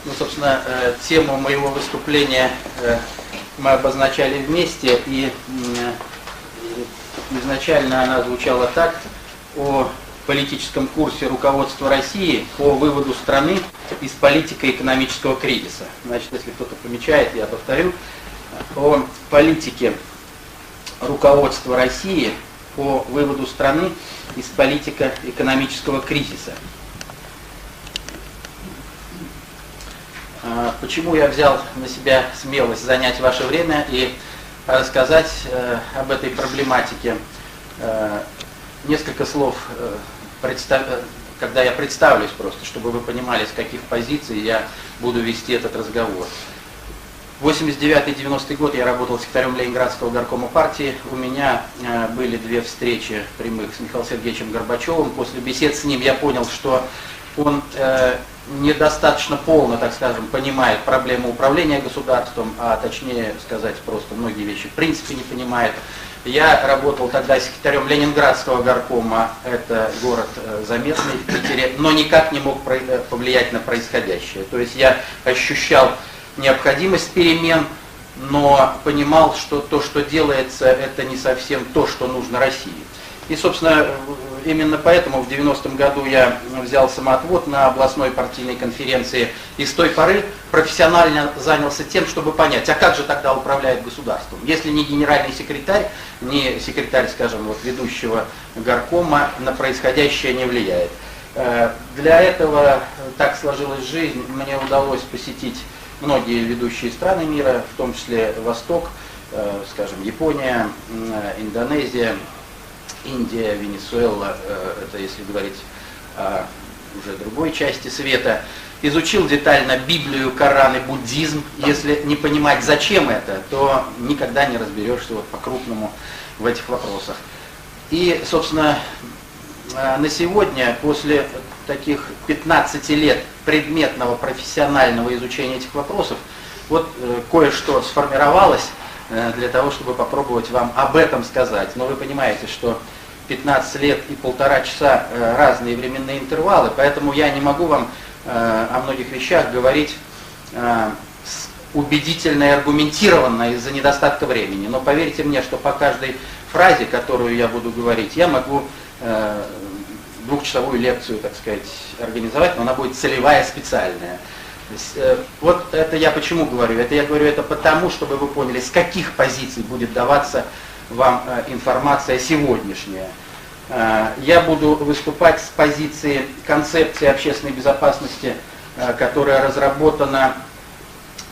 Ну, собственно, тему моего выступления мы обозначали вместе, и изначально она звучала так: о политическом курсе руководства России по выводу страны из политико-экономического кризиса. Значит, если кто-то помечает, я повторю: о политике руководства России по выводу страны из политико-экономического кризиса. Почему я взял на себя смелость занять ваше время и рассказать об этой проблематике? Несколько слов, когда я представлюсь просто, чтобы вы понимали, с каких позиций я буду вести этот разговор. В 89-90 год я работал секретарем Ленинградского горкома партии. У меня были две встречи прямых с Михаилом Сергеевичем Горбачевым. После бесед с ним я понял, что он недостаточно полно, так скажем, понимает проблему управления государством, а точнее сказать, просто многие вещи в принципе не понимает. Я работал тогда секретарем Ленинградского горкома, это город заметный в Питере, но никак не мог повлиять на происходящее. То есть я ощущал необходимость перемен, но понимал, что то, что делается, это не совсем то, что нужно России. И, собственно, именно поэтому в 90-м году я взял самоотвод на областной партийной конференции и с той поры профессионально занялся тем, чтобы понять, а как же тогда управляет государством, если не генеральный секретарь, не секретарь, скажем, вот, ведущего горкома на происходящее не влияет. Для этого так сложилась жизнь, мне удалось посетить многие ведущие страны мира, в том числе Восток, скажем, Япония, Индонезия, Индия, Венесуэла, это если говорить о уже другой части света. Изучил детально Библию, Коран и буддизм. Если не понимать, зачем это, то никогда не разберешься вот по-крупному в этих вопросах. И, собственно, на сегодня, после таких 15 лет предметного профессионального изучения этих вопросов, вот кое-что сформировалось для того, чтобы попробовать вам об этом сказать. Но вы понимаете, что 15 лет и 1,5 часа разные временные интервалы, поэтому я не могу вам о многих вещах говорить убедительно и аргументированно из-за недостатка времени. Но поверьте мне, что по каждой фразе, которую я буду говорить, я могу двухчасовую лекцию, так сказать, организовать, но она будет целевая, специальная. Вот это я почему говорю? Это я говорю это потому, чтобы вы поняли, с каких позиций будет даваться вам информация сегодняшняя. Я буду выступать с позиции концепции общественной безопасности, которая разработана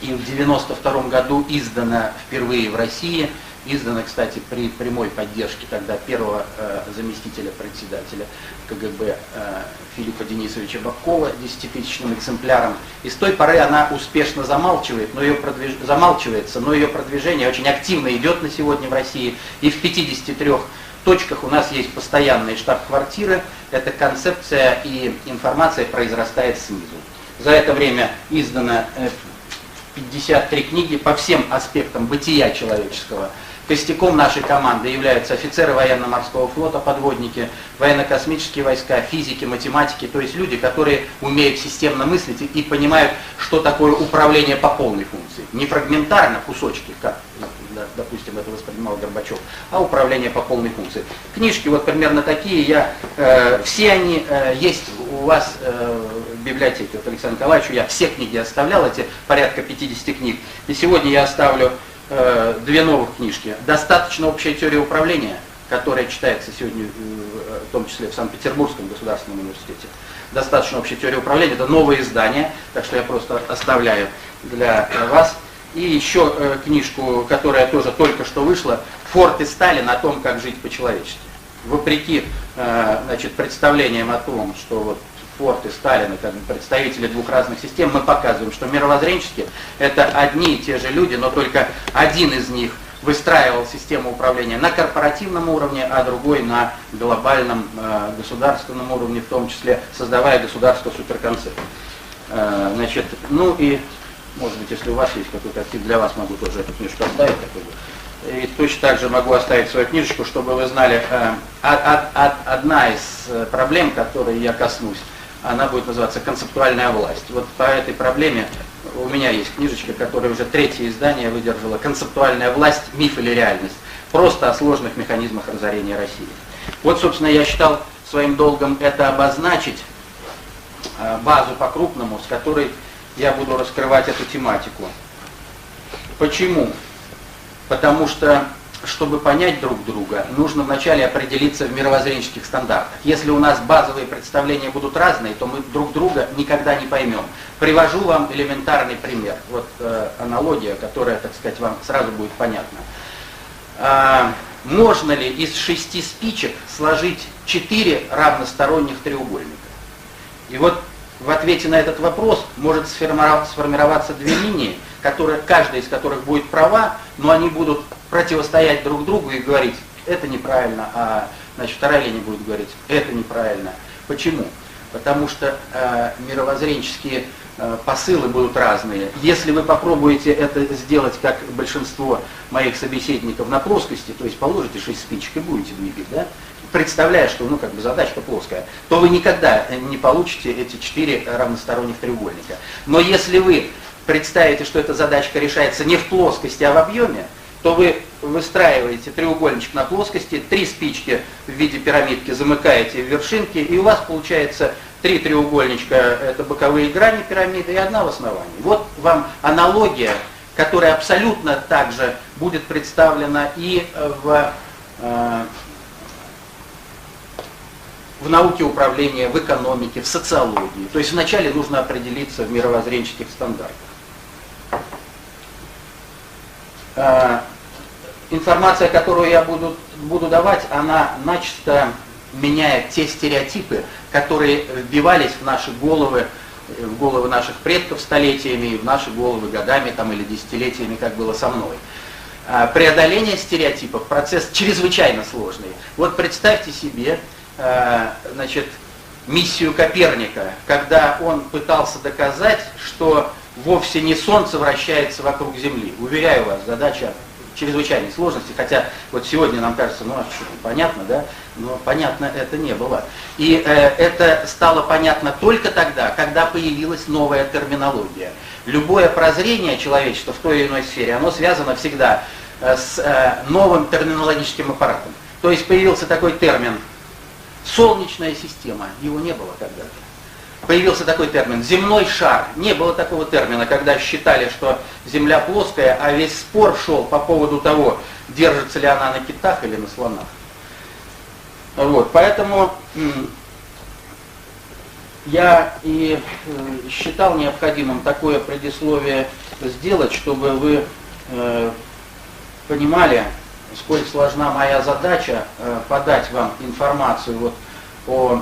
и в 1992 году издана впервые в России. Издана, кстати, при прямой поддержке тогда первого заместителя председателя КГБ Филиппа Денисовича Бобкова 10-тысячным экземпляром. И с той поры она успешно замалчивается, но ее продвижение очень активно идет на сегодня в России. И в 53 точках у нас есть постоянные штаб-квартиры. Эта концепция и информация произрастает снизу. За это время издано 53 книги по всем аспектам бытия человеческого. Костяком нашей команды являются офицеры военно-морского флота, подводники, военно-космические войска, физики, математики, то есть люди, которые умеют системно мыслить и понимают, что такое управление по полной функции. Не фрагментарно, кусочки, как, допустим, это воспринимал Горбачев, а управление по полной функции. Книжки вот примерно такие, все они есть у вас в библиотеке. Вот Александру Николаевичу я все книги оставлял, эти порядка 50 книг. И сегодня я оставлю две новых книжки. «Достаточно общая теория управления», которая читается сегодня, в том числе в Санкт-Петербургском государственном университете. «Достаточно общая теория управления» — это новое издание, так что я просто оставляю для вас. И еще книжку, которая тоже только что вышла, «Форд и Сталин. О том, как жить по-человечески». Вопреки представлениям о том, что вот Форд и Сталин — это представители двух разных систем, мы показываем, что мировоззренчески это одни и те же люди, но только один из них выстраивал систему управления на корпоративном уровне, а другой на глобальном государственном уровне, в том числе создавая государство суперконцерн. Ну и, может быть, если у вас есть какой-то актив, для вас могу тоже эту книжку оставить. И точно так же могу оставить свою книжечку, чтобы вы знали, одна из проблем, которой я коснусь, она будет называться «Концептуальная власть». Вот по этой проблеме у меня есть книжечка, которая уже 3-е издание выдержала «Концептуальная власть. Миф или реальность». Просто о сложных механизмах разорения России. Вот, собственно, я считал своим долгом это обозначить, базу по-крупному, с которой я буду раскрывать эту тематику. Почему? Потому что, чтобы понять друг друга, нужно вначале определиться в мировоззренческих стандартах. Если у нас базовые представления будут разные, то мы друг друга никогда не поймем. Привожу вам элементарный пример. Вот аналогия, которая, так сказать, вам сразу будет понятна. Можно ли из 6 спичек сложить 4 равносторонних треугольника? И вот в ответе на этот вопрос может сформироваться 2 линии, каждая из которых будет права, но они будут противостоять друг другу и говорить, это неправильно, а значит, вторая линия будет говорить, это неправильно. Почему? Потому что мировоззренческие посылы будут разные. Если вы попробуете это сделать, как большинство моих собеседников, на плоскости, то есть положите 6 спичек и будете двигать, да, представляя, что задачка плоская, то вы никогда не получите эти 4 равносторонних треугольника. Но если вы представите, что эта задачка решается не в плоскости, а в объеме, то вы выстраиваете треугольничек на плоскости, 3 спички в виде пирамидки замыкаете в вершинке, и у вас получается 3 треугольничка, это боковые грани пирамиды, и 1 в основании. Вот вам аналогия, которая абсолютно также будет представлена и в науке управления, в экономике, в социологии. То есть вначале нужно определиться в мировоззренческих стандартах. Информация, которую я буду давать, она начисто меняет те стереотипы, которые вбивались в наши головы, в головы наших предков столетиями, и в наши головы годами или десятилетиями, как было со мной. Преодоление стереотипов – процесс чрезвычайно сложный. Вот представьте себе, миссию Коперника, когда он пытался доказать, что вовсе не Солнце вращается вокруг Земли. Уверяю вас, задача чрезвычайной сложности, хотя вот сегодня нам кажется, понятно, да, но понятно это не было. И это стало понятно только тогда, когда появилась новая терминология. Любое прозрение человечества в той или иной сфере, оно связано всегда с новым терминологическим аппаратом. То есть появился такой термин «солнечная система», его не было когда-то. Появился такой термин «земной шар». Не было такого термина, когда считали, что Земля плоская, а весь спор шел по поводу того, держится ли она на китах или на слонах. Вот, поэтому я и считал необходимым такое предисловие сделать, чтобы вы понимали, сколь сложна моя задача подать вам информацию о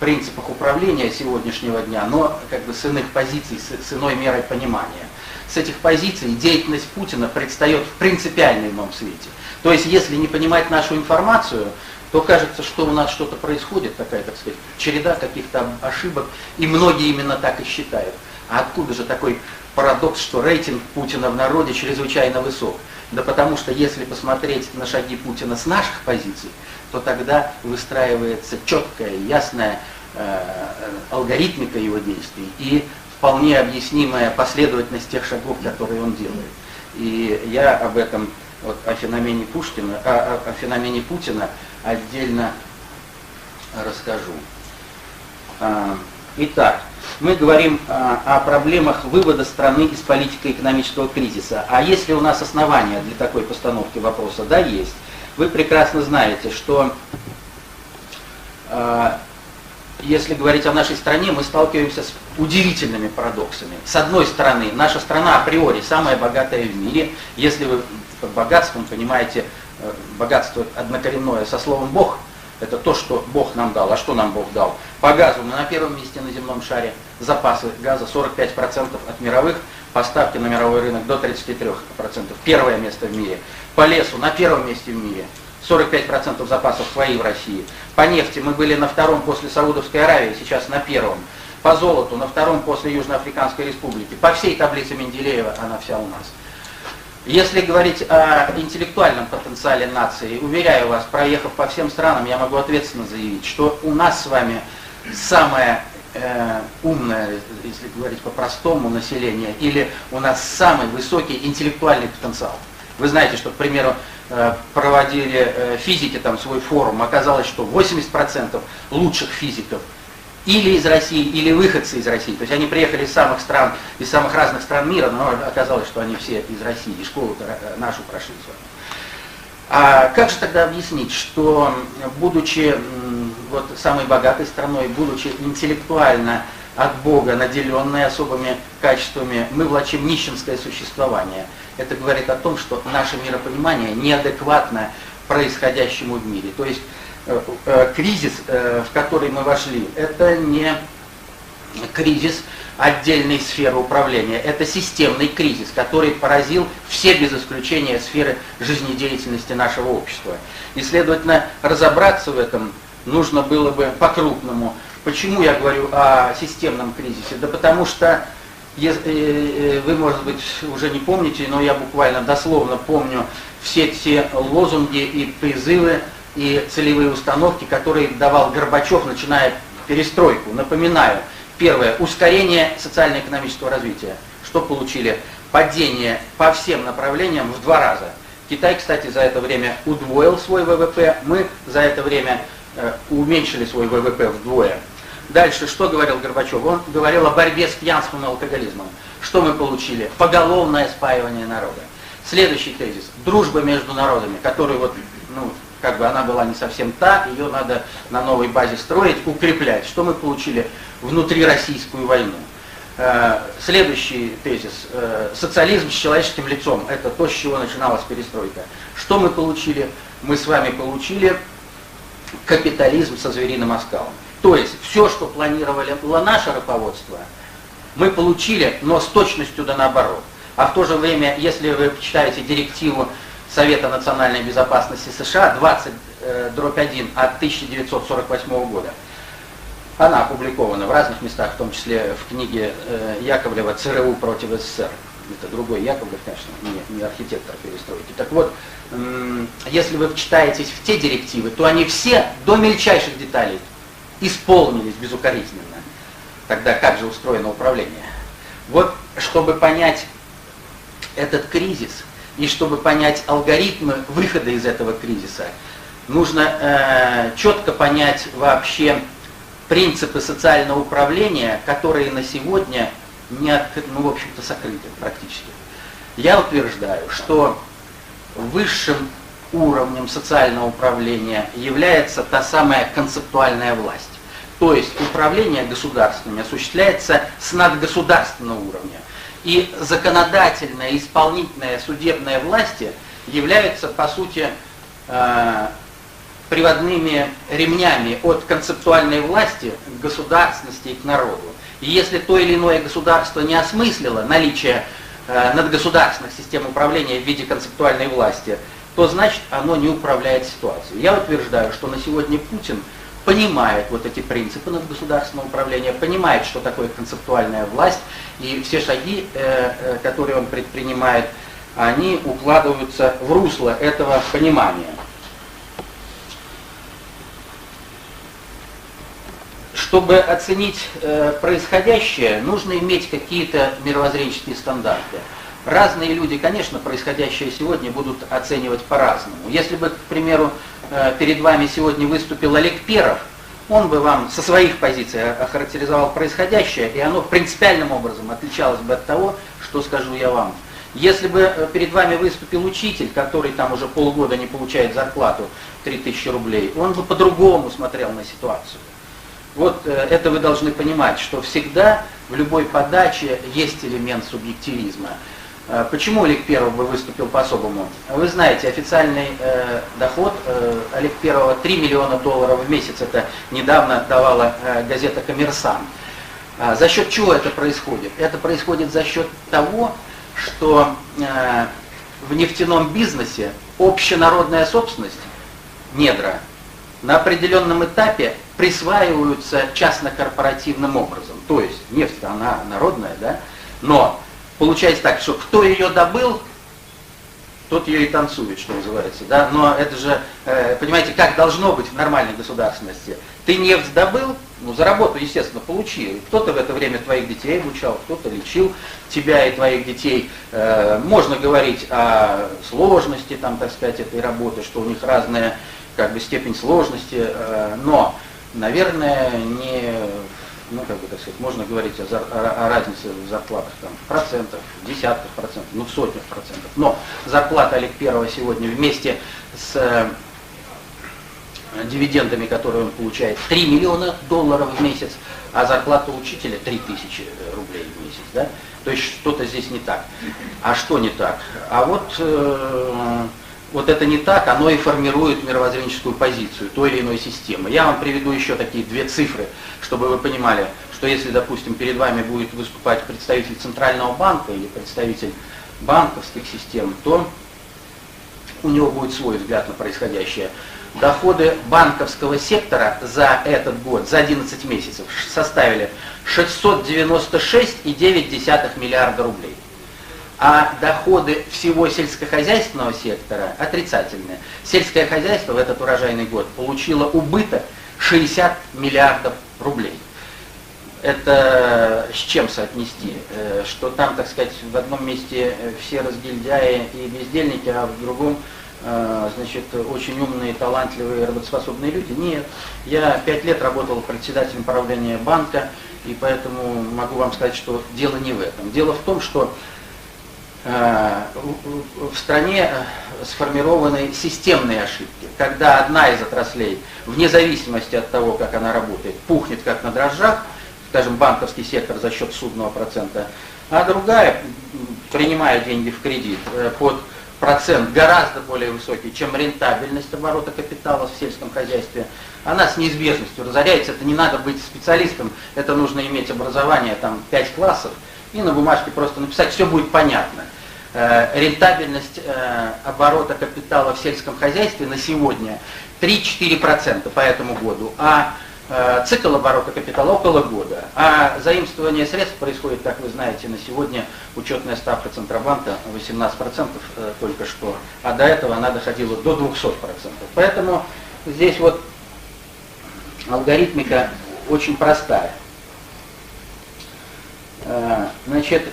принципах управления сегодняшнего дня, но с иных позиций, с иной мерой понимания. С этих позиций деятельность Путина предстает в принципиально ином свете. То есть, если не понимать нашу информацию, то кажется, что у нас что-то происходит, такая, так сказать, череда каких-то ошибок, и многие именно так и считают. А откуда же такой парадокс, что рейтинг Путина в народе чрезвычайно высок? Да потому что если посмотреть на шаги Путина с наших позиций, то тогда выстраивается четкая, ясная алгоритмика его действий и вполне объяснимая последовательность тех шагов, которые он делает. И я об этом, о феномене Путина отдельно расскажу. Итак, мы говорим о проблемах вывода страны из политико-экономического кризиса. А есть ли у нас основания для такой постановки вопроса? Да, есть. Вы прекрасно знаете, что если говорить о нашей стране, мы сталкиваемся с удивительными парадоксами. С одной стороны, наша страна априори самая богатая в мире. Если вы под богатством понимаете богатство однокоренное со словом «Бог», это то, что Бог нам дал. А что нам Бог дал? По газу мы на первом месте на земном шаре. Запасы газа 45% от мировых, поставки на мировой рынок до 33%. Первое место в мире. По лесу на первом месте в мире. 45% запасов свои в России. По нефти мы были на втором после Саудовской Аравии, сейчас на первом. По золоту на втором после Южноафриканской Республики. По всей таблице Менделеева она вся у нас. Если говорить о интеллектуальном потенциале нации, уверяю вас, проехав по всем странам, я могу ответственно заявить, что у нас с вами самое умное, если говорить по-простому, население, или у нас самый высокий интеллектуальный потенциал. Вы знаете, что, к примеру, проводили физики там свой форум, оказалось, что 80% лучших физиков или из России, или выходцы из России. То есть они приехали из самых стран, из самых разных стран мира, но оказалось, что они все из России, и школу нашу прошли с вами. А как же тогда объяснить, что, будучи вот самой богатой страной, будучи интеллектуально от Бога наделенной особыми качествами, мы влачим нищенское существование? Это говорит о том, что наше миропонимание неадекватно происходящему в мире. То есть кризис, в который мы вошли, это не кризис отдельной сферы управления, это системный кризис, который поразил все без исключения сферы жизнедеятельности нашего общества. И, следовательно, разобраться в этом нужно было бы по-крупному. Почему я говорю о системном кризисе? Да потому что, вы, может быть, уже не помните, но я буквально дословно помню все те лозунги и призывы, и целевые установки, которые давал Горбачев, начиная перестройку. Напоминаю, первое, ускорение социально-экономического развития. Что получили? Падение по всем направлениям в 2 раза. Китай, кстати, за это время удвоил свой ВВП, мы за это время уменьшили свой ВВП вдвое. Дальше, что говорил Горбачев? Он говорил о борьбе с пьянством и алкоголизмом. Что мы получили? Поголовное спаивание народа. Следующий тезис. Дружба между народами, которую вот, как бы она была не совсем та, ее надо на новой базе строить, укреплять. Что мы получили? Внутрироссийскую войну. Следующий тезис. Социализм с человеческим лицом. Это то, с чего начиналась перестройка. Что мы получили? Мы с вами получили капитализм со звериным оскалом. То есть все, что планировало наше руководство, мы получили, но с точностью да наоборот. А в то же время, если вы почитаете директиву Совета национальной безопасности США 20/1 от 1948 года, она опубликована в разных местах, в том числе в книге Яковлева «ЦРУ против СССР». Это другой Яковлев, конечно, не архитектор перестройки. Так вот, если вы вчитаетесь в те директивы, то они все до мельчайших деталей исполнились безукоризненно. Тогда как же устроено управление? Вот, чтобы понять этот кризис и чтобы понять алгоритмы выхода из этого кризиса, нужно четко понять вообще принципы социального управления, которые на сегодня в общем-то, сокрыты практически. Я утверждаю, что высшим уровнем социального управления является та самая концептуальная власть. То есть управление государствами осуществляется с надгосударственного уровня. И законодательная, исполнительная, судебная власти являются, по сути, приводными ремнями от концептуальной власти к государственности и к народу. И если то или иное государство не осмыслило наличие надгосударственных систем управления в виде концептуальной власти, то значит оно не управляет ситуацией. Я утверждаю, что на сегодня Путин понимает вот эти принципы надгосударственного управления, понимает, что такое концептуальная власть, и все шаги, которые он предпринимает, они укладываются в русло этого понимания. Чтобы оценить происходящее, нужно иметь какие-то мировоззренческие стандарты. Разные люди, конечно, происходящее сегодня будут оценивать по-разному. Если бы, к примеру, перед вами сегодня выступил Олег Перов, он бы вам со своих позиций охарактеризовал происходящее, и оно принципиальным образом отличалось бы от того, что скажу я вам. Если бы перед вами выступил учитель, который там уже полгода не получает зарплату 3000 рублей, он бы по-другому смотрел на ситуацию. Вот это вы должны понимать, что всегда в любой подаче есть элемент субъективизма. Почему Олег Перов бы выступил по-особому? Вы знаете, официальный доход Олега Перова $3 миллиона в месяц. Это недавно давала газета «Коммерсант». За счет чего это происходит? Это происходит за счет того, что в нефтяном бизнесе общенародная собственность, недра, на определенном этапе присваиваются частно-корпоративным образом. То есть нефть, она народная, да? Но получается так, что кто ее добыл, тот ее и танцует, что называется. Да? Но это же, понимаете, как должно быть в нормальной государственности. Ты нефть добыл, Ну, за работу, естественно, получил. Кто-то в это время твоих детей обучал, кто-то лечил тебя и твоих детей. Можно говорить о сложности, там, так сказать, этой работы, что у них разная как бы степень сложности, но, наверное, не, ну, как бы, так сказать, можно говорить о разнице в зарплатах там, в процентах, в десятках процентов, ну, в сотнях процентов. Но зарплата Олег Первого сегодня вместе с дивидендами, которые он получает, $3 миллиона в месяц, а зарплата учителя 3000 рублей в месяц. Да? То есть что-то здесь не так. А что не так? А вот это не так, оно и формирует мировоззренческую позицию той или иной системы. Я вам приведу еще такие две цифры, чтобы вы понимали, что если, допустим, перед вами будет выступать представитель Центрального банка или представитель банковских систем, то у него будет свой взгляд на происходящее. Доходы банковского сектора за этот год, за 11 месяцев, составили 696,9 миллиарда рублей. А доходы всего сельскохозяйственного сектора отрицательные. Сельское хозяйство в этот урожайный год получило убыток 60 миллиардов рублей. Это с чем соотнести? Что там, так сказать, в одном месте все разгильдяи и бездельники, а в другом, значит, очень умные, талантливые, работоспособные люди? Нет. Я 5 лет работал председателем правления банка, и поэтому могу вам сказать, что дело не в этом. Дело в том, что в стране сформированы системные ошибки, когда одна из отраслей, вне зависимости от того, как она работает, пухнет как на дрожжах, скажем, банковский сектор за счет судного процента, а другая, принимая деньги в кредит под процент гораздо более высокий, чем рентабельность оборота капитала в сельском хозяйстве, она с неизбежностью разоряется. Это не надо быть специалистом, это нужно иметь образование, там 5 классов, и на бумажке просто написать, все будет понятно. Рентабельность оборота капитала в сельском хозяйстве на сегодня 3-4% по этому году, а цикл оборота капитала около года. А заимствование средств происходит, как вы знаете, на сегодня учетная ставка Центробанка 18% только что, а до этого она доходила до 200%. Поэтому здесь вот алгоритмика очень простая. Значит,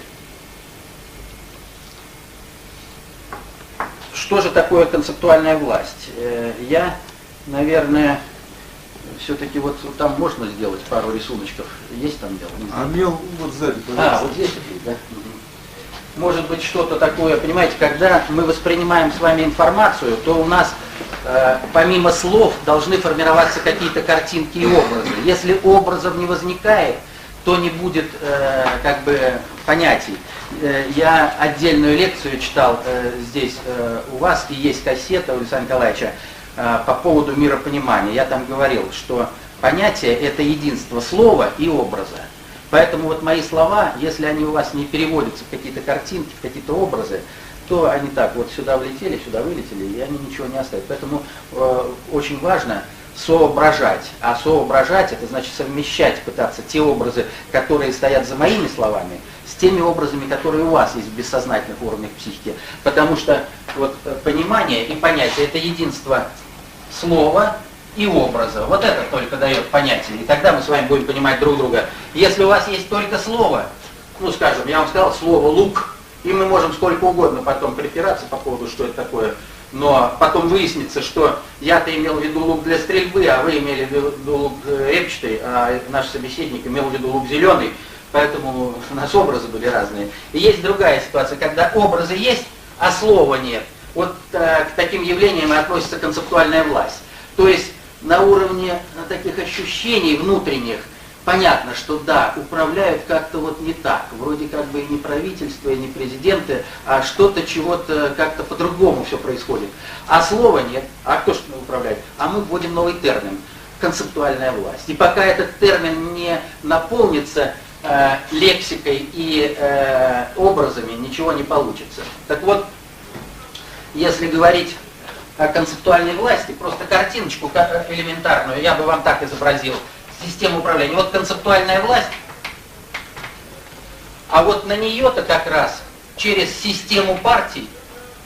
что же такое концептуальная власть? Я, наверное, все-таки вот там можно сделать пару рисуночков. Есть там дело? А мел вот сзади. Вот здесь, да? Может быть, что-то такое, понимаете, когда мы воспринимаем с вами информацию, то у нас помимо слов должны формироваться какие-то картинки и образы. Если образов не возникает, то не будет как бы понятий. Я отдельную лекцию читал здесь у вас, и есть кассета у Александра Николаевича по поводу миропонимания. Я там говорил, что понятие – это единство слова и образа. Поэтому вот мои слова, если они у вас не переводятся в какие-то картинки, в какие-то образы, то они так вот сюда влетели, сюда вылетели, и они ничего не оставят. Поэтому очень важно соображать. А соображать – это значит совмещать, пытаться те образы, которые стоят за моими словами, с теми образами, которые у вас есть в бессознательных уровнях психики. Потому что вот понимание и понятие – это единство слова и образа. Вот это только дает понятие. И тогда мы с вами будем понимать друг друга. Если у вас есть только слово, ну скажем, я вам сказал слово «лук», и мы можем сколько угодно потом припираться по поводу, что это такое, но потом выяснится, что я-то имел в виду лук для стрельбы, а вы имели в виду лук репчатый, а наш собеседник имел в виду лук зеленый, поэтому у нас образы были разные. И есть другая ситуация, когда образы есть, а слова нет. Вот к таким явлениям и относится концептуальная власть. То есть на уровне таких ощущений внутренних понятно, что да, управляют как-то вот не так. Вроде как бы и не правительство, и не президенты, а что-то, чего-то как-то по-другому все происходит. А слова нет. А кто что управляет? А мы вводим новый термин – концептуальная власть. И пока этот термин не наполнится лексикой и образами, ничего не получится. Так вот, если говорить о концептуальной власти, просто картиночку элементарную, я бы вам так изобразил, систему управления. Вот концептуальная власть, а вот на нее-то как раз через систему партий,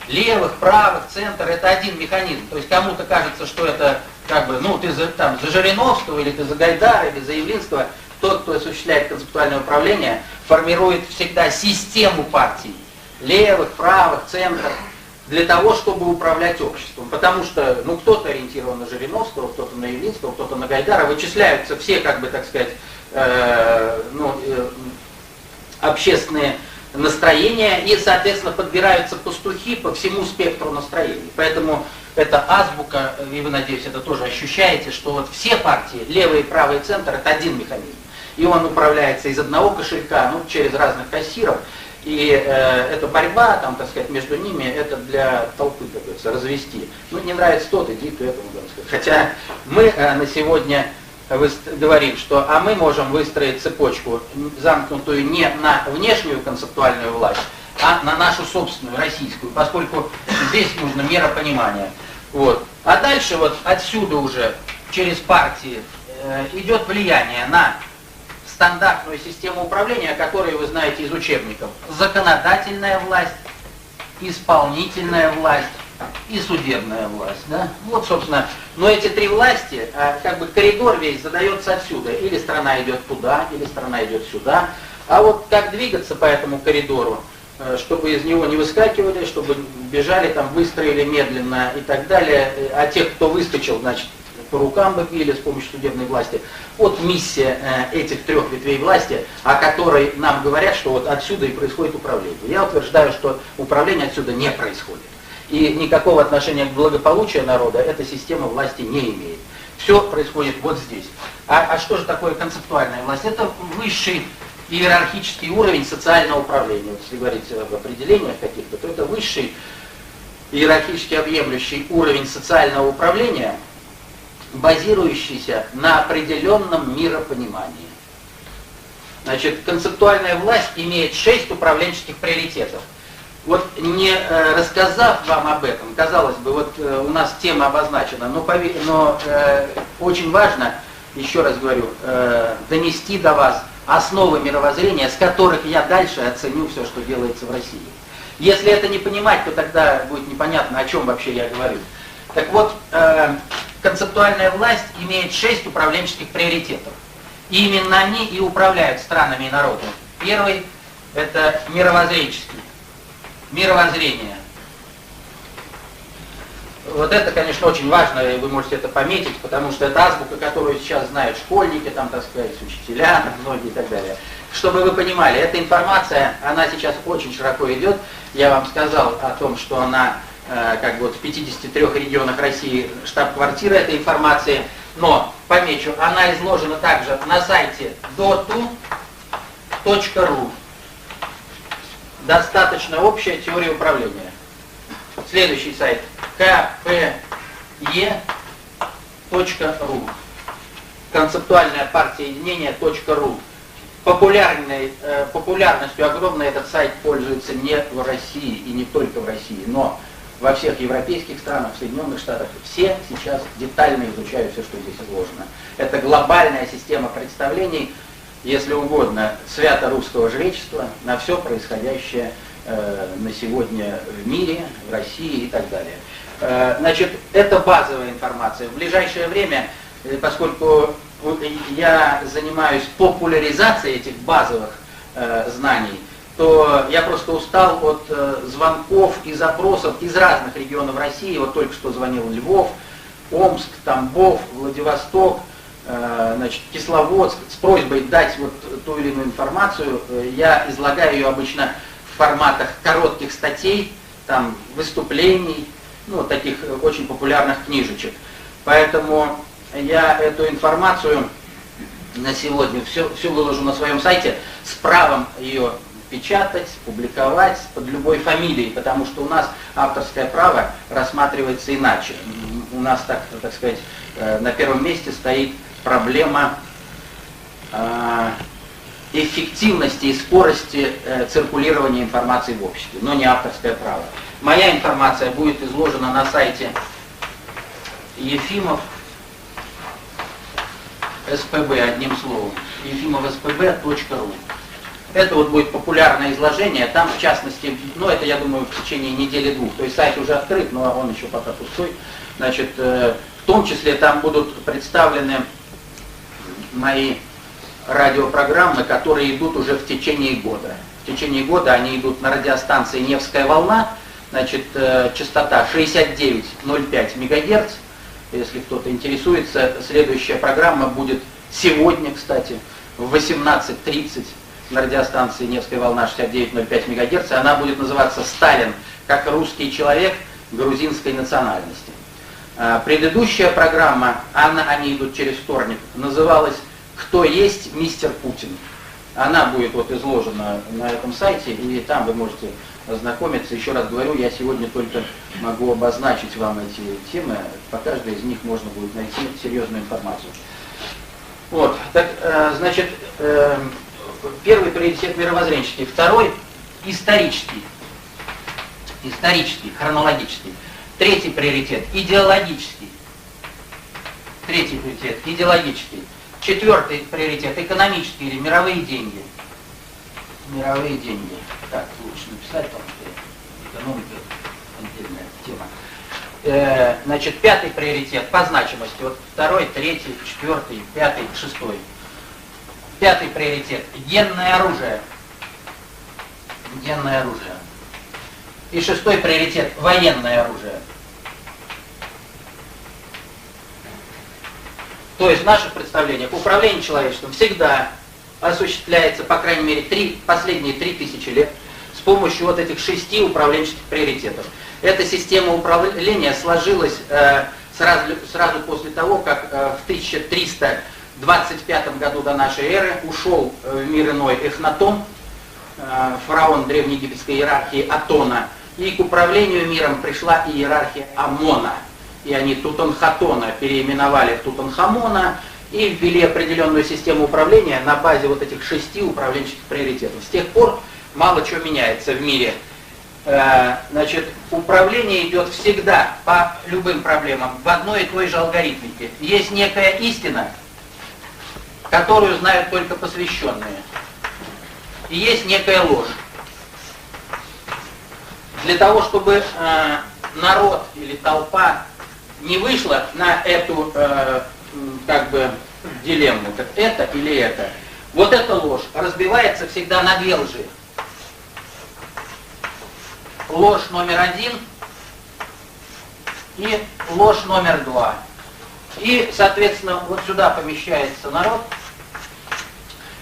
левых, правых, центр, это один механизм. То есть кому-то кажется, что это как бы, ну, ты за Жириновского, или ты за Гайдара, или за Явлинского, тот, кто осуществляет концептуальное управление, формирует всегда систему партий, левых, правых, центр, для того, чтобы управлять обществом. Потому что, ну, кто-то ориентирован на Жириновского, кто-то на Явлинского, кто-то на Гайдара, вычисляются все, как бы, так сказать, общественные настроения, и, соответственно, подбираются пастухи по всему спектру настроений. Поэтому это азбука, и вы, надеюсь, это тоже ощущаете, что вот все партии, левый, правый, центр, это один механизм. И он управляется из одного кошелька, ну, через разных кассиров. И эта борьба, там, так сказать, между ними, это для толпы, как говорится, развести. Ну, не нравится тот, иди к этому, так сказать. Хотя мы на сегодня говорим, что мы можем выстроить цепочку, замкнутую не на внешнюю концептуальную власть, а на нашу собственную, российскую, поскольку здесь нужно миропонимание. Вот. А дальше вот отсюда уже, через партии, идет влияние на стандартную систему управления, которую вы знаете из учебников. Законодательная власть, исполнительная власть и судебная власть. Да? Вот, собственно, но эти три власти, как бы коридор весь задается отсюда. Или страна идет туда, или страна идет сюда. А вот как двигаться по этому коридору, чтобы из него не выскакивали, чтобы бежали там быстро или медленно и так далее. А тех, кто выскочил, значит, по рукам бы били с помощью судебной власти. Вот миссия этих трех ветвей власти, о которой нам говорят, что вот отсюда и происходит управление. Я утверждаю, что управление отсюда не происходит. И никакого отношения к благополучию народа эта система власти не имеет. Все происходит вот здесь. А что же такое концептуальная власть? Это высший иерархический уровень социального управления. Вот если говорить об определениях каких-то, то это высший иерархически объемлющий уровень социального управления, базирующийся на определенном миропонимании. Значит, концептуальная власть имеет 6 управленческих приоритетов. Вот не рассказав вам об этом, казалось бы, вот у нас тема обозначена, но очень важно, еще раз говорю, донести до вас основы мировоззрения, с которых я дальше оценю все, что делается в России. Если это не понимать, то тогда будет непонятно, о чем вообще я говорю. Так вот, концептуальная власть имеет 6 управленческих приоритетов. И именно они и управляют странами и народами. Первый – это мировоззренческий. Мировоззрение. Вот это, конечно, очень важно, и вы можете это пометить, потому что это азбука, которую сейчас знают школьники, там, так сказать, учителя, многие и так далее. Чтобы вы понимали, эта информация, она сейчас очень широко идет. Я вам сказал о том, что она, как бы вот в 53 регионах России штаб-квартира этой информации, но, помечу, она изложена также на сайте dotu.ru. Достаточно общая теория управления. Следующий сайт kpe.ru. Концептуальная партия единения.ру. Популярностью огромной этот сайт пользуется не в России и не только в России, но во всех европейских странах, в Соединенных Штатах. Все сейчас детально изучают все, что здесь изложено. Это глобальная система представлений, если угодно, свято-русского жречества на все происходящее на сегодня в мире, в России и так далее. Значит, это базовая информация. В ближайшее время, поскольку я занимаюсь популяризацией этих базовых знаний, то я просто устал от звонков и запросов из разных регионов России. Вот только что звонил Львов, Омск, Тамбов, Владивосток, значит, Кисловодск с просьбой дать вот ту или иную информацию. Я излагаю ее обычно в форматах коротких статей, там, выступлений, ну, таких очень популярных книжечек. Поэтому я эту информацию на сегодня все выложу на своем сайте с правом ее печатать, публиковать под любой фамилией, потому что у нас авторское право рассматривается иначе. У нас, так сказать, на первом месте стоит проблема эффективности и скорости циркулирования информации в обществе, но не авторское право. Моя информация будет изложена на сайте Ефимов СПБ, одним словом, efimov.spb.ru. Это вот будет популярное изложение, там в частности, ну это я думаю в течение недели-двух, то есть сайт уже открыт, но он еще пока пустой. Значит, том числе там будут представлены мои радиопрограммы, которые идут уже в течение года. В течение года они идут на радиостанции «Невская волна», значит, частота 69,05 МГц. Если кто-то интересуется, следующая программа будет сегодня, кстати, в 18:30 на радиостанции «Невская волна» 69,05 МГц. Она будет называться «Сталин как русский человек грузинской национальности». Предыдущая программа, они идут через вторник, называлась «Кто есть мистер Путин?». Она будет вот изложена на этом сайте, и там вы можете ознакомиться. Еще раз говорю, я сегодня только могу обозначить вам эти темы. По каждой из них можно будет найти серьезную информацию. Вот, так, значит, первый приоритет мировоззренческий, второй исторический, хронологический. Третий приоритет идеологический. Четвертый приоритет экономический или мировые деньги. Мировые деньги. Так, лучше написать, потому что экономика отдельная тема. Значит, пятый приоритет по значимости. Вот второй, третий, четвертый, пятый, шестой. Пятый приоритет генное оружие. И шестой приоритет военное оружие. То есть в наших представлениях управление человечеством всегда осуществляется, по крайней мере, последние 3000 лет с помощью вот этих 6 управленческих приоритетов. Эта система управления сложилась сразу после того, как в 1325 году до нашей эры ушел в мир иной Эхнатон, фараон древнеегипетской иерархии Атона, и к управлению миром пришла иерархия Амона. И они Тутанхатона переименовали в Тутанхамона и ввели определенную систему управления на базе вот этих 6 управленческих приоритетов. С тех пор мало чего меняется в мире. Значит, управление идет всегда по любым проблемам в одной и той же алгоритмике. Есть некая истина, которую знают только посвященные. И есть некая ложь. Для того, чтобы народ или толпа не вышла на эту как бы дилемму, как это или это, вот эта ложь разбивается всегда на 2 лжи. Ложь номер 1 и ложь номер 2. И, соответственно, вот сюда помещается народ.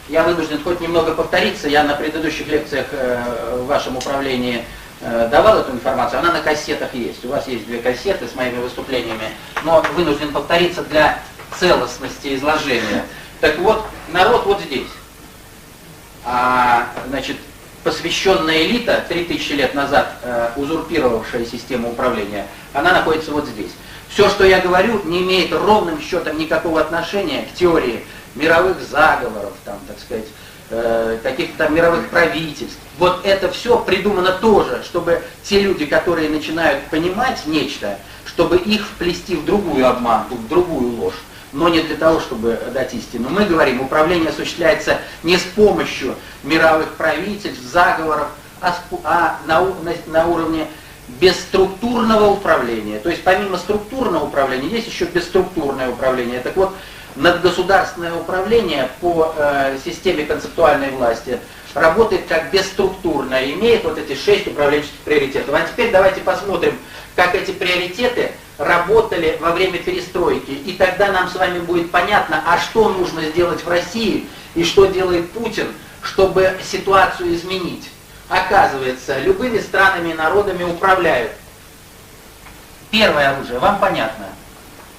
Я вынужден хоть немного повториться, я на предыдущих лекциях в вашем управлении давал эту информацию, она на кассетах есть. У вас есть 2 кассеты с моими выступлениями, но вынужден повториться для целостности изложения. Так вот, народ вот здесь. Значит, посвященная элита, 3000 лет назад узурпировавшая систему управления, она находится вот здесь. Все, что я говорю, не имеет ровным счетом никакого отношения к теории мировых заговоров, там, так сказать, каких-то мировых правительств. Вот это все придумано тоже, чтобы те люди, которые начинают понимать нечто, чтобы их вплести в другую обманку, в другую ложь, но не для того, чтобы дать истину. Мы говорим, управление осуществляется не с помощью мировых правительств, заговоров, а на уровне бесструктурного управления. То есть помимо структурного управления есть еще бесструктурное управление. Так вот, надгосударственное управление по системе концептуальной власти работает как бесструктурное, имеет вот эти 6 управленческих приоритетов. А теперь давайте посмотрим, как эти приоритеты работали во время перестройки. И тогда нам с вами будет понятно, а что нужно сделать в России и что делает Путин, чтобы ситуацию изменить. Оказывается, любыми странами и народами управляют. Первое оружие, вам понятно.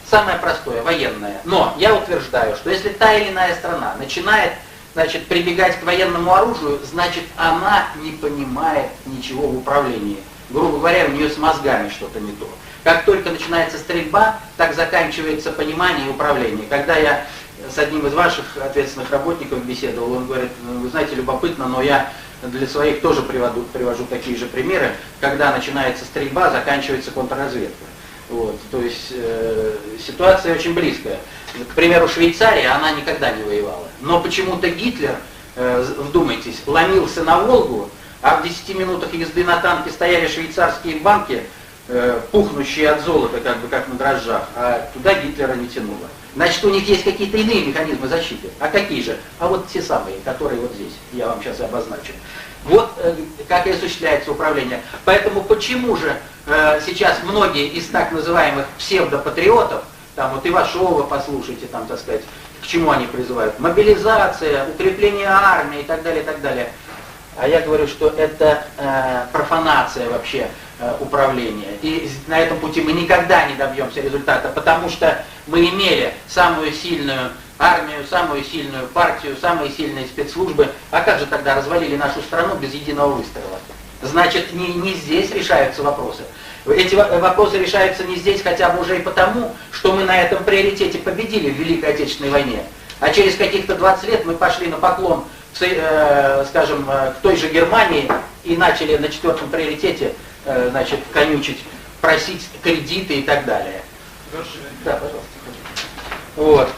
Самое простое, военное. Но я утверждаю, что если та или иная страна начинает, значит, прибегать к военному оружию, значит, она не понимает ничего в управлении. Грубо говоря, у нее с мозгами что-то не то. Как только начинается стрельба, так заканчивается понимание и управление. Когда я с одним из ваших ответственных работников беседовал, он говорит, вы знаете, любопытно, но я для своих тоже привожу такие же примеры. Когда начинается стрельба, заканчивается контрразведка. Вот, то есть ситуация очень близкая. К примеру, Швейцария, она никогда не воевала. Но почему-то Гитлер, вдумайтесь, ломился на Волгу, а в 10 минутах езды на танке стояли швейцарские банки, пухнущие от золота, как на дрожжах, а туда Гитлера не тянуло. Значит, у них есть какие-то иные механизмы защиты. А какие же? А вот те самые, которые вот здесь, я вам сейчас обозначу. Вот как и осуществляется управление. Поэтому почему же сейчас многие из так называемых псевдопатриотов, там вот Ивашова послушайте, там, так сказать, к чему они призывают? Мобилизация, укрепление армии и так далее, и так далее. А я говорю, что это профанация вообще управления. И на этом пути мы никогда не добьемся результата, потому что мы имели самую сильную армию, самую сильную партию, самые сильные спецслужбы. А как же тогда развалили нашу страну без единого выстрела? Значит, не здесь решаются вопросы. Эти вопросы решаются не здесь хотя бы уже и потому, что мы на этом приоритете победили в Великой Отечественной войне. А через каких-то 20 лет мы пошли на поклон, скажем, к той же Германии и начали на 4-м приоритете, значит, конючить, просить кредиты и так далее. Да, пожалуйста. Вот.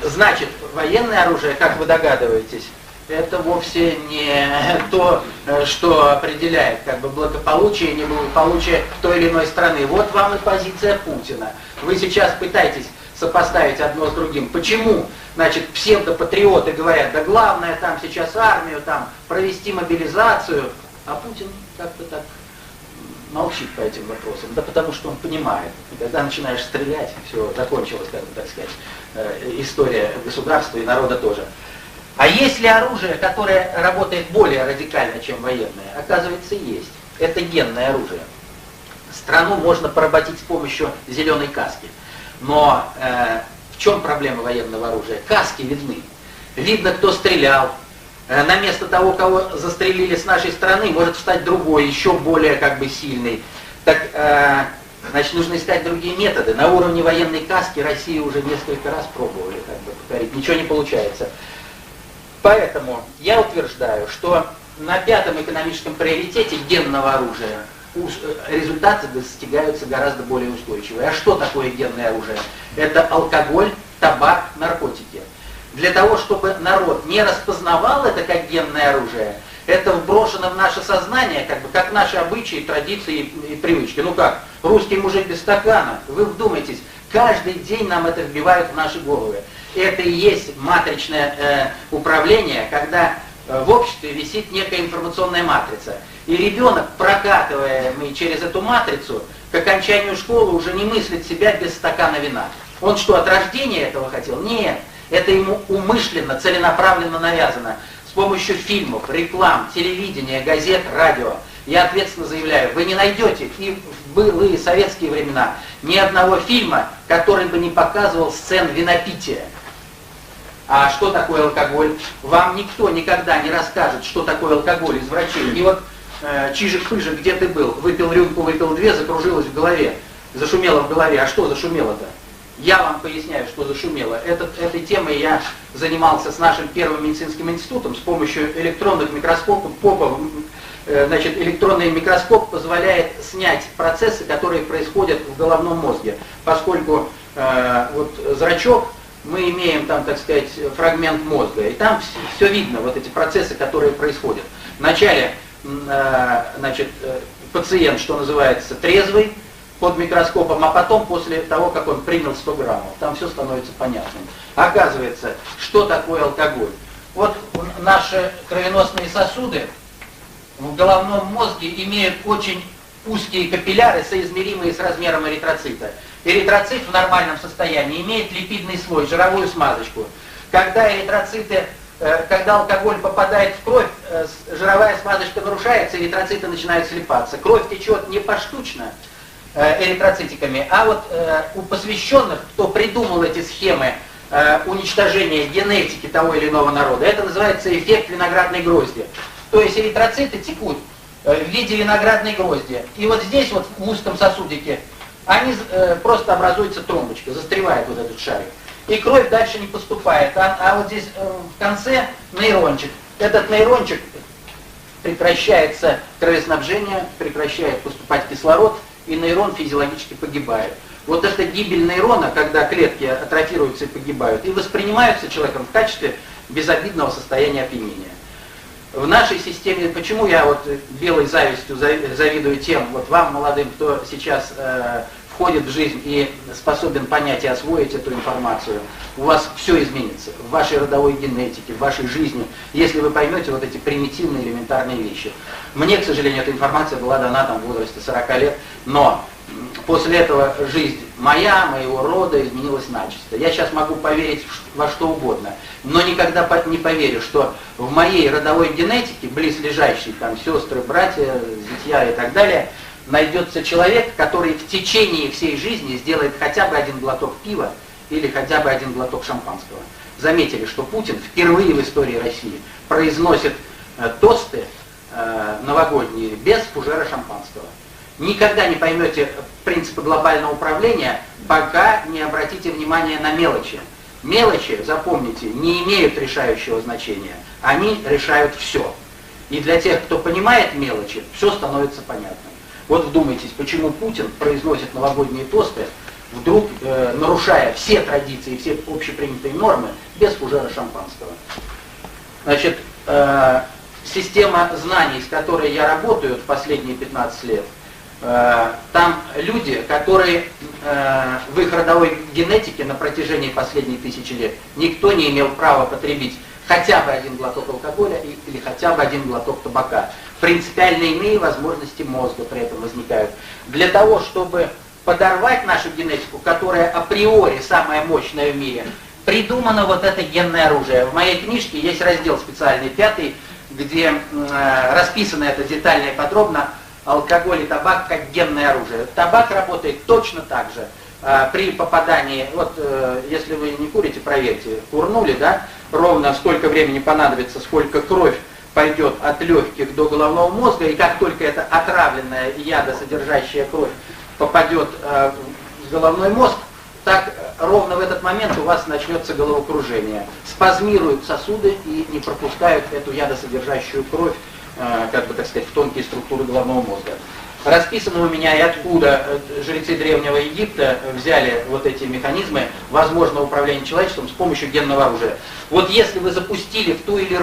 Значит, военное оружие, как вы догадываетесь, это вовсе не то, что определяет как бы благополучие и неблагополучие той или иной страны. Вот вам и позиция Путина. Вы сейчас пытаетесь сопоставить одно с другим. Почему, значит, псевдопатриоты говорят, да главное там сейчас армию, там провести мобилизацию, а Путин как-то так молчит по этим вопросам, да потому что он понимает, когда начинаешь стрелять, все, закончилась, как бы, так сказать, история государства и народа тоже. А есть ли оружие, которое работает более радикально, чем военное? Оказывается, есть. Это генное оружие. Страну можно поработить с помощью зеленой каски. Но в чем проблема военного оружия? Каски видны. Видно, кто стрелял. На место того, кого застрелили с нашей стороны, может встать другой, еще более как бы сильный. Так, значит, нужно искать другие методы. На уровне военной каски Россию уже несколько раз пробовали как бы повторить. Ничего не получается. Поэтому я утверждаю, что на 5-м экономическом приоритете генного оружия результаты достигаются гораздо более устойчивые. А что такое генное оружие? Это алкоголь, табак, наркотики. Для того, чтобы народ не распознавал это как генное оружие, это вброшено в наше сознание, как наши обычаи, традиции и привычки. Ну как, русский мужик без стакана, вы вдумайтесь, каждый день нам это вбивают в наши головы. Это и есть матричное управление, когда в обществе висит некая информационная матрица. И ребенок, прокатываемый через эту матрицу, к окончанию школы уже не мыслит себя без стакана вина. Он что, от рождения этого хотел? Нет. Это ему умышленно, целенаправленно навязано. С помощью фильмов, реклам, телевидения, газет, радио. Я ответственно заявляю, вы не найдете и в былые советские времена ни одного фильма, который бы не показывал сцен винопития. А что такое алкоголь? Вам никто никогда не расскажет, что такое алкоголь из врачей. И вот Чижик-Пыжик, где ты был? Выпил рюмку, выпил две, закружилось в голове. Зашумело в голове. А что зашумело-то? Я вам поясняю, что зашумело. Этой темой я занимался с нашим первым медицинским институтом с помощью электронных микроскопов. Значит, электронный микроскоп позволяет снять процессы, которые происходят в головном мозге. Поскольку вот зрачок, мы имеем там, так сказать, фрагмент мозга. И там все видно, вот эти процессы, которые происходят. Вначале, значит, пациент, что называется, трезвый, под микроскопом, а потом, после того, как он принял 100 граммов, там все становится понятным. Оказывается, что такое алкоголь? Вот наши кровеносные сосуды в головном мозге имеют очень узкие капилляры, соизмеримые с размером эритроцита. Эритроцит в нормальном состоянии имеет липидный слой, жировую смазочку. Когда алкоголь попадает в кровь, жировая смазочка нарушается, эритроциты начинают слипаться. Кровь течет не поштучно, эритроцитиками, а вот у посвященных, кто придумал эти схемы уничтожения генетики того или иного народа, это называется эффект виноградной грозди. То есть эритроциты текут в виде виноградной грозди. И вот здесь вот в узком сосудике они просто образуется тромбочка, застревает вот этот шарик. И кровь дальше не поступает. А вот здесь в конце нейрончик. Этот нейрончик прекращается кровоснабжение, прекращает поступать кислород, и нейрон физиологически погибает. Вот эта гибель нейрона, когда клетки атрофируются и погибают, и воспринимаются человеком в качестве безобидного состояния опьянения. В нашей системе, почему я вот белой завистью завидую тем, вот вам, молодым, кто сейчас входит в жизнь и способен понять и освоить эту информацию, у вас все изменится в вашей родовой генетике, в вашей жизни, если вы поймете вот эти примитивные элементарные вещи. Мне, к сожалению, эта информация была дана там в возрасте 40 лет, но после этого жизнь моего рода изменилась начисто. Я сейчас могу поверить во что угодно, но никогда не поверю, что в моей родовой генетике, близлежащей, там, сестры, братья, зятья и так далее, найдется человек, который в течение всей жизни сделает хотя бы один глоток пива или хотя бы один глоток шампанского. Заметили, что Путин впервые в истории России произносит тосты новогодние без фужера шампанского. Никогда не поймете принципы глобального управления, пока не обратите внимание на мелочи. Мелочи, запомните, не имеют решающего значения. Они решают все. И для тех, кто понимает мелочи, все становится понятным. Вот вдумайтесь, почему Путин произносит новогодние тосты, вдруг нарушая все традиции, все общепринятые нормы, без фужера шампанского. Значит, система знаний, с которой я работаю в последние 15 лет, там люди, которые в их родовой генетике на протяжении последних 1000 лет никто не имел права потребить хотя бы один глоток алкоголя или хотя бы один глоток табака. Принципиально иные возможности мозга при этом возникают. Для того, чтобы подорвать нашу генетику, которая априори самая мощная в мире, придумано вот это генное оружие. В моей книжке есть раздел специальный, 5, где расписано это детально и подробно. Алкоголь и табак как генное оружие. Табак работает точно так же. При попадании, вот если вы не курите, проверьте, курнули, да, ровно сколько времени понадобится, сколько кровь пойдет от легких до головного мозга, и как только эта отравленная ядосодержащая кровь попадет в головной мозг, так ровно в этот момент у вас начнется головокружение. Спазмируют сосуды и не пропускают эту ядосодержащую кровь, как бы, так сказать, в тонкие структуры головного мозга. Расписано у меня, и откуда жрецы Древнего Египта взяли вот эти механизмы возможного управления человечеством с помощью генного оружия. Вот если вы запустили в ту или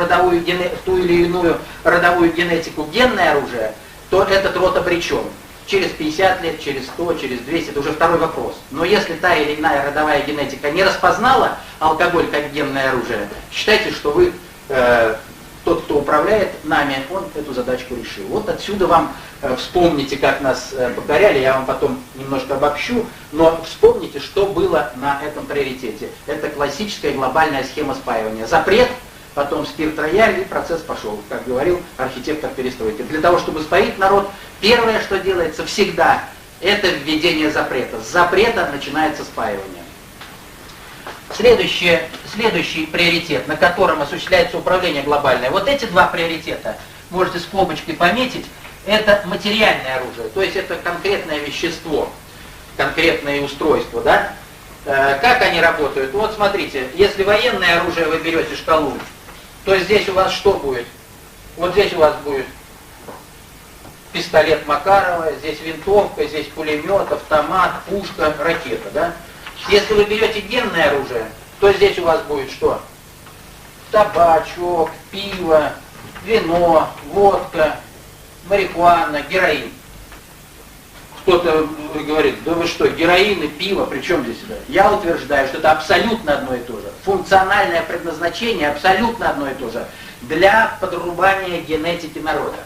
иную родовую генетику генное оружие, то этот род обречен. Через 50 лет, через 100, через 200, это уже второй вопрос. Но если та или иная родовая генетика не распознала алкоголь как генное оружие, считайте, что вы... Тот, кто управляет нами, он эту задачку решил. Вот отсюда вам вспомните, как нас покоряли, я вам потом немножко обобщу, но вспомните, что было на этом приоритете. Это классическая глобальная схема спаивания. Запрет, потом спирт-рояль, и процесс пошел, как говорил архитектор перестройки. Для того, чтобы споить народ, первое, что делается всегда, это введение запрета. С запрета начинается спаивание. Следующий приоритет, на котором осуществляется управление глобальное. Вот эти два приоритета, можете скобочкой пометить, это материальное оружие, то есть это конкретное вещество, конкретное устройство, да? Как они работают? Вот смотрите, если военное оружие вы берете шкалу, то здесь у вас что будет? Вот здесь у вас будет пистолет Макарова, здесь винтовка, здесь пулемет, автомат, пушка, ракета, да? Если вы берете генное оружие, то здесь у вас будет что? Табачок, пиво, вино, водка, марихуана, героин. Кто-то говорит, да вы что, героин и пиво, при чем здесь это? Я утверждаю, что это абсолютно одно и то же. Функциональное предназначение абсолютно одно и то же. Для подрубания генетики народа.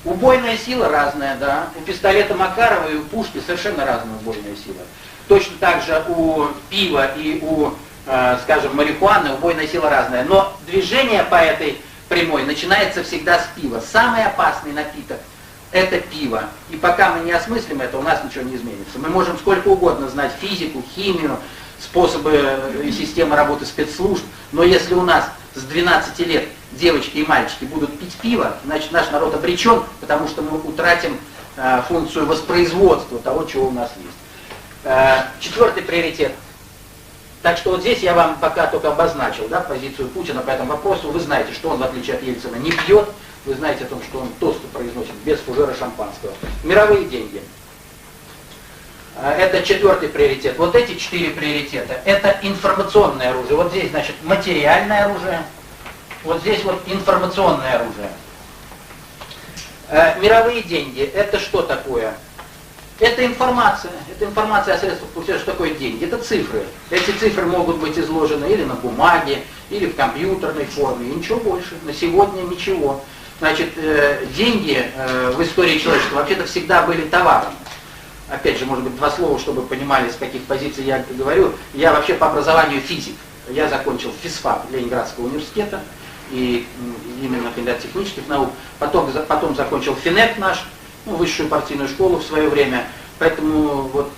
Убойная сила разная, да. У пистолета Макарова и у пушки совершенно разная убойная сила. Точно так же у пива и у, скажем, марихуаны убойная сила разная. Но движение по этой прямой начинается всегда с пива. Самый опасный напиток – это пиво. И пока мы не осмыслим это, у нас ничего не изменится. Мы можем сколько угодно знать физику, химию, способы и системы работы спецслужб. Но если у нас с 12 лет девочки и мальчики будут пить пиво, значит наш народ обречен, потому что мы утратим функцию воспроизводства того, чего у нас есть. Четвертый приоритет. Так что вот здесь я вам пока только обозначил, да, позицию Путина по этому вопросу. Вы знаете, что он, в отличие от Ельцина, не пьет. Вы знаете о том, что он тосты произносит без фужера шампанского. Мировые деньги. Это четвертый приоритет. Вот эти 4 приоритета. Это информационное оружие. Вот здесь, значит, материальное оружие. Вот здесь вот информационное оружие. Мировые деньги, это что такое? Это информация о средствах платежа. Что такое деньги? Это цифры. Эти цифры могут быть изложены или на бумаге, или в компьютерной форме, и ничего больше. На сегодня ничего. Значит, деньги в истории человечества вообще-то всегда были товаром. Опять же, может быть, два слова, чтобы понимали, с каких позиций я говорю. Я вообще по образованию физик. Я закончил физфак Ленинградского университета, и именно кандидат технических наук. Потом закончил ФИНЭП наш, высшую партийную школу в свое время. Поэтому вот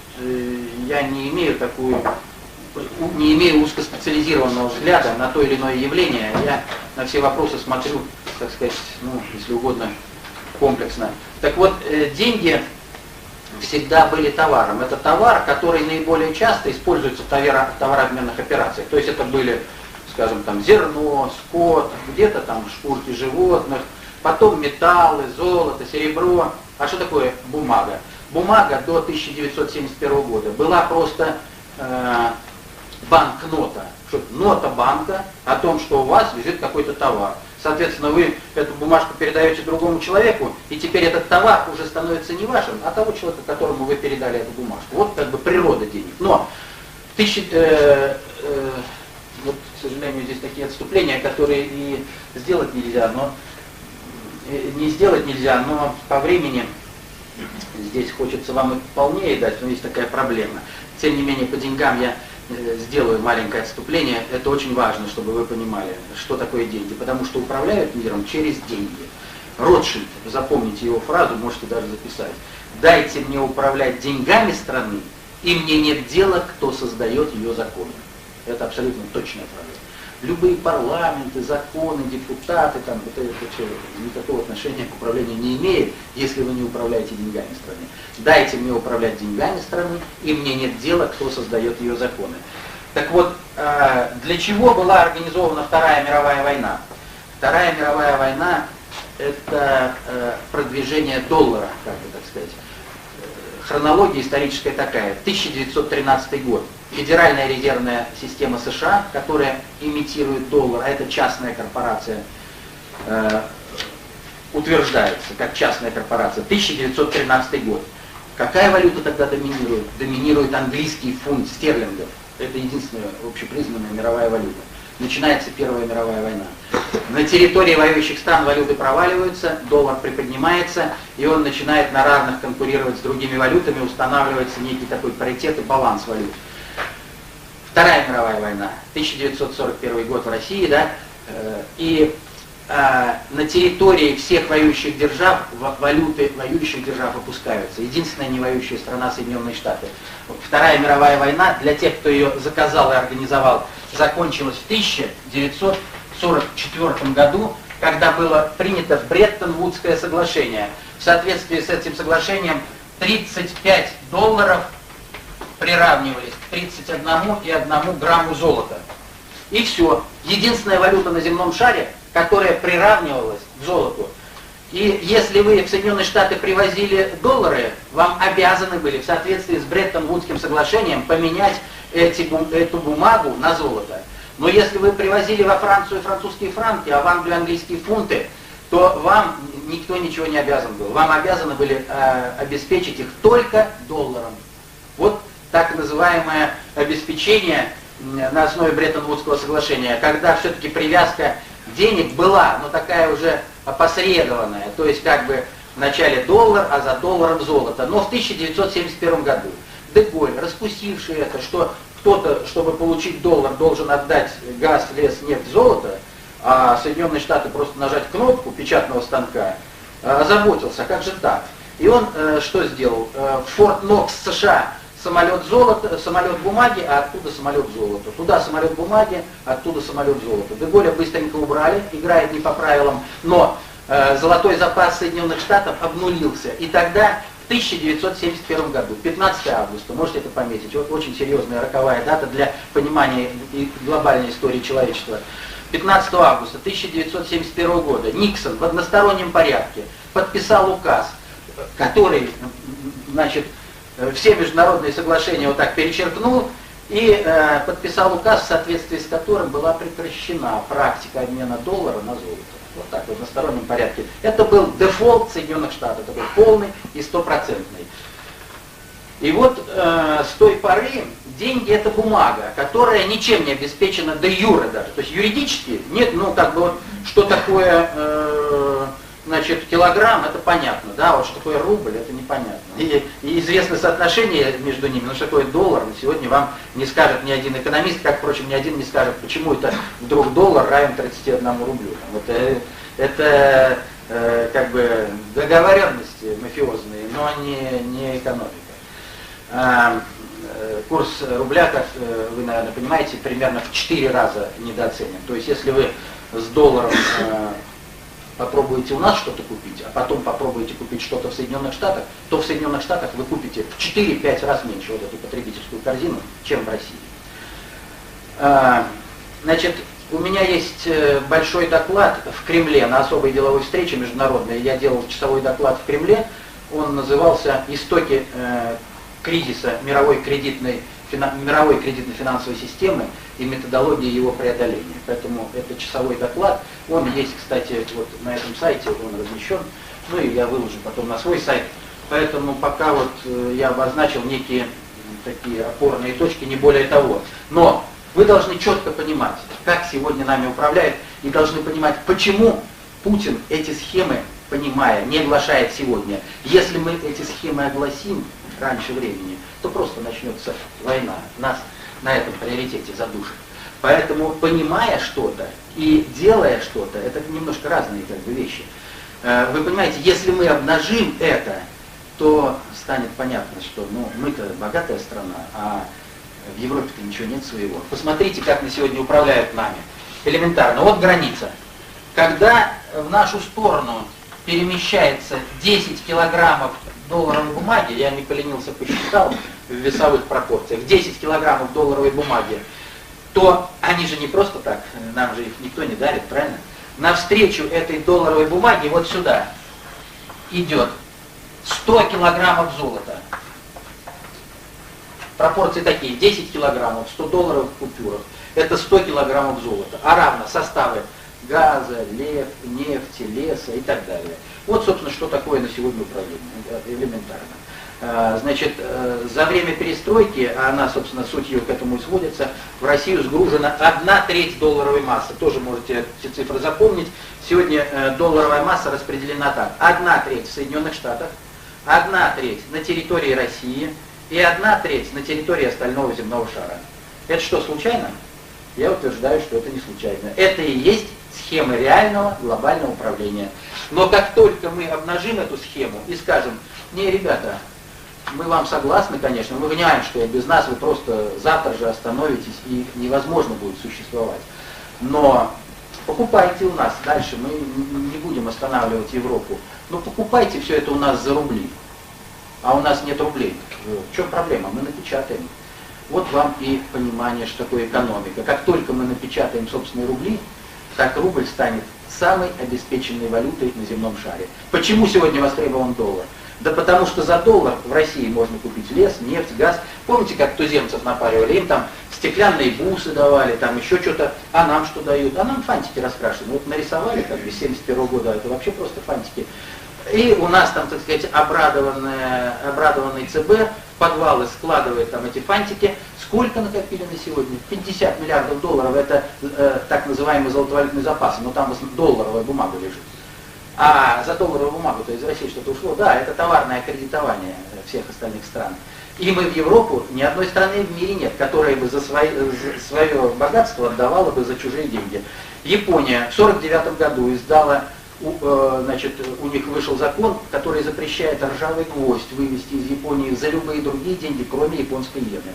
я не имею узкоспециализированного взгляда на то или иное явление. Я на все вопросы смотрю, так сказать, если угодно, комплексно. Так вот, деньги всегда были товаром. Это товар, который наиболее часто используется в товарообменных операциях. То есть это были, скажем, там зерно, скот, где-то там шкурки животных, потом металлы, золото, серебро. А что такое бумага? Бумага до 1971 года была просто банкнота. Нота банка о том, что у вас лежит какой-то товар. Соответственно, вы эту бумажку передаете другому человеку, и теперь этот товар уже становится не вашим, а того человека, которому вы передали эту бумажку. Вот как бы природа денег. Но вот, к сожалению, здесь такие отступления, которые и сделать нельзя, но по времени здесь хочется вам и полнее дать, но есть такая проблема. Тем не менее, по деньгам я сделаю маленькое отступление. Это очень важно, чтобы вы понимали, что такое деньги. Потому что управляют миром через деньги. Ротшильд, запомните его фразу, можете даже записать. «Дайте мне управлять деньгами страны, и мне нет дела, кто создает ее законы». Это абсолютно точная фраза. Любые парламенты, законы, депутаты, там, это никакого отношения к управлению не имеет, если вы не управляете деньгами страны. Дайте мне управлять деньгами страны, и мне нет дела, кто создает ее законы. Так вот, для чего была организована Вторая мировая война? Вторая мировая война – это продвижение доллара, как бы так сказать. Хронология историческая такая. 1913 год. Федеральная резервная система США, которая имитирует доллар, а это частная корпорация, утверждается как частная корпорация. 1913 год. Какая валюта тогда доминирует? Доминирует английский фунт стерлингов. Это единственная общепризнанная мировая валюта. Начинается Первая мировая война. На территории воюющих стран валюты проваливаются, доллар приподнимается, и он начинает на равных конкурировать с другими валютами, устанавливается некий такой паритет и баланс валют. Вторая мировая война, 1941 год в России, да, и на территории всех воюющих держав валюты воюющих держав опускаются. Единственная не воюющая страна — Соединенные Штаты. Вторая мировая война, для тех, кто ее заказал и организовал, закончилась в 1944 году, когда было принято Бреттон-Вудское соглашение. В соответствии с этим соглашением 35 долларов приравнивались к 31,1 грамму золота. И все. Единственная валюта на земном шаре, которая приравнивалась к золоту. И если вы в Соединенные Штаты привозили доллары, вам обязаны были в соответствии с Бреттон-Вудским соглашением поменять эту бумагу на золото. Но если вы привозили во Францию французские франки, а в Англию английские фунты, то вам никто ничего не обязан был. Вам обязаны были обеспечить их только долларом. Вот так называемое обеспечение на основе Бреттон-Вудского соглашения, когда все-таки привязка денег была, но такая уже опосредованная, то есть как бы вначале доллар, а за долларом золото. Но в 1971 году де Голль, распустивший это, что кто-то, чтобы получить доллар, должен отдать газ, лес, нефть, золото, а Соединенные Штаты просто нажать кнопку печатного станка, озаботился, как же так? И он что сделал? В Форт Нокс, США, самолет бумаги, а оттуда самолет золота. Туда самолет бумаги, оттуда самолет золота. де Голля быстренько убрали, играет не по правилам, но золотой запас Соединенных Штатов обнулился. И тогда, в 1971 году, 15 августа, можете это пометить, вот очень серьезная роковая дата для понимания глобальной истории человечества. 15 августа 1971 года Никсон в одностороннем порядке подписал указ, который, значит, все международные соглашения вот так перечеркнул и подписал указ, в соответствии с которым была прекращена практика обмена доллара на золото. Вот так, в одностороннем порядке. Это был дефолт Соединенных Штатов, это был полный и стопроцентный. И вот с той поры деньги это бумага, которая ничем не обеспечена де юре даже. То есть юридически нет, ну как бы вот, что такое значит, килограмм, это понятно, да, вот что такое рубль, это непонятно. И известно соотношение между ними, но что такое доллар, сегодня вам не скажет ни один экономист, как, впрочем, ни один не скажет, почему это вдруг доллар равен 31 рублю. Вот, это как бы договоренности мафиозные, но не экономика. Курс рубля, как вы, наверное, понимаете, примерно в 4 раза недооценен. То есть, если вы с долларом попробуете у нас что-то купить, а потом попробуете купить что-то в Соединенных Штатах, то в Соединенных Штатах вы купите в 4-5 раз меньше вот эту потребительскую корзину, чем в России. Значит, у меня есть большой доклад в Кремле на особой деловой встрече международной. Я делал часовой доклад в Кремле. Он назывался «Истоки кризиса мировой кредитно-финансовой системы и методологии его преодоления». Поэтому это часовой доклад. Он есть, кстати, вот на этом сайте, он размещен. Ну и я выложу потом на свой сайт. Поэтому пока вот я обозначил некие такие опорные точки, не более того. Но вы должны четко понимать, как сегодня нами управляет, и должны понимать, почему Путин эти схемы, понимая, не оглашает сегодня. Если мы эти схемы огласим раньше времени, то просто начнется война. Нас на этом приоритете задушит. Поэтому, понимая что-то и делая что-то, это немножко разные как бы вещи. Вы понимаете, если мы обнажим это, то станет понятно, что мы-то богатая страна, а в Европе-то ничего нет своего. Посмотрите, как на сегодня управляют нами. Элементарно. Вот граница. Когда в нашу сторону перемещается 10 килограммов долларовой бумаги, я не поленился, посчитал в весовых пропорциях, 10 килограммов долларовой бумаги, то они же не просто так, нам же их никто не дарит, правильно? Навстречу этой долларовой бумаге вот сюда идет 100 килограммов золота. Пропорции такие, 10 килограммов, 100 долларов в купюрах, это 100 килограммов золота, а равно составы газа, нефти, леса и так далее. Вот, собственно, что такое на сегодня управление, элементарно. Значит, за время перестройки, а она, собственно, суть ее к этому и сводится, в Россию сгружена 1/3 долларовой массы. Тоже можете эти цифры запомнить. Сегодня долларовая масса распределена так. 1/3 в Соединенных Штатах, 1/3 на территории России и 1/3 на территории остального земного шара. Это что, случайно? Я утверждаю, что это не случайно. Это и есть схема реального глобального управления. Но как только мы обнажим эту схему и скажем, не, ребята, мы вам согласны, конечно, мы понимаем, что без нас вы просто завтра же остановитесь и невозможно будет существовать. Но покупайте у нас дальше, мы не будем останавливать Европу, но покупайте все это у нас за рубли. А у нас нет рублей. В чем проблема? Мы напечатаем. Вот вам и понимание, что такое экономика. Как только мы напечатаем собственные рубли, так рубль станет самой обеспеченной валютой на земном шаре. Почему сегодня востребован доллар? Да потому что за доллар в России можно купить лес, нефть, газ. Помните, как туземцев напаривали? Им там стеклянные бусы давали, там еще что-то. А нам что дают? А нам фантики раскрашены. Вот нарисовали как бы с 71 года, это вообще просто фантики. И у нас там, так сказать, обрадованный ЦБ в подвалы складывает там эти фантики. Сколько накопили на сегодня? 50 миллиардов долларов, это так называемый золотовалютный запас, но там долларовая бумага лежит. А за долларовую бумагу-то из России что-то ушло. Да, это товарное кредитование всех остальных стран. И мы в Европу, ни одной страны в мире нет, которая бы за свое богатство отдавала бы за чужие деньги. Япония в 1949 году издала, значит, у них вышел закон, который запрещает ржавый гвоздь вывести из Японии за любые другие деньги, кроме японской иены.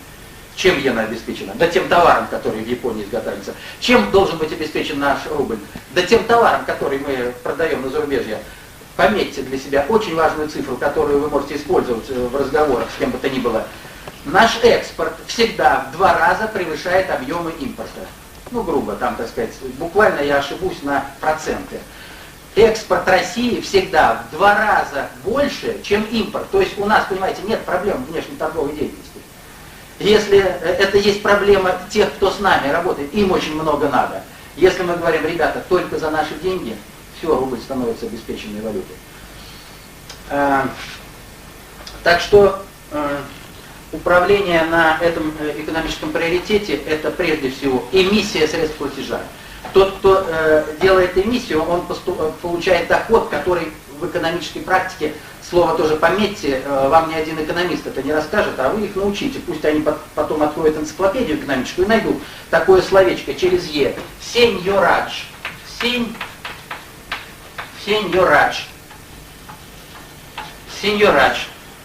Чем иена обеспечена? Да тем товаром, который в Японии изготавливается. Чем должен быть обеспечен наш рубль? Да тем товаром, который мы продаем на зарубежье. Пометьте для себя очень важную цифру, которую вы можете использовать в разговорах с кем бы то ни было. Наш экспорт всегда в 2 раза превышает объемы импорта. Ну, грубо, там, так сказать, буквально я ошибусь на проценты. Экспорт России всегда в 2 раза больше, чем импорт. То есть у нас, понимаете, нет проблем внешней торговой деятельности. Если это есть проблема тех, кто с нами работает, им очень много надо. Если мы говорим, ребята, только за наши деньги, все, рубль становится обеспеченной валютой. Так что управление на этом экономическом приоритете — это прежде всего эмиссия средств платежа. Тот, кто делает эмиссию, он получает доход, который в экономической практике, слово тоже пометьте, вам ни один экономист это не расскажет, а вы их научите. Пусть они потом откроют энциклопедию экономическую и найдут такое словечко через «е». Сеньорадж. Сеньорадж. Сеньорадж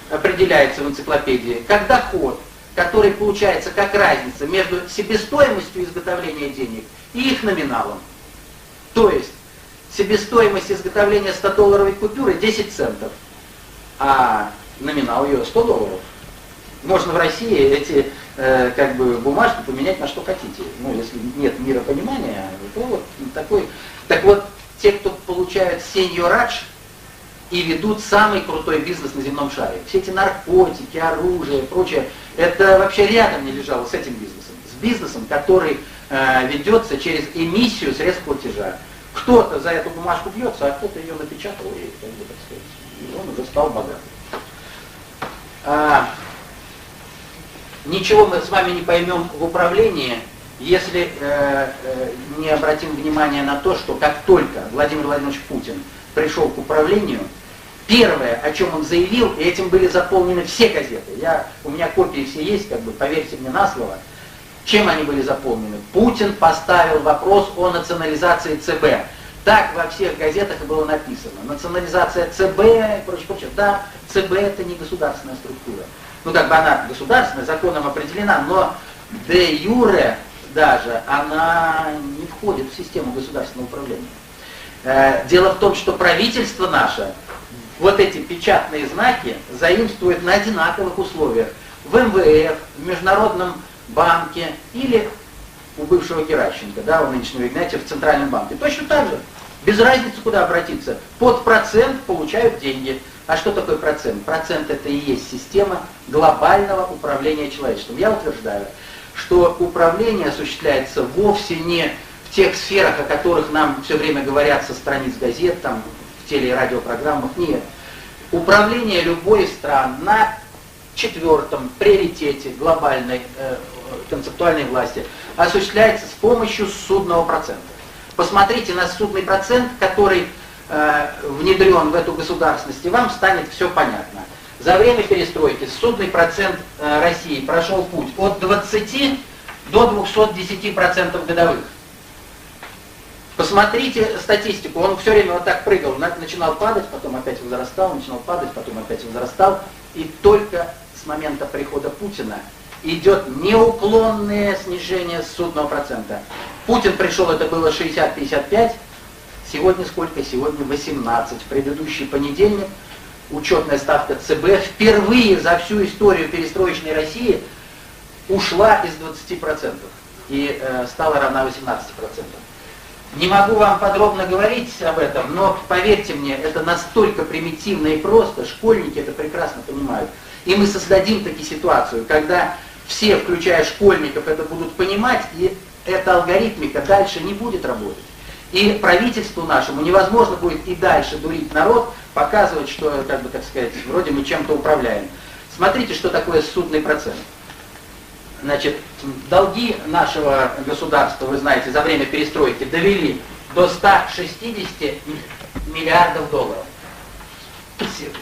определяется в энциклопедии как доход, который получается как разница между себестоимостью изготовления денег и их номиналом. То есть себестоимость изготовления 100-долларовой купюры 10 центов, а номинал ее $100. Можно в России эти бумажки поменять на что хотите. Ну, если нет миропонимания, то вот такой. Так вот, те, кто получают сеньорадж и ведут самый крутой бизнес на земном шаре. Все эти наркотики, оружие, прочее, это вообще рядом не лежало с этим бизнесом. С бизнесом, который ведется через эмиссию средств платежа. Кто-то за эту бумажку бьется, а кто-то ее напечатал и, так сказать, он уже стал богатым. Ничего мы с вами не поймем в управлении, если не обратим внимание на то, что как только Владимир Владимирович Путин пришел к управлению, первое, о чем он заявил, и этим были заполнены все газеты, у меня копии все есть, поверьте мне на слово, чем они были заполнены? Путин поставил вопрос о национализации ЦБ. Так во всех газетах и было написано. Национализация ЦБ и прочее, прочее. Да, ЦБ это не государственная структура. Ну она государственная, законом определена, но де юре даже она не входит в систему государственного управления. Дело в том, что правительство наше вот эти печатные знаки заимствует на одинаковых условиях. В МВФ, в Международном банке или у бывшего Геращенко, у нынешнего Игнатьева в Центральном банке. Точно так же. Без разницы, куда обратиться. Под процент получают деньги. А что такое процент? Процент — это и есть система глобального управления человечеством. Я утверждаю, что управление осуществляется вовсе не в тех сферах, о которых нам все время говорят со страниц газет, в теле- и радиопрограммах. Нет. Управление любой из стран на 4-м приоритете глобальной концептуальной власти осуществляется с помощью ссудного процента. Посмотрите на ссудный процент, который внедрен в эту государственность, и вам станет все понятно. За время перестройки ссудный процент России прошел путь от 20 до 210% годовых. Посмотрите статистику, он все время вот так прыгал, начинал падать, потом опять возрастал, начинал падать, потом опять возрастал, и только с момента прихода Путина идет неуклонное снижение ссудного процента. Путин пришел, это было 60-55, сегодня сколько? Сегодня 18. В предыдущий понедельник учетная ставка ЦБ впервые за всю историю перестроечной России ушла из 20% и стала равна 18%. Не могу вам подробно говорить об этом, но поверьте мне, это настолько примитивно и просто, школьники это прекрасно понимают. И мы создадим таки ситуацию, когда все, включая школьников, это будут понимать, и эта алгоритмика дальше не будет работать. И правительству нашему невозможно будет и дальше дурить народ, показывать, что, вроде мы чем-то управляем. Смотрите, что такое ссудный процент. Значит, долги нашего государства, вы знаете, за время перестройки довели до 160 миллиардов долларов.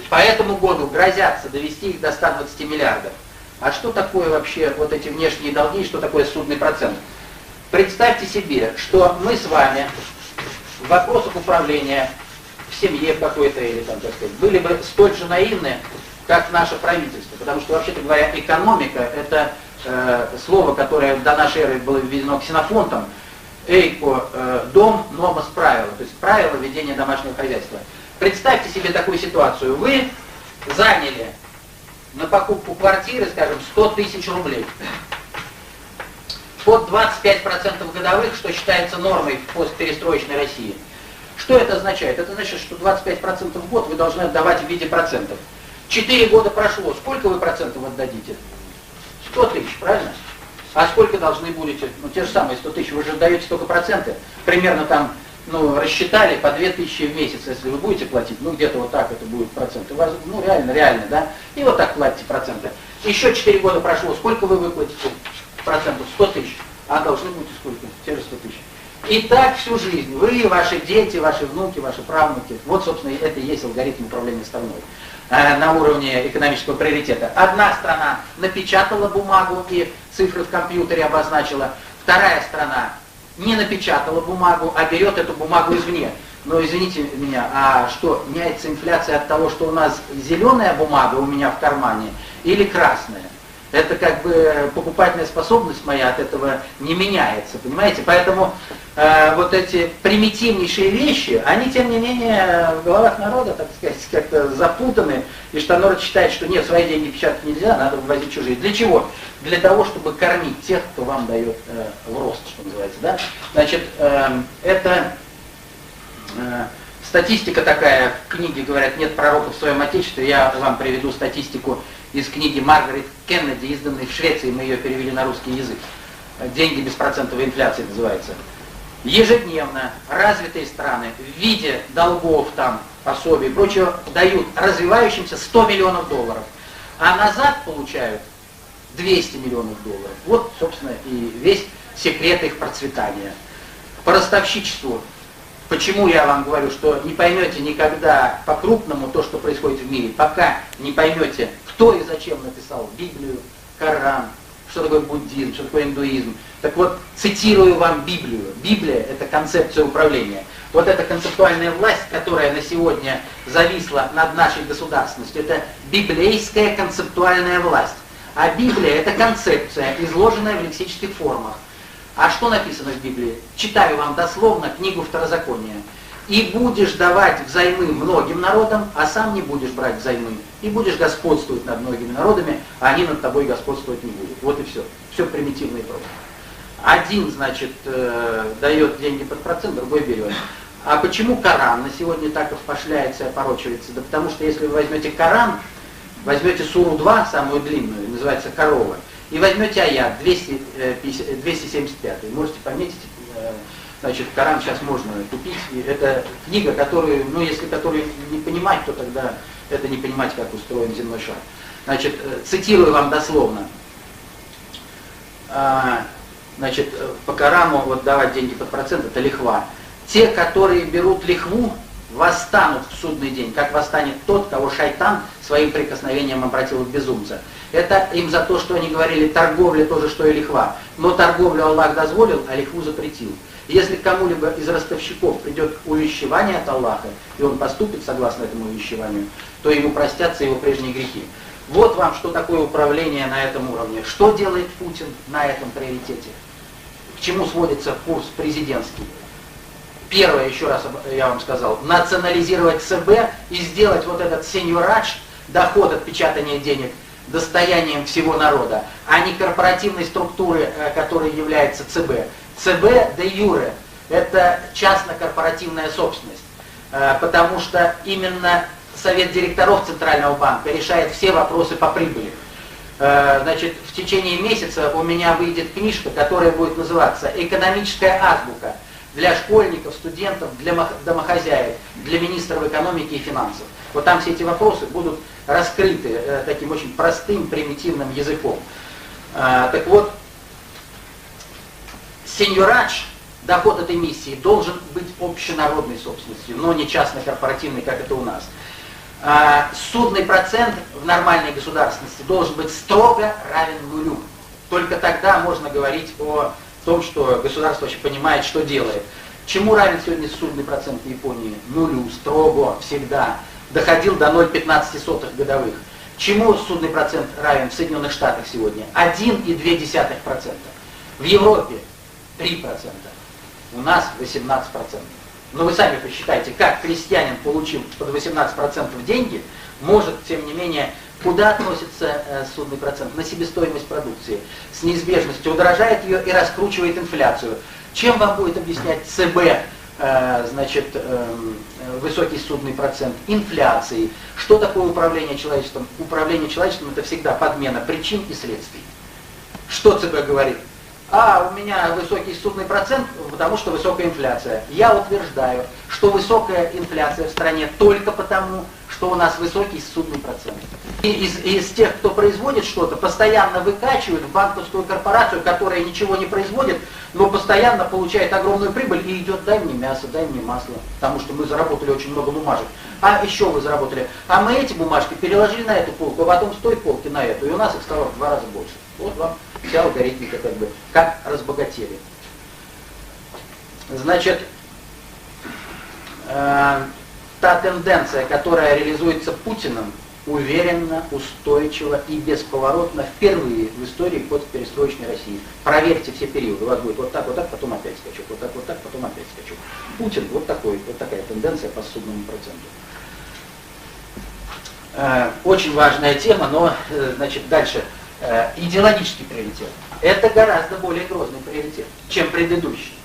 По этому году грозятся довести их до 120 миллиардов. А что такое вообще вот эти внешние долги, что такое ссудный процент? Представьте себе, что мы с вами в вопросах управления в семье какой-то или были бы столь же наивны, как наше правительство. Потому что, вообще-то говоря, экономика — это слово, которое до нашей эры было введено Ксенофонтом, эйко, дом, номос, правила, то есть правила ведения домашнего хозяйства. Представьте себе такую ситуацию. Вы заняли на покупку квартиры, скажем, 100 тысяч рублей. Под 25% годовых, что считается нормой в постперестроечной России. Что это означает? Это значит, что 25% в год вы должны отдавать в виде процентов. 4 года прошло, сколько вы процентов отдадите? 100 тысяч, правильно? А сколько должны будете? Ну, те же самые 100 тысяч, вы же даете только проценты. Примерно там, ну, рассчитали по 2000 в месяц, если вы будете платить, ну, где-то вот так это будет проценты. У вас, ну, реально, да? И вот так платите проценты. Еще 4 года прошло, сколько вы выплатите процентов? 100 тысяч. А должны будете сколько? Те же 100 тысяч. И так всю жизнь. Вы, ваши дети, ваши внуки, ваши правнуки. Вот, собственно, это и есть алгоритм управления страной на уровне экономического приоритета. Одна страна напечатала бумагу и цифры в компьютере обозначила. Вторая страна не напечатала бумагу, а берет эту бумагу извне. Но извините меня, а что, меняется инфляция от того, что у нас зеленая бумага у меня в кармане или красная? Это как бы покупательная способность моя от этого не меняется, понимаете? Поэтому вот эти примитивнейшие вещи, они тем не менее в головах народа, так сказать, как-то запутаны, и что народ считает, что нет, свои деньги печатать нельзя, надо вывозить чужие. Для чего? Для того, чтобы кормить тех, кто вам дает в рост, что называется, да? Значит, это статистика такая, в книге говорят, нет пророков в своем отечестве, я вам приведу статистику из книги Маргарет Кеннеди, изданной в Швеции, мы ее перевели на русский язык. «Деньги беспроцентовой инфляции» называется. Ежедневно развитые страны в виде долгов, там, пособий и прочего дают развивающимся 100 миллионов долларов, а назад получают 200 миллионов долларов. Вот, собственно, и весь секрет их процветания. По ростовщичеству. Почему я вам говорю, что не поймете никогда по-крупному то, что происходит в мире, пока не поймете, кто и зачем написал Библию, Коран, что такое буддизм, что такое индуизм. Так вот, цитирую вам Библию. Библия – это концепция управления. Вот эта концептуальная власть, которая на сегодня зависла над нашей государственностью, это библейская концептуальная власть. А Библия – это концепция, изложенная в лексических формах. А что написано в Библии? Читаю вам дословно книгу Второзакония. «И будешь давать взаймы многим народам, а сам не будешь брать взаймы. И будешь господствовать над многими народами, а они над тобой господствовать не будут». Вот и все. Все примитивно и просто. Один, значит, дает деньги под процент, другой берет. А почему Коран на сегодня так пошляется и опорочивается? Да потому что если вы возьмете Коран, возьмете суру 2, самую длинную, называется «Корова», и возьмете аят 275, можете пометить, значит, Коран сейчас можно купить. И это книга, которую, ну, если которую не понимать, то тогда это не понимать, как устроен земной шар. Значит, цитирую вам дословно. Значит, по Корану вот давать деньги под процент – это лихва. Те, которые берут лихву, восстанут в судный день, как восстанет тот, кого шайтан своим прикосновением обратил в безумца. Это им за то, что они говорили, торговля тоже, что и лихва. Но торговлю Аллах дозволил, а лихву запретил. Если кому-либо из ростовщиков придет увещевание от Аллаха, и он поступит согласно этому увещеванию, то ему простятся его прежние грехи. Вот вам, что такое управление на этом уровне. Что делает Путин на этом приоритете? К чему сводится курс президентский? Первое, еще раз я вам сказал, национализировать ЦБ и сделать вот этот сеньорадж, доход от печатания денег, достоянием всего народа, а не корпоративной структуры, которой является ЦБ. ЦБ де юре – это частно-корпоративная собственность, потому что именно Совет директоров Центрального банка решает все вопросы по прибыли. Значит, в течение месяца у меня выйдет книжка, которая будет называться «Экономическая азбука» для школьников, студентов, для домохозяек, для министров экономики и финансов. Вот там все эти вопросы будут раскрыты таким очень простым, примитивным языком. Так вот, сеньорадж, доход этой миссии, должен быть общенародной собственностью, но не частно-корпоративной, как это у нас. Судный процент в нормальной государственности должен быть строго равен нулю. Только тогда можно говорить о том, что государство вообще понимает, что делает. Чему равен сегодня судный процент в Японии? Нулю, строго, всегда. Доходил до 0,15 годовых. Чему судный процент равен в Соединенных Штатах сегодня? 1,2%. В Европе 3%. У нас 18%. Но вы сами посчитайте, как крестьянин, получив под 18% деньги, может, тем не менее, куда относится судный процент? На себестоимость продукции. С неизбежностью удорожает ее и раскручивает инфляцию. Чем вам будет объяснять ЦБ, значит, высокий судный процент? Инфляцией. Что такое управление человечеством? Управление человечеством – это всегда подмена причин и следствий. Что ЦБ говорит? А у меня высокий ссудный процент, потому что высокая инфляция. Я утверждаю, что высокая инфляция в стране только потому, что у нас высокий ссудный процент. И из тех, кто производит что-то, постоянно выкачивают в банковскую корпорацию, которая ничего не производит, но постоянно получает огромную прибыль и идет: дай мне мясо, дай мне масло, потому что мы заработали очень много бумажек. А еще вы заработали. А мы эти бумажки переложили на эту полку, а потом с той полки на эту, и у нас их стало в 2 раза больше. Вот вам вся алгоритмика, как бы, как разбогатели. Значит, та тенденция, которая реализуется Путиным, уверенно, устойчиво и бесповоротно впервые в истории постперестроечной России. Проверьте все периоды. У вас будет вот так, потом опять скачок, вот так, потом опять скачок. Путин вот такая тенденция по ссудному проценту. Очень важная тема, но, значит, дальше. Идеологический приоритет. Это гораздо более грозный приоритет, чем предыдущий.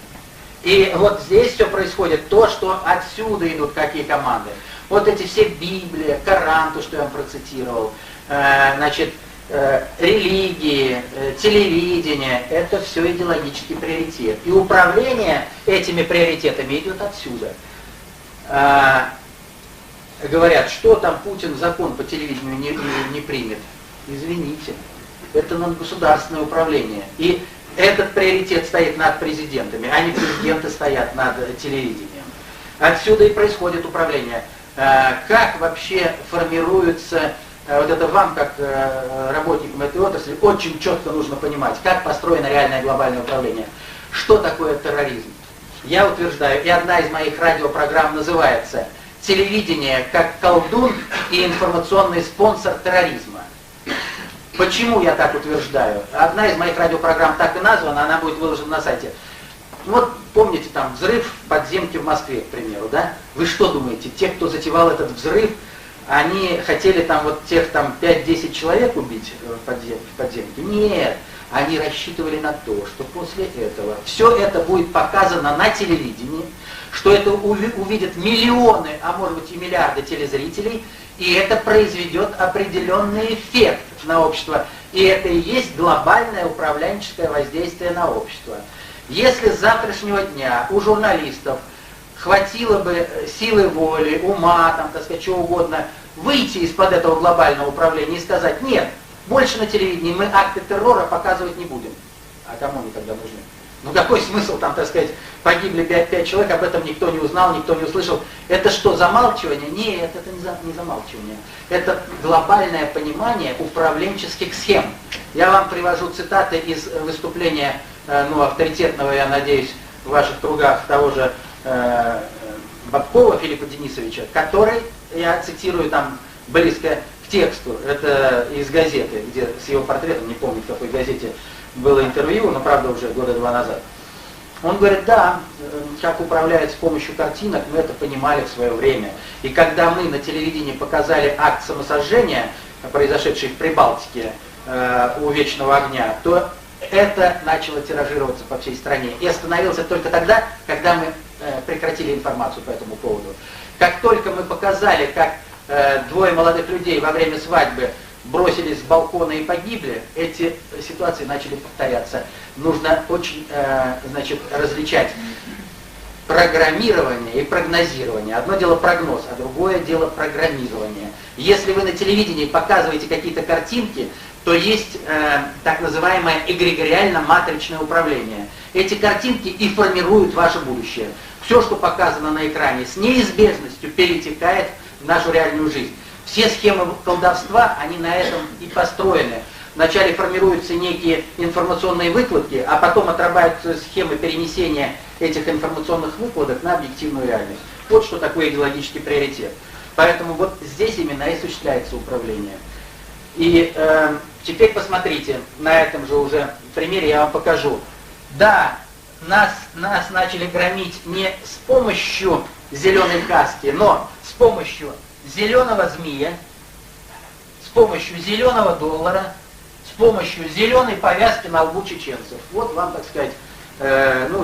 И вот здесь все происходит, то, что отсюда идут какие команды. Вот эти все Библии, Коран, то, что я вам процитировал, значит, религии, телевидение, это все идеологический приоритет. И управление этими приоритетами идет отсюда. Говорят, что там Путин закон по телевидению не примет. Извините, это надгосударственное управление. И этот приоритет стоит над президентами, а не президенты стоят над телевидением. Отсюда и происходит управление. Как вообще формируется, вот это вам, как работникам этой отрасли, очень четко нужно понимать, как построено реальное глобальное управление. Что такое терроризм? Я утверждаю, и одна из моих радиопрограмм называется «Телевидение как колдун и информационный спонсор терроризма». Почему я так утверждаю? Одна из моих радиопрограмм так и названа, она будет выложена на сайте. Вот помните там взрыв в подземке в Москве, к примеру, да? Вы что думаете, те, кто затевал этот взрыв, они хотели там вот тех там 5-10 человек убить в подземке? Нет, они рассчитывали на то, что после этого все это будет показано на телевидении, что это увидят миллионы, а может быть и миллиарды телезрителей, и это произведет определенный эффект на общество. И это и есть глобальное управленческое воздействие на общество. Если с завтрашнего дня у журналистов хватило бы силы воли, ума, там, так сказать, чего угодно, выйти из-под этого глобального управления и сказать: нет, больше на телевидении мы акты террора показывать не будем. А кому они тогда нужны? Ну какой смысл там, так сказать, погибли 5 человек, об этом никто не узнал, никто не услышал. Это что, замалчивание? Нет, это не замалчивание. Это глобальное понимание управленческих схем. Я вам привожу цитаты из выступления, авторитетного, я надеюсь, в ваших кругах того же Бабкова Филиппа Денисовича, который, я цитирую там близко к тексту, это из газеты, где с его портретом, не помню в какой газете было интервью, но правда уже года 2 назад. Он говорит: да, как управляют с помощью картинок, мы это понимали в свое время. И когда мы на телевидении показали акт самосожжения, произошедший в Прибалтике у Вечного огня, то это начало тиражироваться по всей стране. И остановилось только тогда, когда мы прекратили информацию по этому поводу. Как только мы показали, как 2 молодых людей во время свадьбы бросились с балкона и погибли, эти ситуации начали повторяться. Нужно очень, различать программирование и прогнозирование. Одно дело прогноз, а другое дело программирование. Если вы на телевидении показываете какие-то картинки, то есть так называемое эгрегориально-матричное управление. Эти картинки и формируют ваше будущее. Все, что показано на экране, с неизбежностью перетекает в нашу реальную жизнь. Все схемы колдовства, они на этом и построены. Вначале формируются некие информационные выкладки, а потом отрабатываются схемы перенесения этих информационных выкладок на объективную реальность. Вот что такое идеологический приоритет. Поэтому вот здесь именно и осуществляется управление. И теперь посмотрите, на этом же уже примере я вам покажу. Да, нас начали громить не с помощью зеленой каски, но с помощью зеленого змея, с помощью зеленого доллара, с помощью зеленой повязки на лбу чеченцев. Вот вам, так сказать,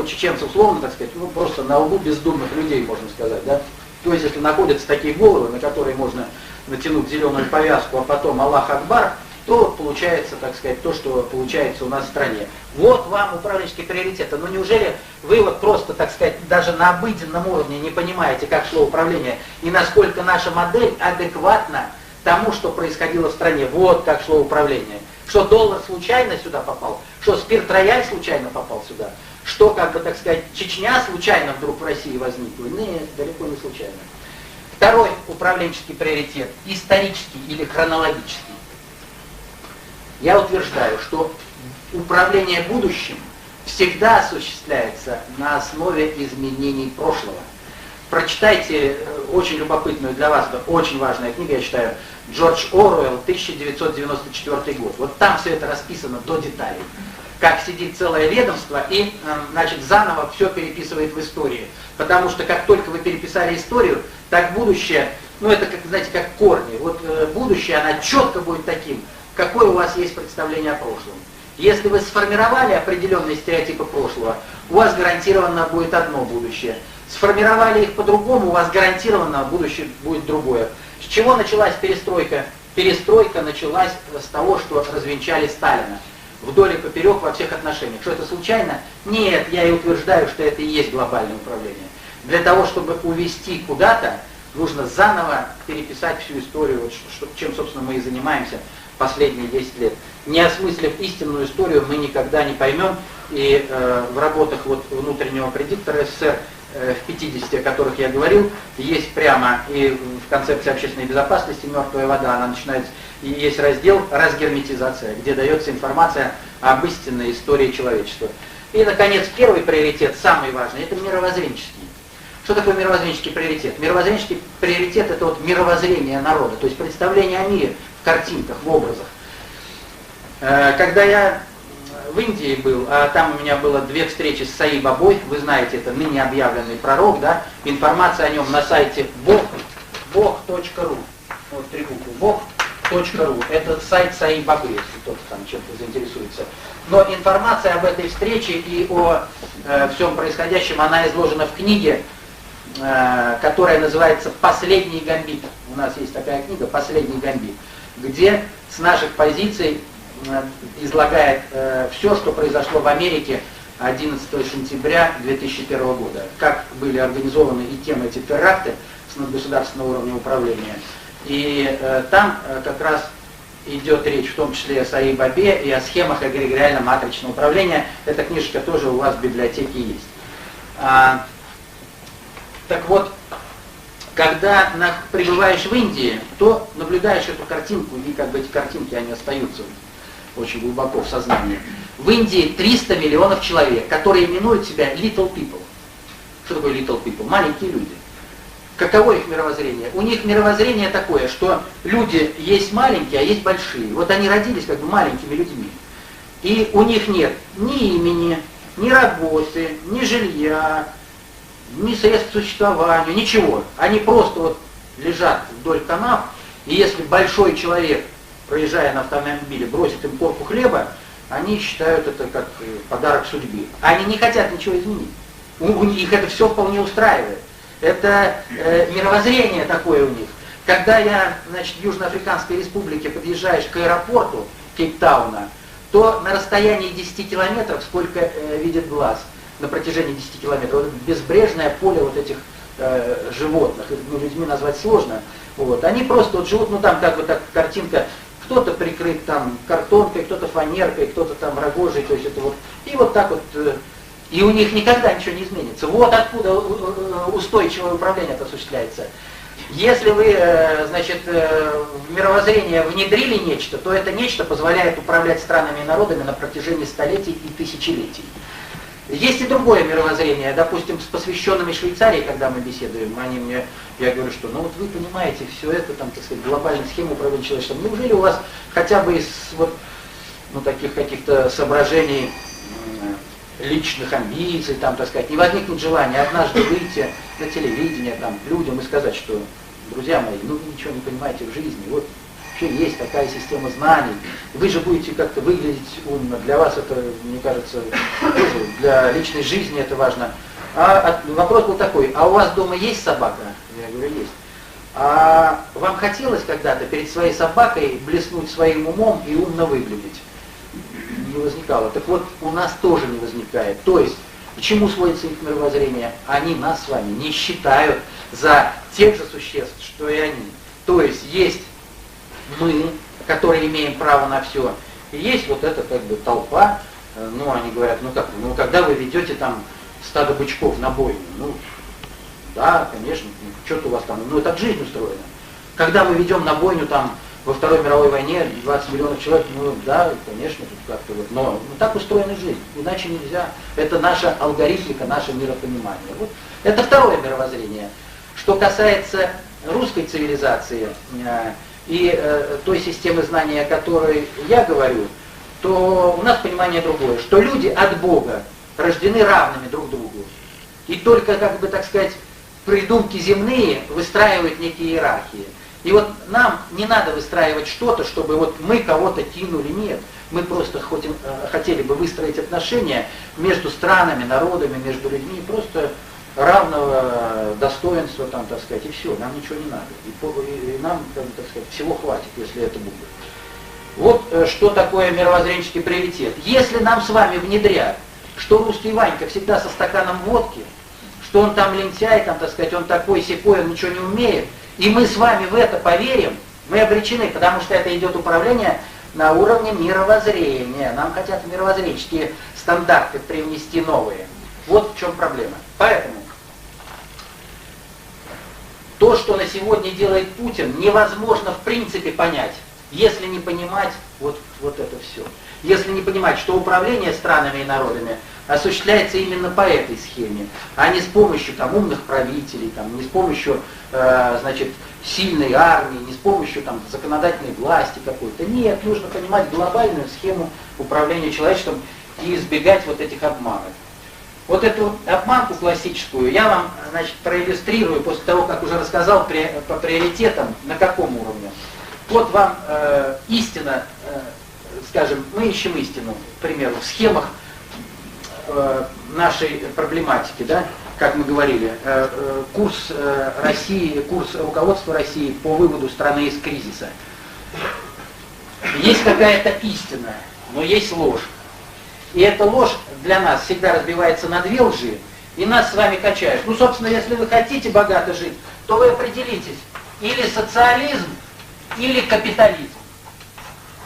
чеченцы условно, так сказать, просто на лбу бездумных людей, можно сказать, да. То есть, если находятся такие головы, на которые можно натянуть зеленую повязку, а потом Аллах Акбар, то получается, так сказать, то, что получается у нас в стране. Вот вам управленческие приоритеты. Но неужели вы вот просто, так сказать, даже на обыденном уровне не понимаете, как шло управление и насколько наша модель адекватна тому, что происходило в стране? Вот как шло управление. Что доллар случайно сюда попал, что спирт-рояль случайно попал сюда, что, как бы, так сказать, Чечня случайно вдруг в России возникла. Нет, далеко не случайно. Второй управленческий приоритет – исторический или хронологический. Я утверждаю, что управление будущим всегда осуществляется на основе изменений прошлого. Прочитайте очень любопытную для вас, это очень важная книга, я считаю, Джордж Оруэлл, 1994 год. Вот там все это расписано до деталей. Как сидит целое ведомство и, значит, заново все переписывает в истории. Потому что как только вы переписали историю, так будущее, ну это, как, знаете, как корни. Вот будущее, оно четко будет таким, какое у вас есть представление о прошлом. Если вы сформировали определенные стереотипы прошлого, у вас гарантированно будет одно будущее. Сформировали их по-другому, у вас гарантированно будущее будет другое. С чего началась перестройка? Перестройка началась с того, что развенчали Сталина. Вдоль и поперек во всех отношениях. Что это случайно? Нет, я и утверждаю, что это и есть глобальное управление. Для того, чтобы увести куда-то, нужно заново переписать всю историю, вот, чем, собственно, мы и занимаемся последние 10 лет. Не осмыслив истинную историю, мы никогда не поймем. И в работах вот, внутреннего предиктора СССР, в 50, о которых я говорил, есть прямо и в концепции общественной безопасности «Мертвая вода», она начинается, и есть раздел «Разгерметизация», где дается информация об истинной истории человечества. И, наконец, первый приоритет, самый важный, это мировоззренческий. Что такое мировоззренческий приоритет? Мировоззренческий приоритет – это вот мировоззрение народа, то есть представление о мире в картинках, в образах. Когда я в Индии был, а там у меня было 2 встречи с Саи Бабой, вы знаете, это ныне объявленный пророк, да, информация о нем на сайте bog.ru, вот 3 буквы, bog.ru, это сайт Саи Бабы, если кто-то там чем-то заинтересуется. Но информация об этой встрече и о всем происходящем, она изложена в книге, которая называется «Последний гамбит». У нас есть такая книга «Последний гамбит», где с наших позиций излагает все, что произошло в Америке 11 сентября 2001 года. Как были организованы и кем эти теракты с надгосударственного уровня управления. И там как раз идет речь в том числе о Саи Бабе и о схемах эгрегориально-матричного управления. Эта книжка тоже у вас в библиотеке есть. Так вот, когда пребываешь в Индии, то наблюдаешь эту картинку, и как бы эти картинки, они остаются очень глубоко в сознании. В Индии 300 миллионов человек, которые именуют себя little people. Что такое little people? Маленькие люди. Каково их мировоззрение? У них мировоззрение такое, что люди есть маленькие, а есть большие. Вот они родились как бы маленькими людьми. И у них нет ни имени, ни работы, ни жилья, ни средств к существованию, ничего. Они просто вот лежат вдоль канав, и если большой человек, проезжая на автомобиле, бросит им корку хлеба, они считают это как подарок судьбы. Они не хотят ничего изменить. У них это все вполне устраивает. Это мировоззрение такое у них. Когда я, значит, в Южноафриканской республике подъезжаешь к аэропорту Кейптауна, то на расстоянии 10 километров, сколько видит глаз, на протяжении 10 километров, вот безбрежное поле вот этих животных, ну, людьми назвать сложно, вот, они просто вот живут, ну там как бы так картинка, кто-то прикрыт там картонкой, кто-то фанеркой, кто-то там рогожей, то есть это вот, и вот так вот, и у них никогда ничего не изменится. Вот откуда устойчивое управление это осуществляется. Если вы, значит, в мировоззрение внедрили нечто, то это нечто позволяет управлять странами и народами на протяжении столетий и тысячелетий. Есть и другое мировоззрение, допустим, с посвященными Швейцарии, когда мы беседуем, они мне, я говорю, что ну вот вы понимаете все это, там, так сказать, глобальная схема управления человечеством, неужели у вас хотя бы из вот, ну, таких каких-то соображений, личных амбиций, там, так сказать, не возникнет желания однажды выйти на телевидение, там, людям и сказать, что, друзья мои, ну вы ничего не понимаете в жизни, вот вообще есть такая система знаний, вы же будете как-то выглядеть умно, для вас это, мне кажется, тоже для личной жизни это важно. А вопрос был такой, а у вас дома есть собака? Я говорю, есть. А вам хотелось когда-то перед своей собакой блеснуть своим умом и умно выглядеть? Не возникало. Так вот, у нас тоже не возникает. То есть, к чему сводится их мировоззрение? Они нас с вами не считают за тех же существ, что и они. То есть мы, которые имеем право на все, и есть вот эта как бы толпа. Ну, они говорят, ну как, ну когда вы ведете там стадо бычков на бойню, ну, да, конечно, что-то у вас там, ну, так жизнь устроена. Когда мы ведем на бойню там во Второй мировой войне 20 миллионов человек, ну, да, конечно, тут как-то вот, но так устроена жизнь, иначе нельзя. Это наша алгоритмика, наше миропонимание. Вот. Это второе мировоззрение. Что касается русской цивилизации и той системы знания, о которой я говорю, то у нас понимание другое, что люди от Бога рождены равными друг другу. И только, как бы так сказать, придумки земные выстраивают некие иерархии. И вот нам не надо выстраивать что-то, чтобы вот мы кого-то кинули, нет. Мы просто хотели бы выстроить отношения между странами, народами, между людьми, просто равного достоинства, там, так сказать, и все, нам ничего не надо. И нам, так сказать, всего хватит, если это будет. Вот что такое мировоззренческий приоритет. Если нам с вами внедрят, что русский Ванька всегда со стаканом водки, что он там лентяй, там, так сказать, он такой-сякой, он ничего не умеет, и мы с вами в это поверим, мы обречены, потому что это идет управление на уровне мировоззрения. Нам хотят мировоззренческие стандарты привнести новые. Вот в чем проблема. Поэтому то, что на сегодня делает Путин, невозможно в принципе понять, если не понимать вот это все. Если не понимать, что управление странами и народами осуществляется именно по этой схеме, а не с помощью там, умных правителей, там, не с помощью значит, сильной армии, не с помощью там, законодательной власти какой-то. Нет, нужно понимать глобальную схему управления человечеством и избегать вот этих обманов. Вот эту обманку классическую я вам, значит, проиллюстрирую после того, как уже рассказал по приоритетам, на каком уровне. Вот вам истина, скажем, мы ищем истину, к примеру, в схемах нашей проблематики, да, как мы говорили, курс России, курс руководства России по выводу страны из кризиса. Есть какая-то истина, но есть ложь. И эта ложь для нас всегда разбивается на две лжи, и нас с вами качают. Ну, собственно, если вы хотите богато жить, то вы определитесь, или социализм, или капитализм.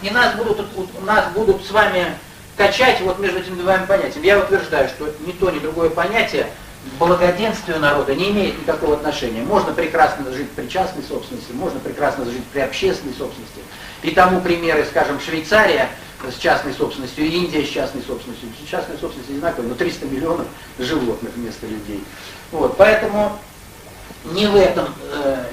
И нас будут с вами качать вот между этими двумя понятиями. Я утверждаю, что ни то, ни другое понятие к благоденствию народа не имеет никакого отношения. Можно прекрасно жить при частной собственности, можно прекрасно жить при общественной собственности. И тому примеры, скажем, Швейцария с частной собственностью, и Индия с частной собственностью. Частная собственность одинаковая, но 300 миллионов животных вместо людей. Вот, поэтому не в этом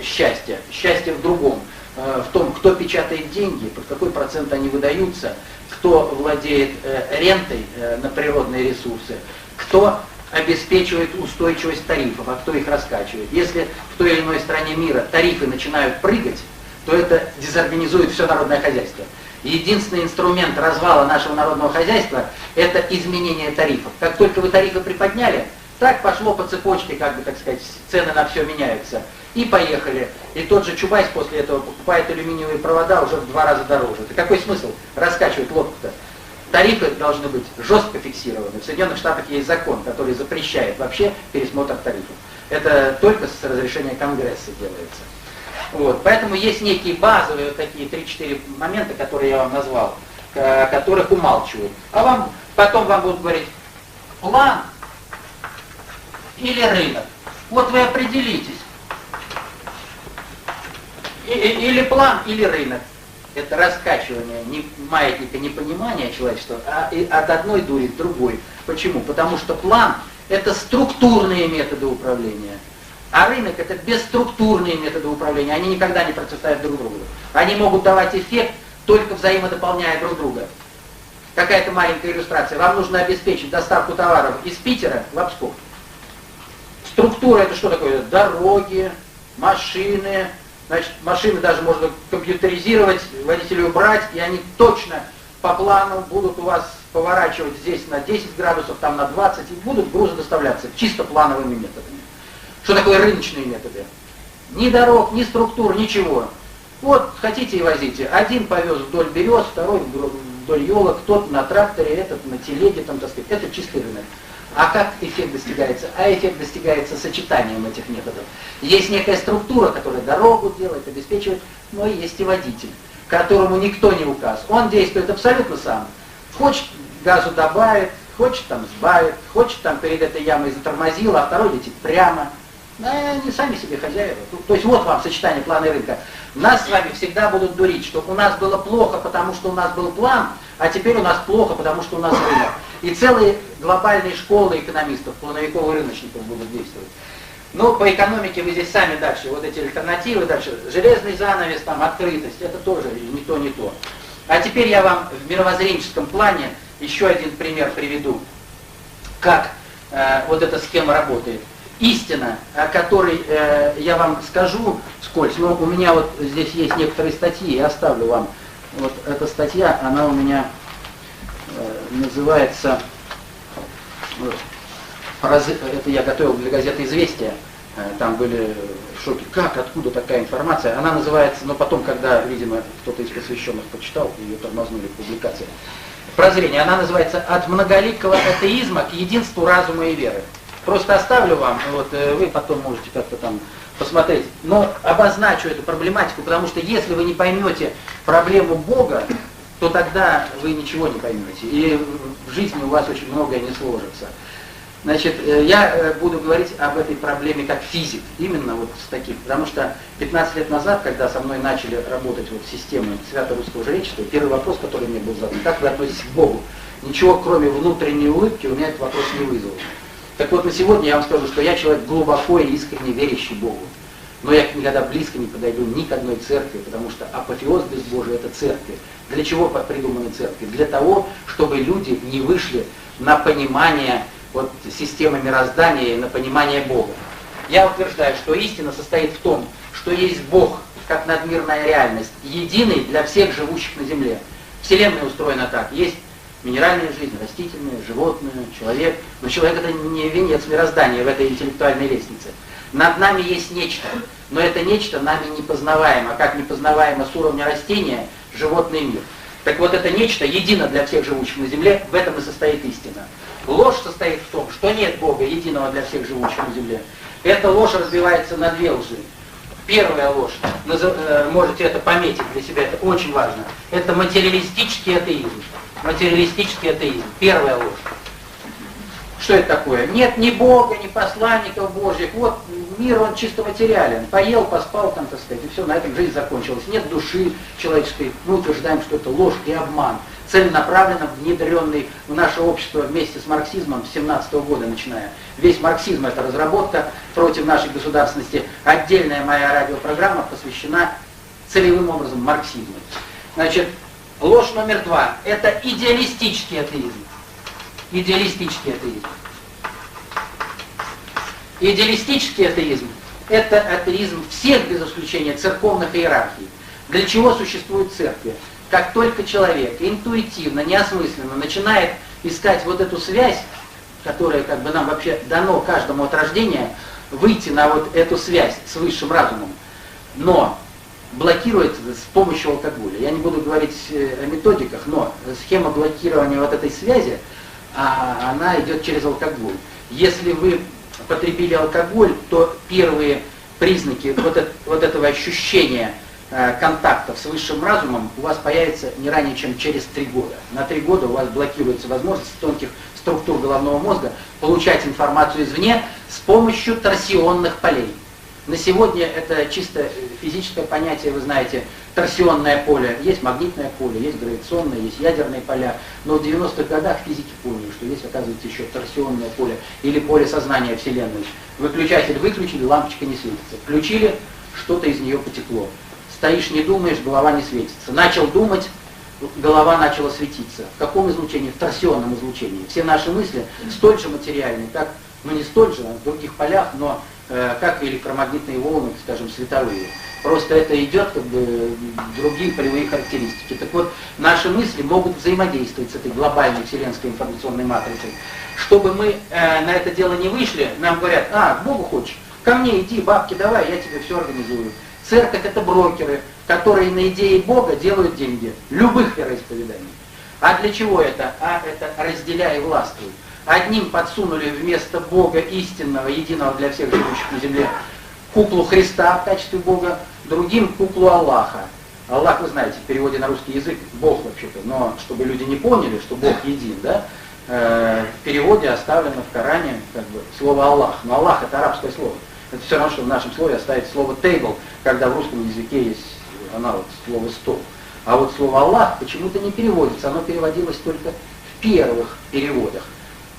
счастье. Счастье в другом. В том, кто печатает деньги, под какой процент они выдаются, кто владеет рентой на природные ресурсы, кто обеспечивает устойчивость тарифов, а кто их раскачивает. Если в той или иной стране мира тарифы начинают прыгать, то это дезорганизует все народное хозяйство. Единственный инструмент развала нашего народного хозяйства – это изменение тарифов. Как только вы тарифы приподняли, так пошло по цепочке, как бы, так сказать, цены на все меняются. И поехали. И тот же Чубайс после этого покупает алюминиевые провода уже в 2 раза дороже. Это какой смысл раскачивать лодку-то? Тарифы должны быть жестко фиксированы. В Соединенных Штатах есть закон, который запрещает вообще пересмотр тарифов. Это только с разрешения Конгресса делается. Вот. Поэтому есть некие базовые вот такие 3-4 момента, которые я вам назвал, которых умалчивают. А потом вам будут говорить, план или рынок. Вот вы определитесь. Или план, или рынок. Это раскачивание маятника непонимания человечества от одной дури к другой. Почему? Потому что план – это структурные методы управления. А рынок – это бесструктурные методы управления. Они никогда не противостоят друг другу. Они могут давать эффект, только взаимодополняя друг друга. Какая-то маленькая иллюстрация. Вам нужно обеспечить доставку товаров из Питера в Псков. Структура – это что такое? Дороги, машины. Значит, машины даже можно компьютеризировать, водителей убрать, и они точно по плану будут у вас поворачивать здесь на 10 градусов, там на 20, и будут грузы доставляться чисто плановыми методами. Что такое рыночные методы? Ни дорог, ни структур, ничего. Вот хотите и возите. Один повез вдоль берез, второй вдоль елок, тот на тракторе, этот на телеге, там, так сказать. Это чистый рынок. А как эффект достигается? А эффект достигается сочетанием этих методов. Есть некая структура, которая дорогу делает, обеспечивает, но есть и водитель, которому никто не указ. Он действует абсолютно сам. Хочет газу добавит, хочет там сбавит, хочет там перед этой ямой затормозил, а второй летит прямо. Они сами себе хозяева. То есть вот вам сочетание плана и рынка. Нас с вами всегда будут дурить, что у нас было плохо, потому что у нас был план, а теперь у нас плохо, потому что у нас рынок. И целые глобальные школы экономистов, плановиков и рыночников будут действовать. Но по экономике вы здесь сами дальше, вот эти альтернативы дальше, железный занавес, там, открытость, это тоже не то, не то. А теперь я вам в мировоззренческом плане еще один пример приведу, как вот эта схема работает. Истина, о которой я вам скажу вскользь, но у меня вот здесь есть некоторые статьи, я оставлю вам. Вот эта статья, она у меня называется, это я готовил для газеты «Известия», там были шоки, как, откуда такая информация. Она называется, но потом, когда, видимо, кто-то из посвященных почитал, ее тормознули в публикации. Прозрение, она называется «От многоликого атеизма к единству разума и веры». Просто оставлю вам, вот вы потом можете как-то там посмотреть. Но обозначу эту проблематику, потому что если вы не поймете проблему Бога, то тогда вы ничего не поймете. И в жизни у вас очень многое не сложится. Значит, я буду говорить об этой проблеме как физик, именно вот с таких, потому что 15 лет назад, когда со мной начали работать вот системы свято-русского жречества, первый вопрос, который мне был задан: как вы относитесь к Богу? Ничего, кроме внутренней улыбки, у меня этот вопрос не вызвал. Так вот, на сегодня я вам скажу, что я человек глубоко и искренне верящий Богу. Но я никогда близко не подойду ни к одной церкви, потому что апофеоз безбожия — это церкви. Для чего придуманы церкви? Для того, чтобы люди не вышли на понимание вот системы мироздания и на понимание Бога. Я утверждаю, что истина состоит в том, что есть Бог, как надмирная реальность, единый для всех живущих на земле. Вселенная устроена так. Есть минеральная жизнь, растительная, животное, человек. Но человек — это не венец мироздания в этой интеллектуальной лестнице. Над нами есть нечто, но это нечто нами непознаваемо, как непознаваемо с уровня растения животный мир. Так вот, это нечто едино для всех живущих на земле, в этом и состоит истина. Ложь состоит в том, что нет Бога единого для всех живущих на земле. Эта ложь разбивается на две лжи. Первая ложь, можете это пометить для себя, это очень важно, это материалистический атеизм. Материалистический атеизм. Первая ложь. Что это такое? Нет ни Бога, ни посланников Божьих. Вот мир, он чисто материален. Поел, поспал, там, так сказать, и все, на этом жизнь закончилась. Нет души человеческой. Мы утверждаем, что это ложь и обман. Целенаправленно внедренный в наше общество вместе с марксизмом с 17-го года начиная. Весь марксизм — это разработка против нашей государственности. Отдельная моя радиопрограмма посвящена целевым образом марксизму. Значит, ложь номер 2 – это идеалистический атеизм. Идеалистический атеизм. Идеалистический атеизм – это атеизм всех, без исключения, церковных иерархий. Для чего существуют церкви? Как только человек интуитивно, неосмысленно начинает искать вот эту связь, которая как бы нам вообще дано каждому от рождения, выйти на вот эту связь с высшим разумом, но блокируется с помощью алкоголя. Я не буду говорить о методиках, но схема блокирования вот этой связи, она идет через алкоголь. Если вы потребили алкоголь, то первые признаки вот этого ощущения контактов с высшим разумом у вас появится не ранее, чем через 3 года. На 3 года у вас блокируется возможность тонких структур головного мозга получать информацию извне с помощью торсионных полей. На сегодня это чисто физическое понятие, вы знаете, торсионное поле. Есть магнитное поле, есть гравитационное, есть ядерные поля. Но в 90-х годах физики поняли, что есть, оказывается, еще торсионное поле или поле сознания Вселенной. Выключатель выключили, лампочка не светится. Включили, что-то из нее потекло. Стоишь, не думаешь, голова не светится. Начал думать, голова начала светиться. В каком излучении? В торсионном излучении. Все наши мысли столь же материальны, как, ну не столь же, а в других полях, но как электромагнитные волны, скажем, световые. Просто это идет как бы другие полевые характеристики. Так вот, наши мысли могут взаимодействовать с этой глобальной вселенской информационной матрицей. Чтобы мы на это дело не вышли, нам говорят: к Богу хочешь, Ко мне иди, бабки давай, я тебе все организую. Церковь это брокеры, которые на идее Бога делают деньги. Любых вероисповеданий. А для чего это? А это разделяй и властвуй. Одним подсунули вместо Бога истинного, единого для всех живущих на земле, куклу Христа в качестве Бога, другим куклу Аллаха. Аллах, вы знаете, в переводе на русский язык Бог вообще-то, но чтобы люди не поняли, что Бог един, да, в переводе оставлено в Коране как бы слово Аллах. Но Аллах это арабское слово. Это все равно, что в нашем слове оставить слово table, когда в русском языке есть аналог слова стол. А вот слово Аллах почему-то не переводится, оно переводилось только в первых переводах.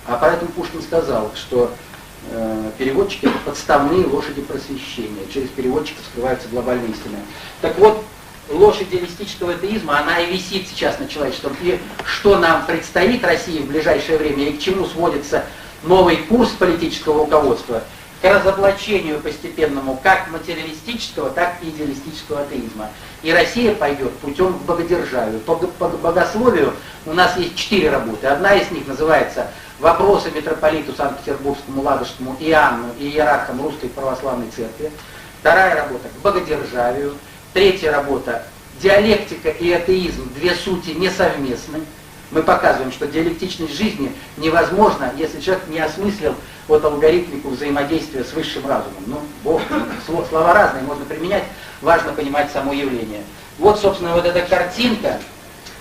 А поэтому Пушкин сказал, что переводчики это подставные лошади просвещения. Через переводчиков скрываются глобальные истины. Так вот, лошадь идеалистического атеизма, она и висит сейчас на человечеством. И что нам предстоит России в ближайшее время, и к чему сводится новый курс политического руководства, к разоблачению постепенному как материалистического, так и идеалистического атеизма. И Россия пойдет путем к богодержавию. По богословию у нас есть 4 работы. Одна из них называется «Вопросы митрополиту Санкт-Петербургскому, Ладожскому Иоанну и иерархам Русской Православной Церкви». Вторая работа «К богодержавию». Третья работа «Диалектика и атеизм. Две сути несовместны». Мы показываем, что диалектичность жизни невозможна, если человек не осмыслил вот алгоритмику взаимодействия с высшим разумом. Ну, Бог, слова разные можно применять, важно понимать само явление. Вот, собственно, вот эта картинка,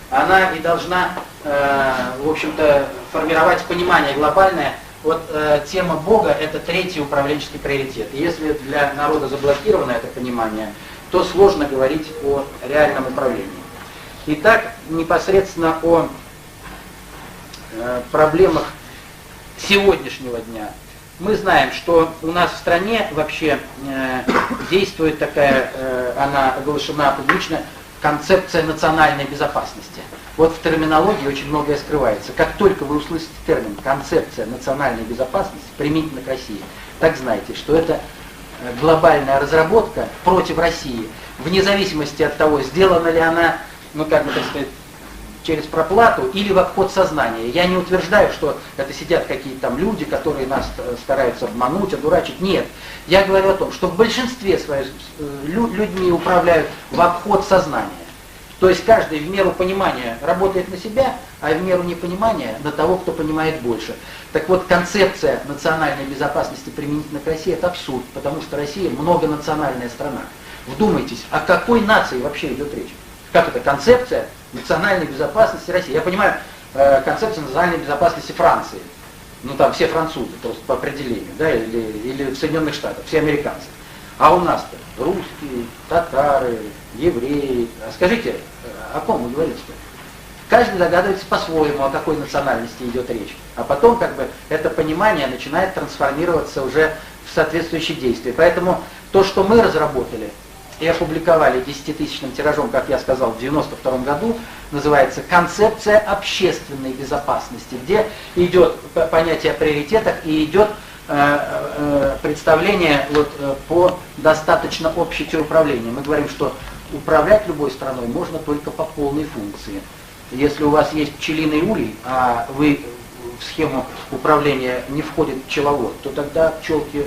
она и должна, в общем-то, формировать понимание глобальное. Вот тема Бога – это 3-й управленческий приоритет. И если для народа заблокировано это понимание, то сложно говорить о реальном управлении. Итак, непосредственно о проблемах сегодняшнего дня. Мы знаем, что у нас в стране вообще действует такая, она оглашена публично, концепция национальной безопасности. Вот в терминологии очень многое скрывается. Как только вы услышите термин «концепция национальной безопасности» применительно к России, так знайте, что это глобальная разработка против России, вне зависимости от того, сделана ли она, ну как бы так сказать, через проплату или в обход сознания. Я не утверждаю, что это сидят какие-то там люди, которые нас стараются обмануть, одурачить. Нет. Я говорю о том, что в большинстве своих людьми управляют в обход сознания. То есть каждый в меру понимания работает на себя, а в меру непонимания на того, кто понимает больше. Так вот, концепция национальной безопасности применительно к России – это абсурд, потому что Россия многонациональная страна. Вдумайтесь, о какой нации вообще идет речь? Как это концепция национальной безопасности России? Я понимаю, концепция национальной безопасности Франции. Ну там все французы, просто по определению, да, или в Соединенных Штатах, все американцы. А у нас-то русские, татары, евреи. А скажите, о ком вы говорите-то? Каждый догадывается по-своему, о какой национальности идет речь. А потом как бы это понимание начинает трансформироваться уже в соответствующие действия. Поэтому то, что мы разработали и опубликовали 10-тысячным тиражом, как я сказал, в 1992 году, называется «Концепция общественной безопасности», где идет понятие о приоритетах и идет представление вот, по достаточно общей управлению. Мы говорим, что управлять любой страной можно только по полной функции. Если у вас есть пчелиный улей, а вы в схему управления не входит пчеловод, то тогда пчелки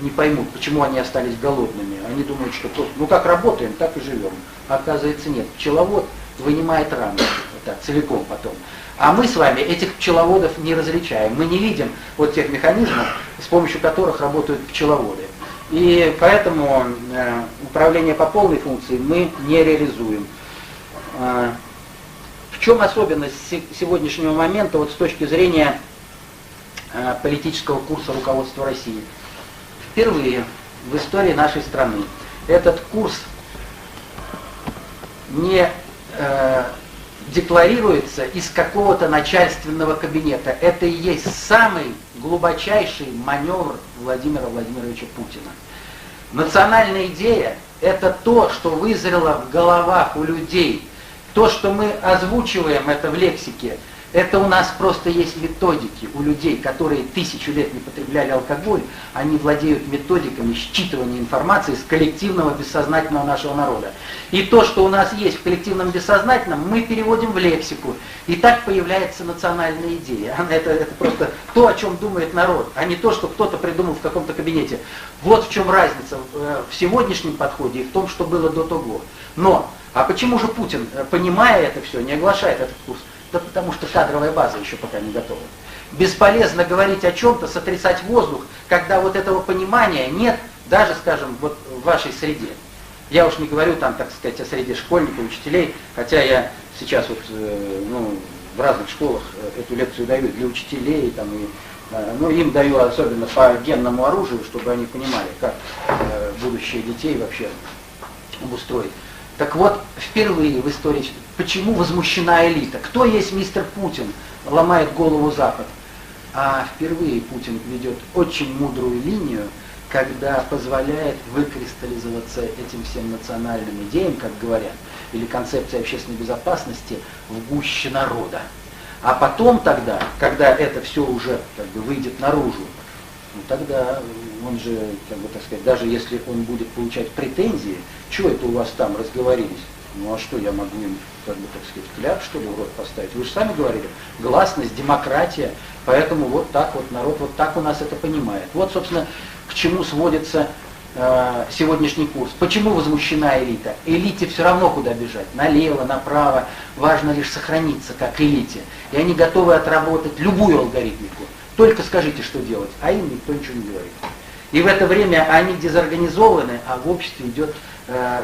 не поймут, почему они остались голодными. Они думают, что просто, ну как работаем, так и живем. А оказывается, нет. Пчеловод вынимает рамы вот так, целиком потом. А мы с вами этих пчеловодов не различаем. Мы не видим вот тех механизмов, с помощью которых работают пчеловоды. И поэтому управление по полной функции мы не реализуем. В чем особенность сегодняшнего момента вот с точки зрения политического курса руководства России? Впервые в истории нашей страны этот курс не декларируется из какого-то начальственного кабинета. Это и есть самый глубочайший маневр Владимира Владимировича Путина. Национальная идея – это то, что вызрело в головах у людей. То, что мы озвучиваем это в лексике, Это у нас просто есть методики у людей, которые 1000 лет не потребляли алкоголь, они владеют методиками считывания информации с коллективного бессознательного нашего народа. И то, что у нас есть в коллективном бессознательном, мы переводим в лексику. И так появляется национальная идея. Это просто то, о чем думает народ, а не то, что кто-то придумал в каком-то кабинете. Вот в чем разница в сегодняшнем подходе и в том, что было до того. Но, а почему же Путин, понимая это все, не оглашает этот курс? Да потому что кадровая база еще пока не готова. Бесполезно говорить о чем-то, сотрясать воздух, когда вот этого понимания нет, даже, скажем, вот в вашей среде. Я уж не говорю там, так сказать, о среде школьников, учителей, хотя я сейчас вот, в разных школах эту лекцию даю для учителей, там, и, им даю особенно по генному оружию, чтобы они понимали, как будущее детей вообще обустроить. Так вот, впервые в истории, почему возмущена элита? Кто есть мистер Путин? Ломает голову Запад. А впервые Путин ведет очень мудрую линию, когда позволяет выкристаллизоваться этим всем национальным идеям, как говорят, или концепции общественной безопасности в гуще народа. А потом тогда, когда это все уже как бы выйдет наружу, тогда он же, как бы так сказать, даже если он будет получать претензии, что это у вас там разговорились? Ну а что, я могу им, как бы так сказать, кляп, что ли, в рот поставить? Вы же сами говорили, гласность, демократия, поэтому вот так вот народ, вот так у нас это понимает. Вот, собственно, к чему сводится сегодняшний курс. Почему возмущена элита? Элите все равно куда бежать, налево, направо, важно лишь сохраниться как элите. И они готовы отработать любую алгоритмику. Только скажите, что делать, а им никто ничего не говорит. И в это время они дезорганизованы, а в обществе идет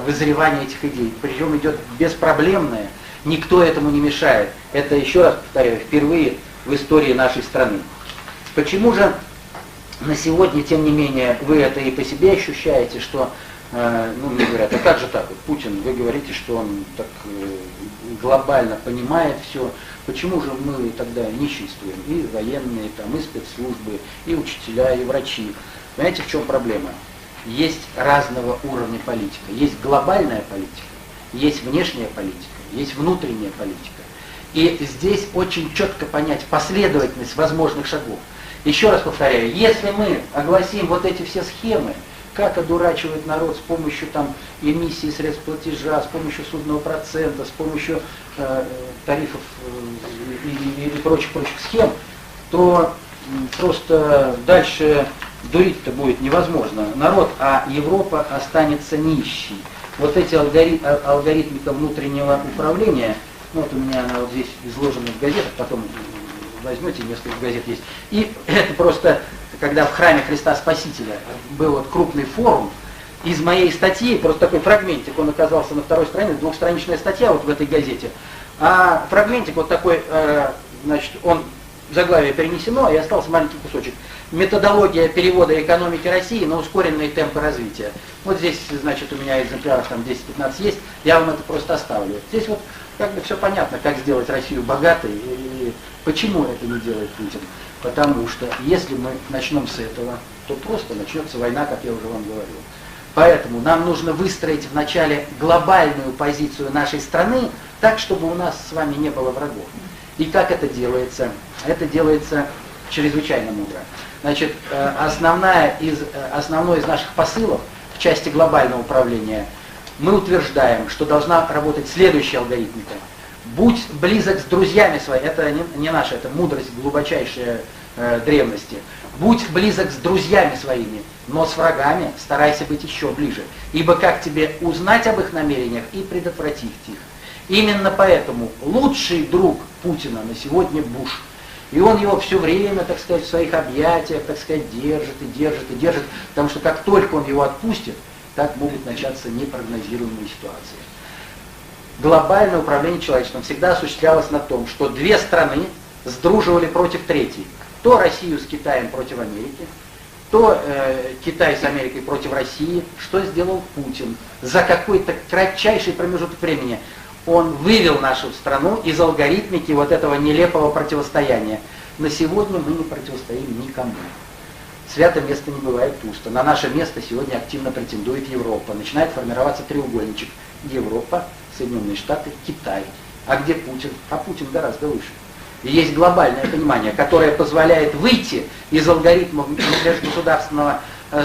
вызревание этих идей. Причем идет беспроблемное, никто этому не мешает. Это, еще раз повторяю, впервые в истории нашей страны. Почему же на сегодня, тем не менее, вы это и по себе ощущаете, что, мне говорят, а как же так, вот Путин, вы говорите, что он так глобально понимает все, почему же мы тогда нищенствуем, и военные, там, и спецслужбы, и учителя, и врачи. Понимаете, в чем проблема? Есть разного уровня политика. Есть глобальная политика, есть внешняя политика, есть внутренняя политика. И здесь очень четко понять последовательность возможных шагов. Еще раз повторяю, если мы огласим вот эти все схемы, как одурачивает народ с помощью там, эмиссии средств платежа, с помощью судного процента, с помощью тарифов и прочих схем, то просто дальше дурить-то будет невозможно. Народ, а Европа останется нищей. Вот эти алгоритмика внутреннего управления, вот у меня она вот здесь изложена в газетах, потом возьмете, несколько газет есть. И это просто, когда в храме Христа Спасителя был вот крупный форум, из моей статьи, просто такой фрагментик, он оказался на второй странице, двухстраничная статья вот в этой газете, а фрагментик вот такой, значит, он, заглавие перенесено, и остался маленький кусочек. Методология перевода экономики России на ускоренные темпы развития. Вот здесь, значит, у меня экземпляров там 10-15 есть, я вам это просто оставлю. Здесь вот как бы все понятно, как сделать Россию богатой и почему это не делает Путин. Потому что если мы начнем с этого, то просто начнется война, как я уже вам говорил. Поэтому нам нужно выстроить вначале глобальную позицию нашей страны, так, чтобы у нас с вами не было врагов. И как это делается? Это делается чрезвычайно мудро. Значит, основной из наших посылов в части глобального управления мы утверждаем, что должна работать следующая алгоритмика. Будь близок с друзьями своими, это не наша, это мудрость глубочайшей древности. Будь близок с друзьями своими, но с врагами старайся быть еще ближе. Ибо как тебе узнать об их намерениях и предотвратить их? Именно поэтому лучший друг Путина на сегодня Буш. И он его все время, так сказать, в своих объятиях, так сказать, держит и держит и держит, потому что как только он его отпустит, так могут начаться непрогнозируемые ситуации. Глобальное управление человечеством всегда осуществлялось на том, что две страны сдруживали против третьей. То Россию с Китаем против Америки, то Китай с Америкой против России. Что сделал Путин? За какой-то кратчайший промежуток времени он вывел нашу страну из алгоритмики вот этого нелепого противостояния. На сегодня мы не противостоим никому. Свято место не бывает пусто. На наше место сегодня активно претендует Европа. Начинает формироваться треугольничек. Европа, Соединенные Штаты, Китай. А где Путин? А Путин гораздо выше. И есть глобальное понимание, которое позволяет выйти из алгоритмов межгосударственного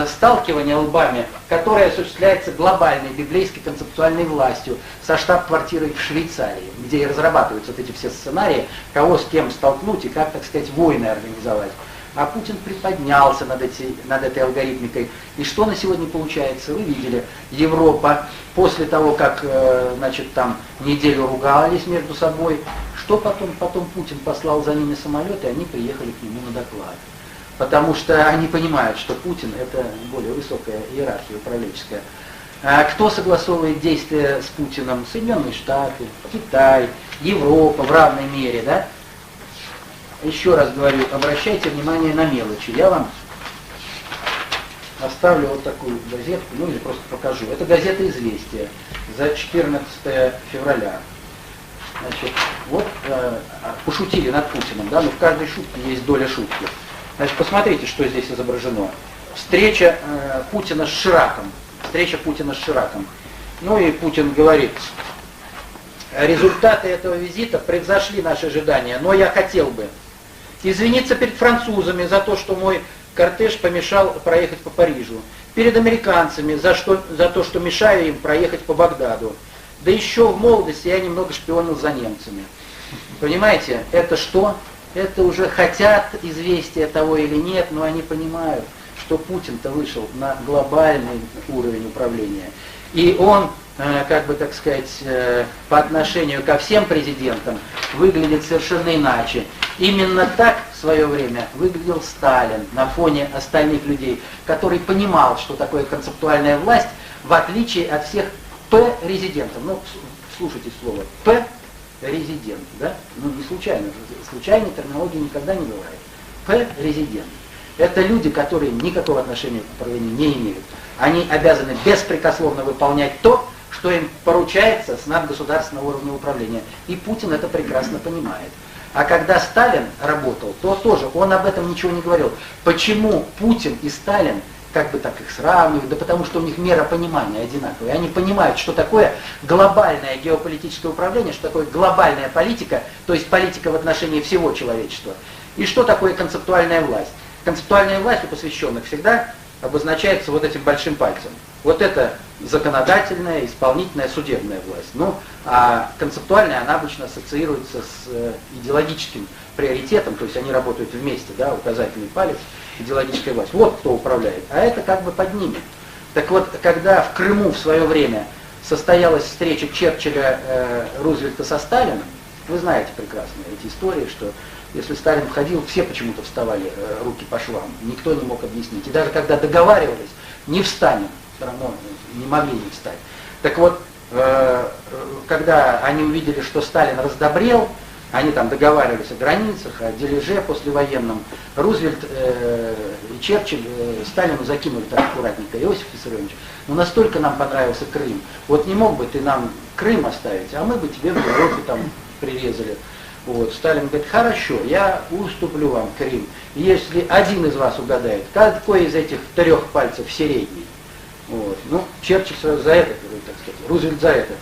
сталкивания лбами, которое осуществляется глобальной библейской концептуальной властью со штаб-квартирой в Швейцарии, где и разрабатываются вот эти все сценарии, кого с кем столкнуть и как, так сказать, войны организовать. А Путин приподнялся над этой алгоритмикой. И что на сегодня получается? Вы видели, Европа после того, как значит, там неделю ругались между собой, что потом? Потом Путин послал за ними самолет, и они приехали к нему на доклад. Потому что они понимают, что Путин это более высокая иерархия управленческая. А кто согласовывает действия с Путиным? Соединенные Штаты, Китай, Европа в равной мере, да? Еще раз говорю, обращайте внимание на мелочи. Я вам оставлю вот такую газетку, ну или просто покажу. Это газета «Известия» за 14 февраля. Значит, вот пошутили над Путиным, да, но в каждой шутке есть доля шутки. Значит, посмотрите, что здесь изображено. Встреча Путина с Шираком. Встреча Путина с Шираком. Ну и Путин говорит: результаты этого визита превзошли наши ожидания, но я хотел бы извиниться перед французами за то, что мой кортеж помешал проехать по Парижу, перед американцами за то, что мешаю им проехать по Багдаду. Да еще в молодости я немного шпионил за немцами. Понимаете, это что? Это уже хотят известия того или нет, но они понимают, что Путин-то вышел на глобальный уровень управления. И он, как бы так сказать, по отношению ко всем президентам выглядит совершенно иначе. Именно так в свое время выглядел Сталин на фоне остальных людей, который понимал, что такое концептуальная власть, в отличие от всех П-резидентов. Ну, слушайте слово П-резидент, да? Ну, не случайно. Случайной терминологии никогда не бывает. П-резидент. Это люди, которые никакого отношения к управлению не имеют. Они обязаны беспрекословно выполнять то, что им поручается с надгосударственного уровня управления. И Путин это прекрасно понимает. А когда Сталин работал, то тоже он об этом ничего не говорил. Почему Путин и Сталин, как бы так их сравнивают? Да потому что у них мера понимания одинаковая. Они понимают, что такое глобальное геополитическое управление, что такое глобальная политика, то есть политика в отношении всего человечества. И что такое концептуальная власть. Концептуальная власть у посвященных всегда обозначается вот этим большим пальцем. Вот это законодательная, исполнительная, судебная власть. Ну, а концептуальная, она обычно ассоциируется с идеологическим приоритетом, то есть они работают вместе, да, указательный палец, идеологическая власть. Вот кто управляет. А это как бы под ними. Так вот, когда в Крыму в свое время состоялась встреча Черчилля, Рузвельта со Сталином, вы знаете прекрасно эти истории, что если Сталин входил, все почему-то вставали руки по швам. Никто не мог объяснить. И даже когда договаривались, не встанем, все равно не могли не встать. Так вот, когда они увидели, что Сталин раздобрел, они там договаривались о границах, о дележе послевоенном, Рузвельт и Черчилль Сталину закинули так аккуратненько: Иосиф Виссарионович, ну настолько нам понравился Крым, вот не мог бы ты нам Крым оставить, а мы бы тебе в Европе там прирезали. Вот. Сталин говорит: хорошо, я уступлю вам Крым, если один из вас угадает, какой из этих 3 пальцев средний. Вот. Ну, Черчилль сразу за это, так сказать, Рузвельт за это.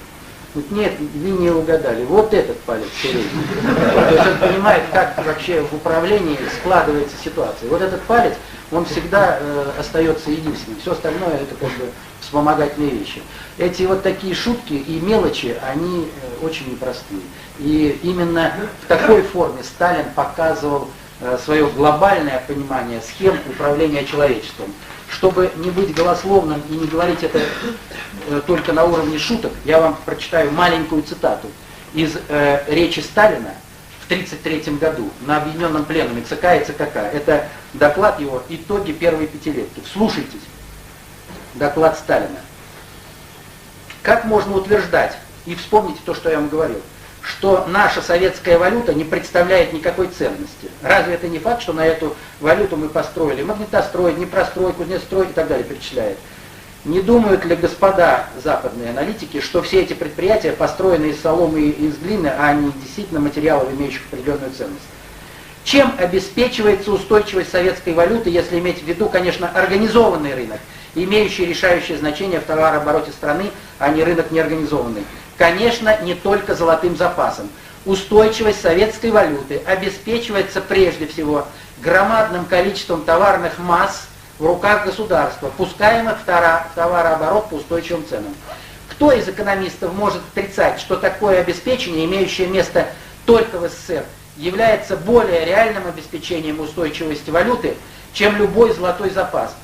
Говорит: нет, вы не угадали, вот этот палец средний. То есть он понимает, как вообще в управлении складывается ситуация. Вот этот палец, он всегда остается единственным, все остальное это как бы вспомогательные вещи. Эти вот такие шутки и мелочи, они очень непростые. И именно в такой форме Сталин показывал свое глобальное понимание схем управления человечеством. Чтобы не быть голословным и не говорить это только на уровне шуток, я вам прочитаю маленькую цитату из речи Сталина в 1933 году на Объединенном пленуме ЦК и ЦКК. Это доклад его «Итоги первой пятилетки». Вслушайтесь. Доклад Сталина. Как можно утверждать, и вспомните то, что я вам говорил, что наша советская валюта не представляет никакой ценности? Разве это не факт, что на эту валюту мы построили магнитострой, Днепрострой, Кузнецстрой и так далее перечисляет? Не думают ли господа западные аналитики, что все эти предприятия построены из соломы и из глины, а не действительно материалов, имеющих определенную ценность? Чем обеспечивается устойчивость советской валюты, если иметь в виду, конечно, организованный рынок, имеющий решающее значение в товарообороте страны, а не рынок неорганизованный? Конечно, не только золотым запасом. Устойчивость советской валюты обеспечивается прежде всего громадным количеством товарных масс в руках государства, пускаемых в товарооборот по устойчивым ценам. Кто из экономистов может отрицать, что такое обеспечение, имеющее место только в СССР, является более реальным обеспечением устойчивости валюты, чем любой золотой запас?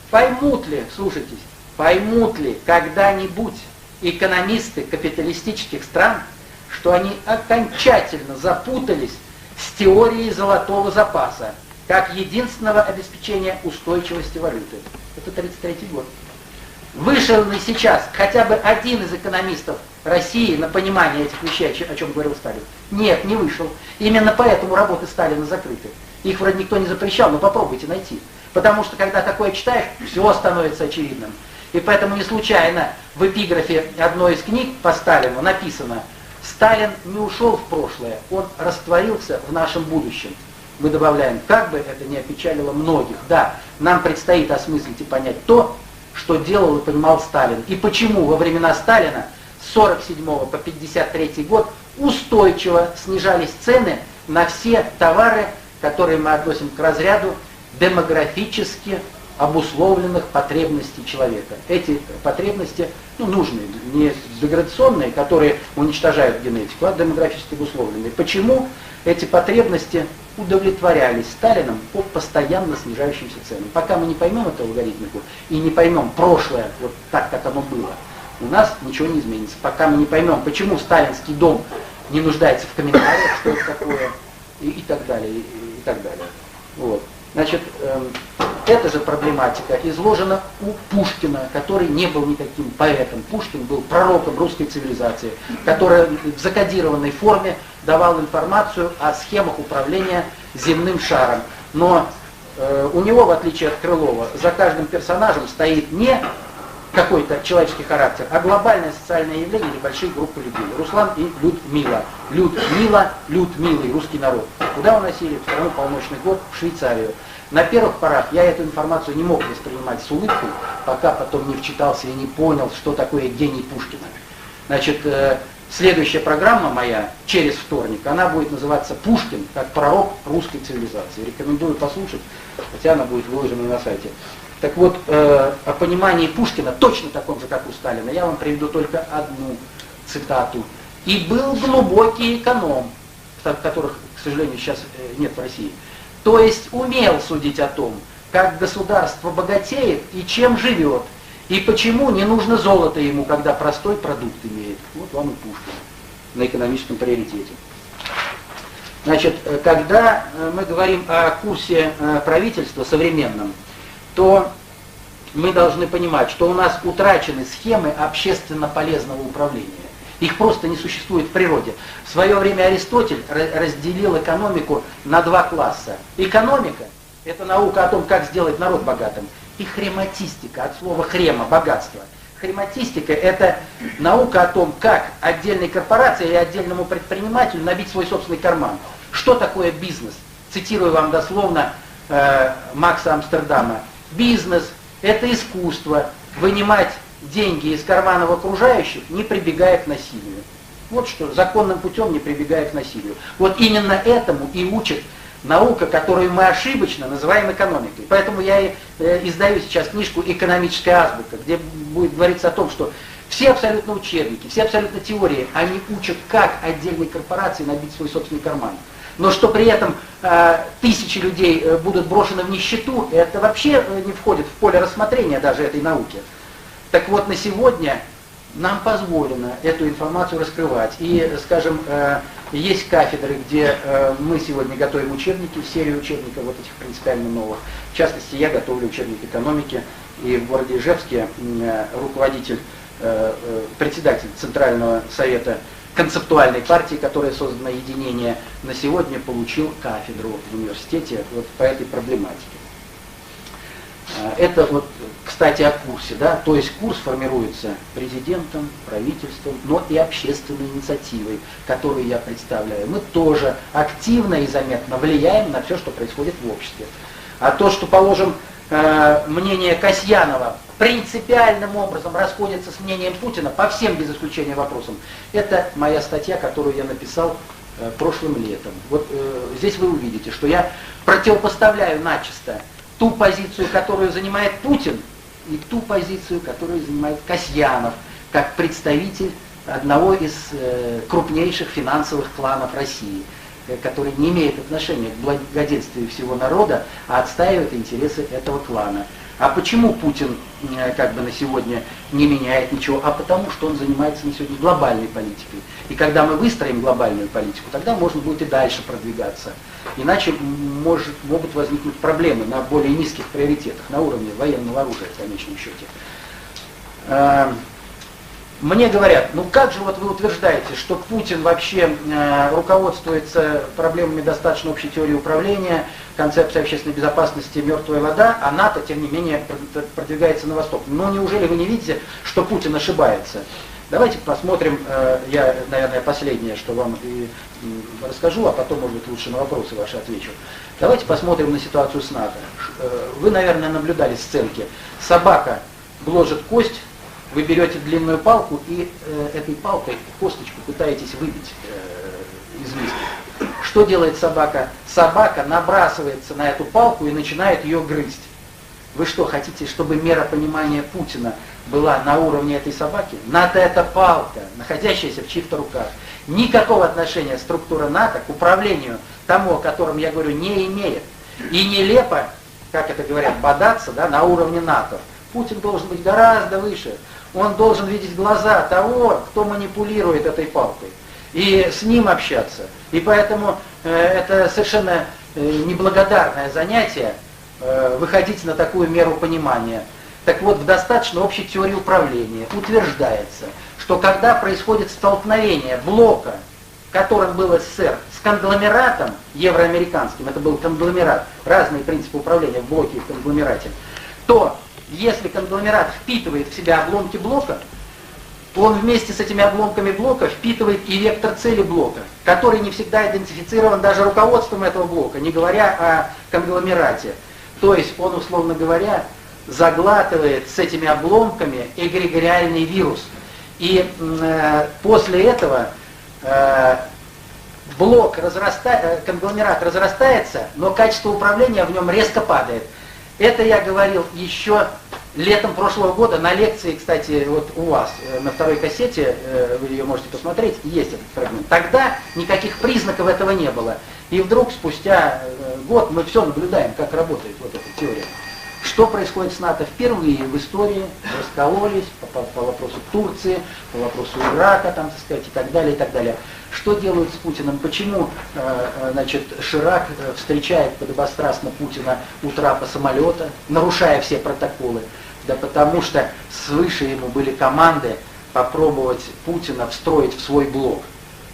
Поймут ли, слушайтесь, поймут ли когда-нибудь экономисты капиталистических стран, что они окончательно запутались с теорией золотого запаса, как единственного обеспечения устойчивости валюты? Это 1933 год. Вышел ли сейчас хотя бы один из экономистов России на понимание этих вещей, о чем говорил Сталин? Нет, не вышел. Именно поэтому работы Сталина закрыты. Их вроде никто не запрещал, но попробуйте найти. Потому что когда такое читаешь, все становится очевидным. И поэтому не случайно в эпиграфе одной из книг по Сталину написано: «Сталин не ушел в прошлое, он растворился в нашем будущем». Мы добавляем, как бы это ни опечалило многих. Да, нам предстоит осмыслить и понять то, что делал и понимал Сталин. И почему во времена Сталина с 1947 по 1953 год устойчиво снижались цены на все товары, которые мы относим к разряду демографически обусловленных потребностей человека. Эти потребности, нужные, не деградационные, которые уничтожают генетику, а демографически обусловленные. Почему эти потребности удовлетворялись Сталином по постоянно снижающимся ценам? Пока мы не поймем эту алгоритмику и не поймем прошлое вот так, как оно было, у нас ничего не изменится. Пока мы не поймем, почему сталинский дом не нуждается в комментариях, что это такое, и так далее, и так далее. Вот. Значит, эта же проблематика изложена у Пушкина, который не был никаким поэтом. Пушкин был пророком русской цивилизации, который в закодированной форме давал информацию о схемах управления земным шаром. Но у него, в отличие от Крылова, за каждым персонажем стоит не какой-то человеческий характер, а глобальное социальное явление или большие группы людей. Руслан и Людмила. Людмилый, русский народ. Куда уносили? В страну полночный год, в Швейцарию. На первых порах я эту информацию не мог воспринимать с улыбкой, пока потом не вчитался и не понял, что такое гений Пушкина. Значит, следующая программа моя, через вторник, она будет называться «Пушкин как пророк русской цивилизации». Рекомендую послушать, хотя она будет выложена на сайте. Так вот, о понимании Пушкина, точно таком же, как у Сталина, я вам приведу только одну цитату. «И был глубокий эконом», которых, к сожалению, сейчас нет в России, то есть умел судить о том, как государство богатеет и чем живет, и почему не нужно золото ему, когда простой продукт имеет. Вот вам и Пушкин на экономическом приоритете. Значит, когда мы говорим о курсе правительства современном, то мы должны понимать, что у нас утрачены схемы общественно полезного управления. Их просто не существует в природе. В свое время Аристотель разделил экономику на два класса. Экономика – это наука о том, как сделать народ богатым. И хрематистика, от слова хрема – богатство. Хрематистика – это наука о том, как отдельной корпорации или отдельному предпринимателю набить свой собственный карман. Что такое бизнес? Цитирую вам дословно Макса Амстердама. Бизнес – это искусство вынимать деньги из карманов окружающих, не прибегая к насилию. Вот что, законным путем не прибегая к насилию. Вот именно этому и учит наука, которую мы ошибочно называем экономикой. Поэтому я и издаю сейчас книжку «Экономическая азбука», где будет говориться о том, что все абсолютно учебники, все абсолютно теории, они учат, как отдельные корпорации набить свой собственный карман. Но что при этом тысячи людей будут брошены в нищету, это вообще не входит в поле рассмотрения даже этой науки. Так вот, на сегодня нам позволено эту информацию раскрывать. И, скажем, есть кафедры, где мы сегодня готовим учебники, серию учебников вот этих принципиально новых. В частности, я готовлю учебник экономики. И в городе Ижевске руководитель, председатель Центрального совета концептуальной партии, которая создана «Единение», на сегодня получил кафедру в университете вот по этой проблематике. Это вот, кстати, о курсе, да, то есть курс формируется президентом, правительством, но и общественной инициативой, которую я представляю. Мы тоже активно и заметно влияем на все, что происходит в обществе. А то, что, положим, мнение Касьянова принципиальным образом расходится с мнением Путина по всем без исключения вопросам, это моя статья, которую я написал прошлым летом. Вот здесь вы увидите, что я противопоставляю начисто ту позицию, которую занимает Путин, и ту позицию, которую занимает Касьянов, как представитель одного из крупнейших финансовых кланов России, который не имеет отношения к благоденствию всего народа, а отстаивает интересы этого клана. А почему Путин как бы на сегодня не меняет ничего? А потому что он занимается на сегодня глобальной политикой. И когда мы выстроим глобальную политику, тогда можно будет и дальше продвигаться. Иначе могут возникнуть проблемы на более низких приоритетах, на уровне военного оружия в конечном счете. Мне говорят, ну как же вот вы утверждаете, что Путин вообще руководствуется проблемами достаточно общей теории управления, концепции общественной безопасности, мертвая вода, а НАТО, тем не менее, продвигается на восток. Но неужели вы не видите, что Путин ошибается? Давайте посмотрим, я, наверное, последнее, что вам и расскажу, а потом, может быть, лучше на вопросы ваши отвечу. Давайте посмотрим на ситуацию с НАТО. Вы, наверное, наблюдали сценки. Собака гложет кость, вы берете длинную палку и этой палкой косточку пытаетесь выбить из миски. Что делает собака? Собака набрасывается на эту палку и начинает ее грызть. Вы что, хотите, чтобы мера понимания Путина была на уровне этой собаки? НАТО — это палка, находящаяся в чьих-то руках. Никакого отношения структура НАТО к управлению тому, о котором я говорю, не имеет. И нелепо, как это говорят, бодаться, да, на уровне НАТО. Путин должен быть гораздо выше. Он должен видеть глаза того, кто манипулирует этой палкой, и с ним общаться. И поэтому это совершенно неблагодарное занятие выходить на такую меру понимания. Так вот, в достаточно общей теории управления утверждается, что когда происходит столкновение блока, которым был СССР, с конгломератом евроамериканским, это был конгломерат, разные принципы управления в блоке и в конгломерате, то если конгломерат впитывает в себя обломки блока, он вместе с этими обломками блока впитывает и вектор цели блока, который не всегда идентифицирован даже руководством этого блока, не говоря о конгломерате. То есть он, условно говоря, заглатывает с этими обломками эгрегориальный вирус. И после этого конгломерат разрастается, но качество управления в нем резко падает. Это я говорил еще летом прошлого года на лекции, кстати, вот у вас на второй кассете, вы ее можете посмотреть, есть этот фрагмент. Тогда никаких признаков этого не было. И вдруг спустя год мы все наблюдаем, как работает вот эта теория. Что происходит с НАТО? Впервые в истории раскололись по вопросу Турции, по вопросу Ирака, там, так сказать, и так далее, и так далее. Что делают с Путиным? Почему значит, Ширак встречает подобострастно Путина у трапа самолета, нарушая все протоколы? Да потому что свыше ему были команды попробовать Путина встроить в свой блок.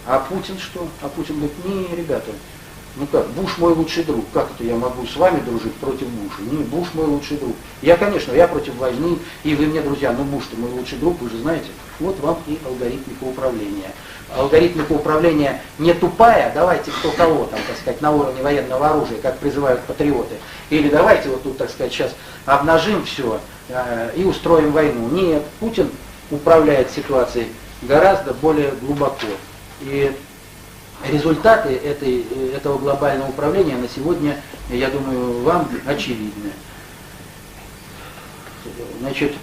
А Путин что? А Путин говорит, не, ребята, ну как, Буш мой лучший друг, как это я могу с вами дружить против Буша? Не, Буш мой лучший друг. Я, конечно, я против войны, и вы мне друзья, но Буш-то мой лучший друг, вы же знаете. Вот вам и алгоритмика управления. Алгоритмика управления не тупая, давайте кто кого там, так сказать, на уровне военного оружия, как призывают патриоты, или давайте вот тут, так сказать, сейчас обнажим все и устроим войну. Нет, Путин управляет ситуацией гораздо более глубоко. И результаты этого глобального управления на сегодня, я думаю, вам очевидны. Значит,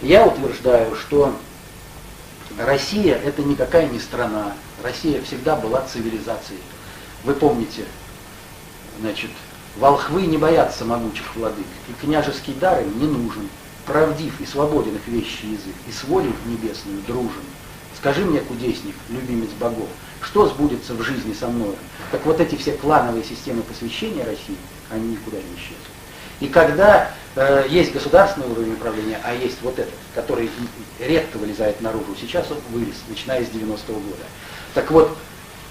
я утверждаю, что Россия — это никакая не страна. Россия всегда была цивилизацией. Вы помните, значит, волхвы не боятся могучих владык, и княжеский дар им не нужен. Правдив и свободен их вещий язык, и с волей небесной дружен. Скажи мне, кудесник, любимец богов, что сбудется в жизни со мной? Так вот эти все клановые системы посвящения России, они никуда не исчезнут. И когда есть государственный уровень управления, а есть вот этот, который редко вылезает наружу, сейчас он вылез, начиная с 90-го года. Так вот,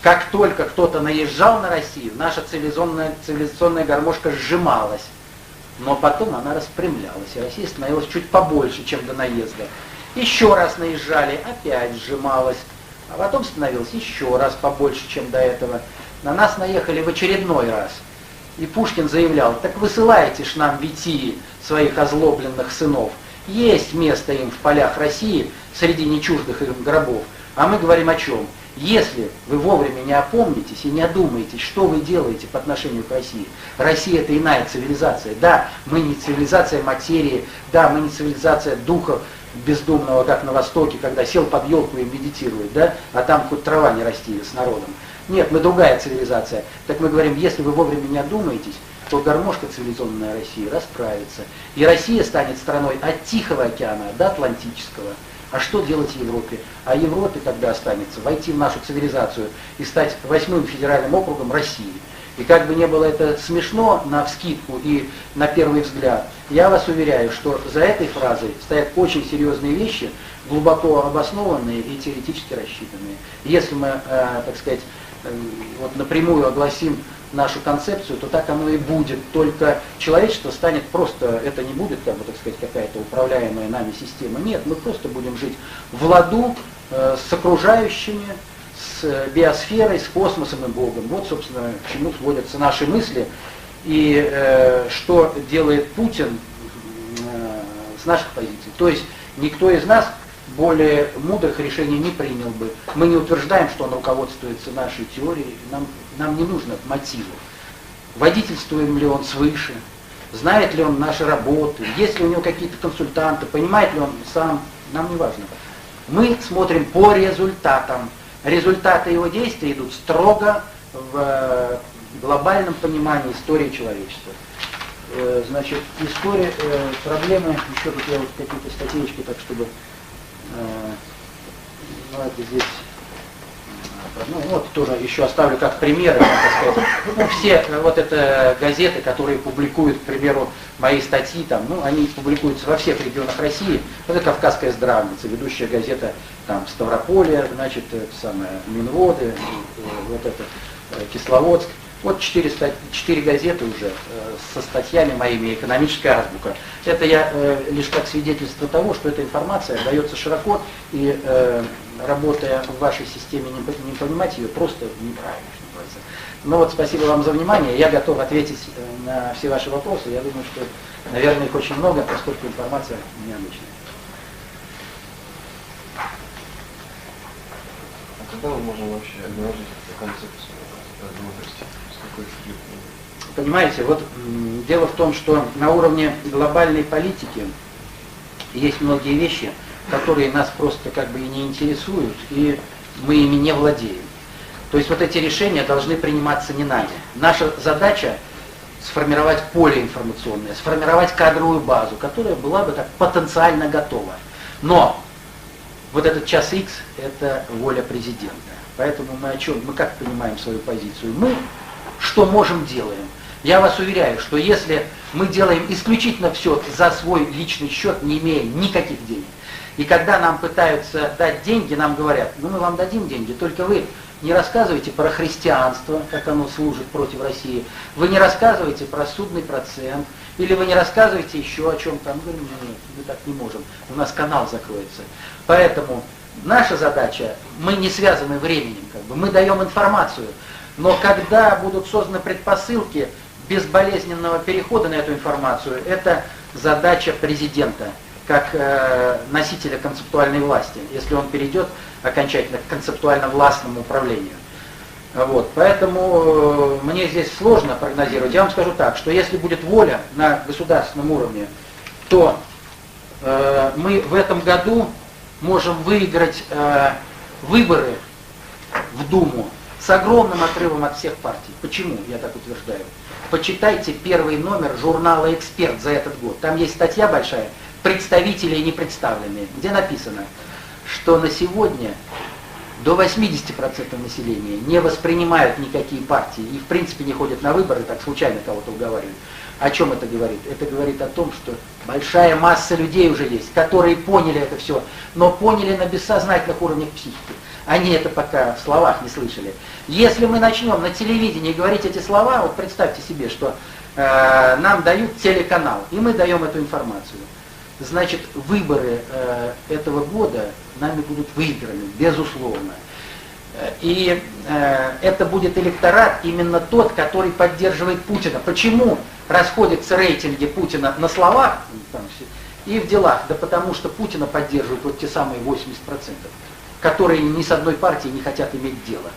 как только кто-то наезжал на Россию, наша цивилизационная гармошка сжималась, но потом она распрямлялась, и Россия становилась чуть побольше, чем до наезда. Еще раз наезжали, опять сжималась, а потом становилась еще раз побольше, чем до этого. На нас наехали в очередной раз. И Пушкин заявлял, так высылайте ж нам Витии, своих озлобленных сынов. Есть место им в полях России, среди нечуждых им гробов. А мы говорим о чем? Если вы вовремя не опомнитесь и не одумаетесь, что вы делаете по отношению к России. Россия — это иная цивилизация. Да, мы не цивилизация материи, да, мы не цивилизация духа бездумного, как на Востоке, когда сел под елку и медитирует, да, а там хоть трава не расти с народом. Нет, мы другая цивилизация. Так мы говорим, если вы вовремя не одумаетесь, то гармошка цивилизованная России расправится. И Россия станет страной от Тихого океана до Атлантического. А что делать Европе? А Европе тогда останется войти в нашу цивилизацию и стать 8-м федеральным округом России. И как бы не было это смешно навскидку и на первый взгляд, я вас уверяю, что за этой фразой стоят очень серьезные вещи, глубоко обоснованные и теоретически рассчитанные. Если мы, так сказать, вот напрямую огласим нашу концепцию, то так оно и будет. Только человечество станет просто, это не будет, как бы, так сказать, какая-то управляемая нами система. Нет, мы просто будем жить в ладу с окружающими, с биосферой, с космосом и Богом. Вот, собственно, к чему сводятся наши мысли. И что делает Путин с наших позиций. То есть никто из нас более мудрых решений не принял бы. Мы не утверждаем, что он руководствуется нашей теорией, нам не нужно мотивов. Водительствуем ли он свыше, знает ли он наши работы, есть ли у него какие-то консультанты, понимает ли он сам, нам не важно. Мы смотрим по результатам. Результаты его действий идут строго в глобальном понимании истории человечества. Значит, история, проблемы, еще тут я вот какие-то статейки, так чтобы, ну это здесь, ну вот тоже еще оставлю как примеры, так сказать. Ну, все вот это газеты, которые публикуют, к примеру, мои статьи, там, ну, они публикуются во всех регионах России. Это «Кавказская здравница», ведущая газета там Ставрополья, значит, это самое, Минводы, вот это Кисловодск. Вот 4 газеты уже со статьями моими, экономическая азбука. Это я лишь как свидетельство того, что эта информация дается широко, и работая в вашей системе, не понимать ее просто неправильно, что называется. Ну вот, спасибо вам за внимание. Я готов ответить на все ваши вопросы. Я думаю, что, наверное, их очень много, поскольку информация необычная. А когда мы можем вообще обнаружить концепцию возможности? Понимаете, вот дело в том, что на уровне глобальной политики есть многие вещи, которые нас просто как бы и не интересуют, и мы ими не владеем. То есть вот эти решения должны приниматься не нами. Наша задача сформировать поле информационное, сформировать кадровую базу, которая была бы так потенциально готова. Но вот этот час X – это воля президента. Поэтому мы о чем? Мы как понимаем свою позицию? Мы что можем делаем? Я вас уверяю, что если мы делаем исключительно все за свой личный счет, не имея никаких денег, и когда нам пытаются дать деньги, нам говорят, ну мы вам дадим деньги, только вы не рассказывайте про христианство, как оно служит против России, вы не рассказывайте про судный процент, или вы не рассказывайте еще о чем-то. Мы говорим, нет, мы так не можем, у нас канал закроется. Поэтому наша задача, мы не связаны временем, как бы, мы даем информацию, но когда будут созданы предпосылки безболезненного перехода на эту информацию, это задача президента, как носителя концептуальной власти, если он перейдет окончательно к концептуально-властному управлению. Вот. Поэтому мне здесь сложно прогнозировать. Я вам скажу так, что если будет воля на государственном уровне, то мы в этом году можем выиграть выборы в Думу с огромным отрывом от всех партий. Почему я так утверждаю? Почитайте первый номер журнала «Эксперт» за этот год. Там есть статья большая «Представители и непредставленные», где написано, что на сегодня до 80% населения не воспринимают никакие партии и в принципе не ходят на выборы, так случайно кого-то уговаривают. О чем это говорит? Это говорит о том, что большая масса людей уже есть, которые поняли это все, но поняли на бессознательных уровнях психики. Они это пока в словах не слышали. Если мы начнем на телевидении говорить эти слова, вот представьте себе, что нам дают телеканал, и мы даем эту информацию. Значит, выборы этого года нами будут выиграны, безусловно. И это будет электорат именно тот, который поддерживает Путина. Почему расходятся рейтинги Путина на словах и в делах? Да потому что Путина поддерживают вот те самые 80%. которые ни с одной партией не хотят иметь дело.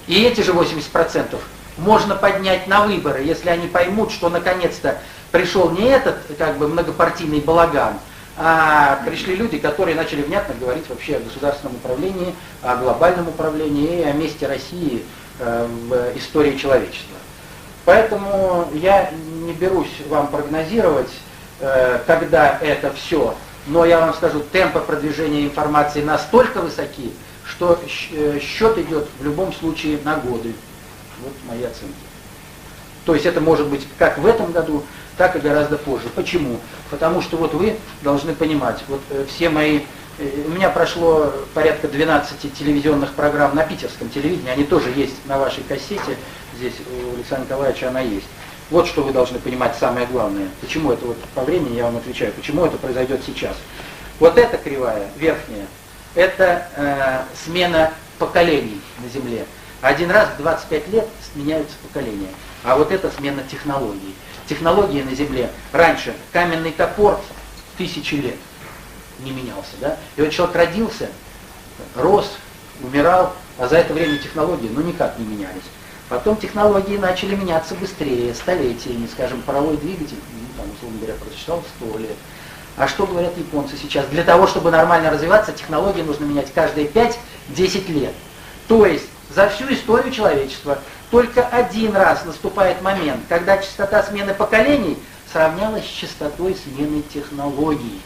И эти же 80% можно поднять на выборы, если они поймут, что наконец-то пришел не этот как бы многопартийный балаган, а пришли люди, которые начали внятно говорить вообще о государственном управлении, о глобальном управлении и о месте России в истории человечества. Поэтому я не берусь вам прогнозировать, когда это все, но я вам скажу, темпы продвижения информации настолько высоки, что счет идет в любом случае на годы. Вот мои оценки. То есть это может быть как в этом году, так и гораздо позже. Почему? Потому что вот вы должны понимать, вот все мои, у меня прошло порядка 12 телевизионных программ на питерском телевидении, они тоже есть на вашей кассете, здесь у Александра Николаевича она есть. Вот что вы должны понимать самое главное. Почему это вот по времени, я вам отвечаю, почему это произойдет сейчас. Вот эта кривая, верхняя, это смена поколений на Земле. Один раз в 25 лет сменяются поколения. А вот это смена технологий. Технологии на Земле. Раньше каменный топор 1000 лет не менялся. Да? И вот человек родился, рос, умирал, а за это время технологии никак не менялись. Потом технологии начали меняться быстрее, столетиями, скажем, паровой двигатель, там, условно говоря, прочитал 100 лет. А что говорят японцы сейчас? Для того, чтобы нормально развиваться, технологии нужно менять каждые 5-10 лет. То есть за всю историю человечества только один раз наступает момент, когда частота смены поколений сравнялась с частотой смены технологий.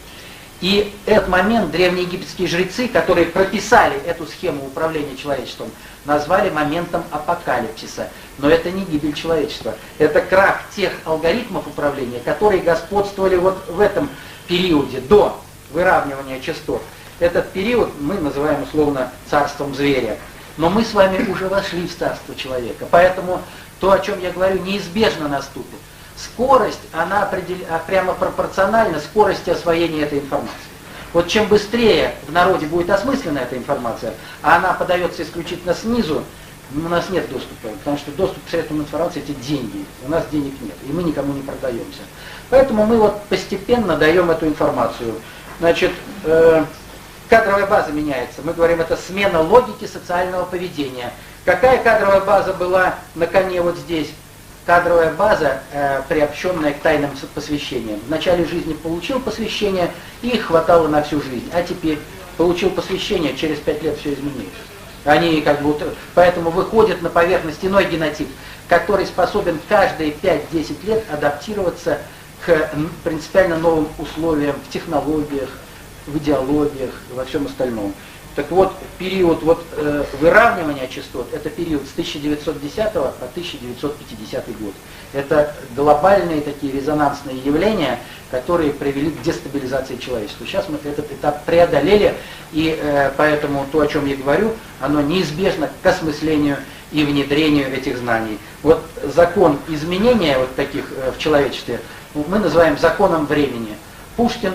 И этот момент древнеегипетские жрецы, которые прописали эту схему управления человечеством, назвали моментом апокалипсиса. Но это не гибель человечества. Это крах тех алгоритмов управления, которые господствовали вот в этом периоде, до выравнивания частот. Этот период мы называем условно царством зверя. Но мы с вами уже вошли в царство человека. Поэтому то, о чем я говорю, неизбежно наступит. Скорость, она прямо пропорциональна скорости освоения этой информации. Вот чем быстрее в народе будет осмыслена эта информация, а она подается исключительно снизу, у нас нет доступа, потому что доступ к средствам информации – это деньги. У нас денег нет, и мы никому не продаемся. Поэтому мы вот постепенно даем эту информацию. Значит, кадровая база меняется. Мы говорим, это смена логики социального поведения. Какая кадровая база была на коне вот здесь? Кадровая база, приобщенная к тайным посвящениям. В начале жизни получил посвящение, и их хватало на всю жизнь. А теперь получил посвящение, через 5 лет все изменилось. Они как бы, поэтому выходит на поверхность иной генотип, который способен каждые 5-10 лет адаптироваться к принципиально новым условиям в технологиях, в идеологиях, во всем остальном. Так вот, период выравнивания частот, это период с 1910 по 1950 год. Это глобальные такие резонансные явления, которые привели к дестабилизации человечества. Сейчас мы этот этап преодолели, и поэтому то, о чем я говорю, оно неизбежно к осмыслению и внедрению этих знаний. Вот закон изменения вот таких в человечестве мы называем законом времени. Пушкин,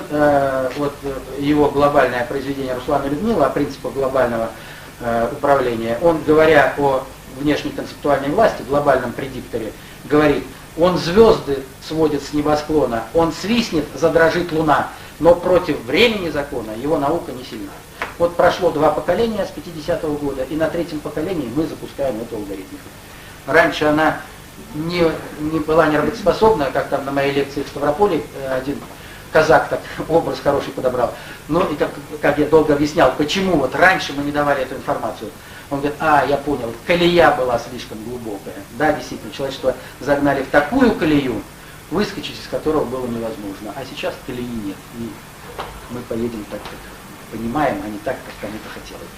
вот его глобальное произведение «Руслан и Людмила» о принципах глобального управления, он, говоря о внешней концептуальной власти, глобальном предикторе, говорит, он звезды сводит с небосклона, он свистнет, задрожит луна, но против времени закона его наука не сильна. Вот прошло 2 поколения с 50-го года, и на 3-м поколении мы запускаем эту алгоритмику. Раньше она не была неработоспособна, как там на моей лекции в Ставрополе один казак так образ хороший подобрал. Ну и как я долго объяснял, почему вот раньше мы не давали эту информацию. Он говорит, я понял, колея была слишком глубокая. Да, действительно, человечество загнали в такую колею, выскочить из которого было невозможно. А сейчас колеи нет. И мы поедем так, как понимаем, а не так, как кому-то хотелось.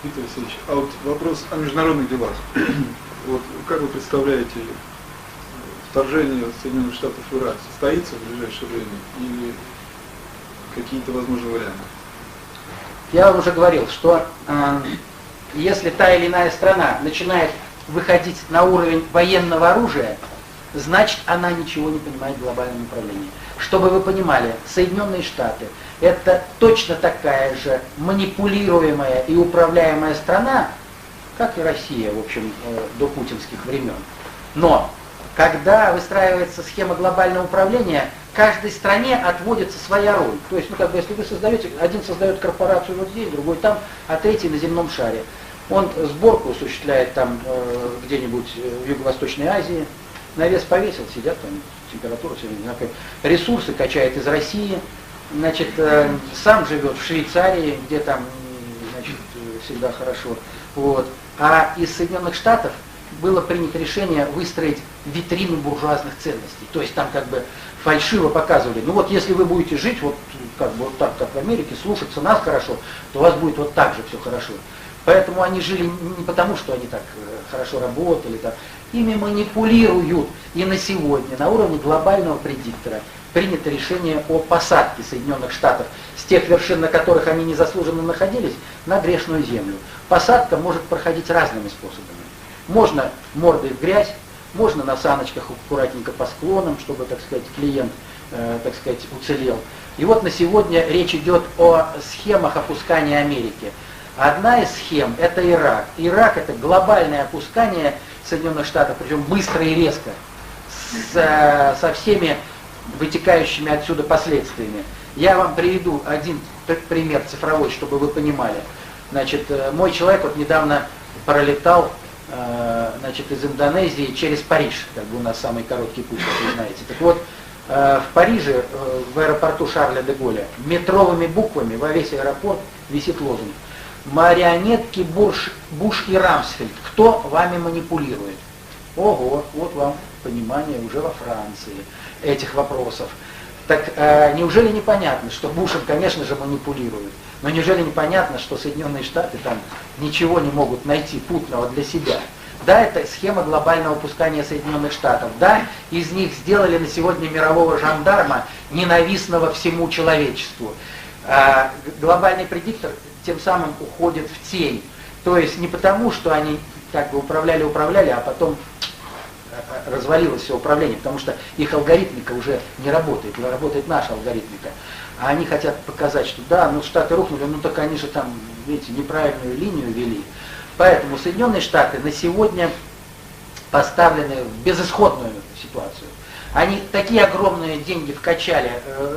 Виктор Алексеевич, а вот вопрос о международных делах. Вот как вы представляете, вторжение Соединенных Штатов в Ирак состоится в ближайшее время или какие-то возможные варианты? Я вам уже говорил, что если та или иная страна начинает выходить на уровень военного оружия, значит она ничего не понимает в глобальном управлении. Чтобы вы понимали, Соединенные Штаты – это точно такая же манипулируемая и управляемая страна, как и Россия, в общем, до путинских времен. Но когда выстраивается схема глобального управления, каждой стране отводится своя роль. То есть, ну, как бы, если вы создаете, один создает корпорацию вот здесь, другой там, а третий на земном шаре. Он сборку осуществляет там где-нибудь в Юго-Восточной Азии, навес повесил, сидят там, температура все одинаковая. Ресурсы качает из России, значит, сам живет в Швейцарии, где там, значит, всегда хорошо. Вот. А из Соединенных Штатов было принято решение выстроить витрину буржуазных ценностей. То есть там как бы фальшиво показывали, ну вот если вы будете жить вот как бы вот так, как в Америке, слушаться нас хорошо, то у вас будет вот так же все хорошо. Поэтому они жили не потому, что они так хорошо работали, так, ими манипулируют. И на сегодня на уровне глобального предиктора принято решение о посадке Соединенных Штатов с тех вершин, на которых они незаслуженно находились, на грешную землю. Посадка может проходить разными способами. Можно мордой в грязь, можно на саночках аккуратненько по склонам, чтобы, так сказать, клиент, так сказать, уцелел. И вот на сегодня речь идет о схемах опускания Америки. Одна из схем – это Ирак. Ирак – это глобальное опускание Соединенных Штатов, причем быстро и резко, со всеми вытекающими отсюда последствиями. Я вам приведу один пример цифровой, чтобы вы понимали. Значит, мой человек вот недавно пролетал, значит, из Индонезии через Париж, как бы у нас самый короткий путь, как вы знаете. Так вот, в Париже, в аэропорту Шарля де Голля, метровыми буквами во весь аэропорт висит лозунг: марионетки Буш и Рамсфельд, кто вами манипулирует? Ого, вот вам понимание уже во Франции этих вопросов. Так неужели непонятно, что Бушем, конечно же, манипулируют, но неужели непонятно, что Соединенные Штаты там ничего не могут найти путного для себя? Да, это схема глобального опускания Соединенных Штатов. Да, из них сделали на сегодня мирового жандарма, ненавистного всему человечеству. Глобальный предиктор тем самым уходит в тень. То есть не потому, что они как бы управляли, а потом развалилось все управление, потому что их алгоритмика уже не работает наша алгоритмика. А они хотят показать, что да, ну Штаты рухнули, ну так они же там, видите, неправильную линию вели. Поэтому Соединенные Штаты на сегодня поставлены в безысходную ситуацию. Они такие огромные деньги вкачали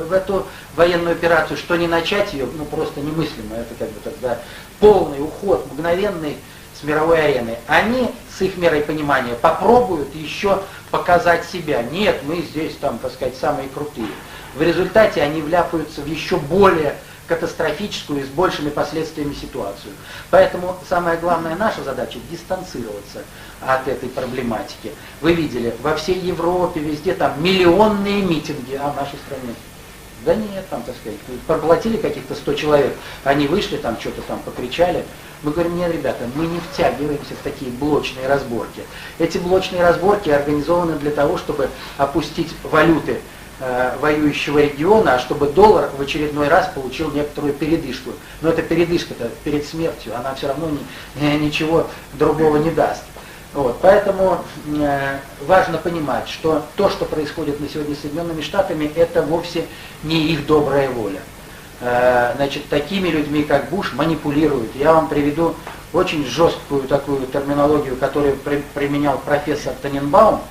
в эту военную операцию, что не начать ее, ну просто немыслимо. Это как бы тогда полный уход, мгновенный с мировой арены. Они с их мерой понимания попробуют еще показать себя. Нет, мы здесь там, так сказать, самые крутые. В результате они вляпаются в еще более катастрофическую и с большими последствиями ситуацию. Поэтому самая главная наша задача – дистанцироваться от этой проблематики. Вы видели, во всей Европе, везде там миллионные митинги, а в нашей стране? Да нет, там, так сказать, проплатили каких-то 100 человек, они вышли, там что-то там покричали. Мы говорим: нет, ребята, мы не втягиваемся в такие блочные разборки. Эти блочные разборки организованы для того, чтобы опустить валюты воюющего региона, а чтобы доллар в очередной раз получил некоторую передышку. Но эта передышка-то перед смертью, она все равно ничего другого не даст. Вот, поэтому важно понимать, что то, что происходит на сегодня с Соединенными Штатами, это вовсе не их добрая воля. Значит, такими людьми, как Буш, манипулируют. Я вам приведу очень жесткую такую терминологию, которую применял профессор Таненбаум,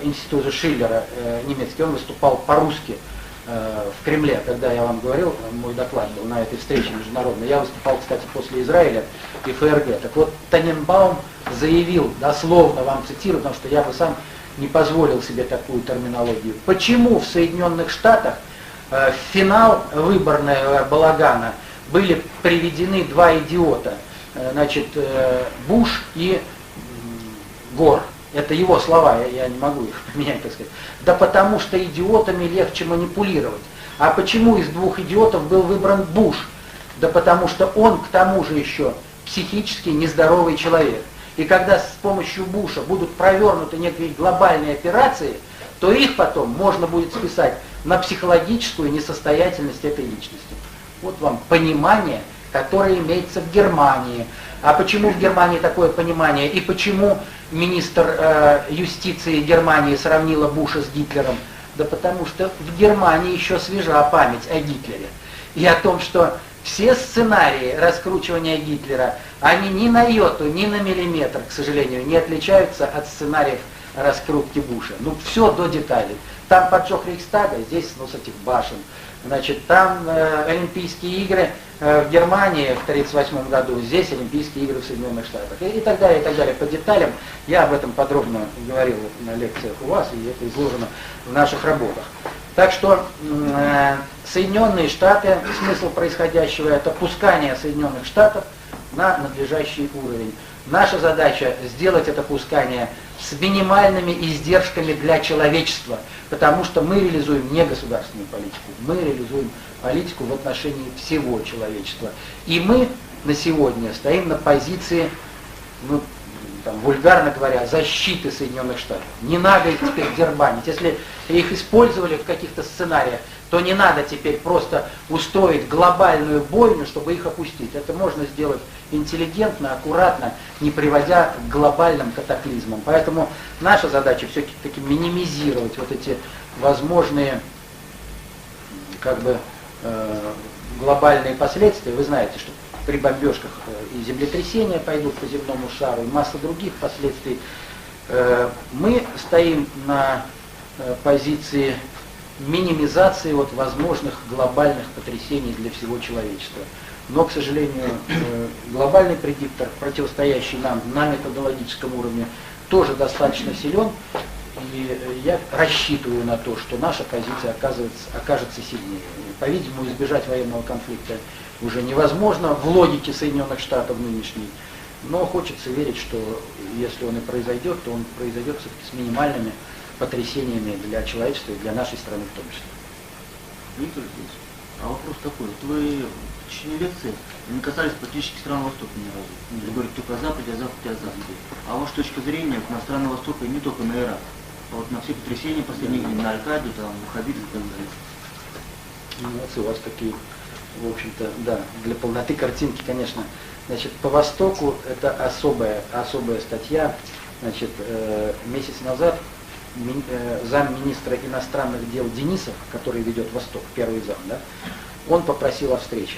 института Шиллера, немецкий. Он выступал по-русски в Кремле, когда я вам говорил, мой доклад был на этой встрече международной. Я выступал, кстати, после Израиля и ФРГ. Так вот, Таненбаум заявил, дословно вам цитирую, потому что я бы сам не позволил себе такую терминологию. Почему в Соединенных Штатах в финал выборного балагана были приведены два идиота, значит, Буш и Гор? Это его слова, я не могу их поменять, так сказать. Да потому что идиотами легче манипулировать. А почему из двух идиотов был выбран Буш? Да потому что он, к тому же, еще психически нездоровый человек. И когда с помощью Буша будут провернуты некие глобальные операции, то их потом можно будет списать на психологическую несостоятельность этой личности. Вот вам понимание, которое имеется в Германии. А почему в Германии такое понимание? И почему министр юстиции Германии сравнила Буша с Гитлером? Да потому что в Германии еще свежа память о Гитлере. И о том, что все сценарии раскручивания Гитлера, они ни на йоту, ни на миллиметр, к сожалению, не отличаются от сценариев раскрутки Буша. Ну, все до деталей. Там поджог Рейхстага, здесь снос этих башен. Значит, там Олимпийские игры в Германии в 1938 году, здесь Олимпийские игры в Соединенных Штатах. И так далее, и так далее. По деталям я об этом подробно говорил на лекциях у вас, и это изложено в наших работах. Так что Соединенные Штаты, смысл происходящего, это пускание Соединенных Штатов на надлежащий уровень. Наша задача сделать это пускание с минимальными издержками для человечества, потому что мы реализуем не государственную политику, мы реализуем политику в отношении всего человечества. И мы на сегодня стоим на позиции, ну, там, вульгарно говоря, защиты Соединенных Штатов. Не надо их теперь дербанить. Если их использовали в каких-то сценариях, то не надо теперь просто устроить глобальную бойню, чтобы их опустить. Это можно сделать интеллигентно, аккуратно, не приводя к глобальным катаклизмам. Поэтому наша задача все-таки минимизировать вот эти возможные как бы глобальные последствия. Вы знаете, что при бомбежках и землетрясения пойдут по земному шару, и масса других последствий. Мы стоим на позиции минимизации вот возможных глобальных потрясений для всего человечества. Но, к сожалению, глобальный предиктор, противостоящий нам на методологическом уровне, тоже достаточно силен. И я рассчитываю на то, что наша позиция окажется сильнее. По-видимому, избежать военного конфликта уже невозможно в логике Соединенных Штатов нынешней. Но хочется верить, что если он и произойдет, то он произойдет все-таки с минимальными потрясениями для человечества и для нашей страны в том числе. Виктор Алексеевич, а вопрос такой. Вот вы в течение лекции не касались практически стран Востока ни разу. Вы говорите только о Западе, о Западе, о Западе. А ваша точка зрения на страны Востока и не только на Ирак, а вот на все потрясения последних дней, на Аль-Каиду, там, Ваххабитов и так далее. Молодцы, у вас такие, в общем-то, да, для полноты картинки, конечно. Значит, по Востоку это особая статья. Значит, месяц назад замминистра иностранных дел Денисов, который ведет Восток, первый зам, да, он попросил о встрече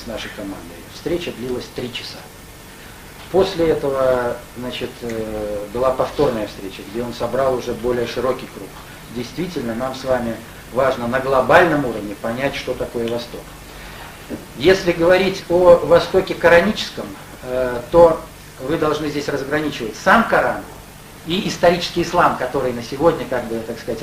с нашей командой. Встреча длилась 3 часа. После этого, значит, была повторная встреча, где он собрал уже более широкий круг. Действительно, нам с вами важно на глобальном уровне понять, что такое Восток. Если говорить о Востоке кораническом, то вы должны здесь разграничивать сам Коран и исторический ислам, который на сегодня, как бы, так сказать,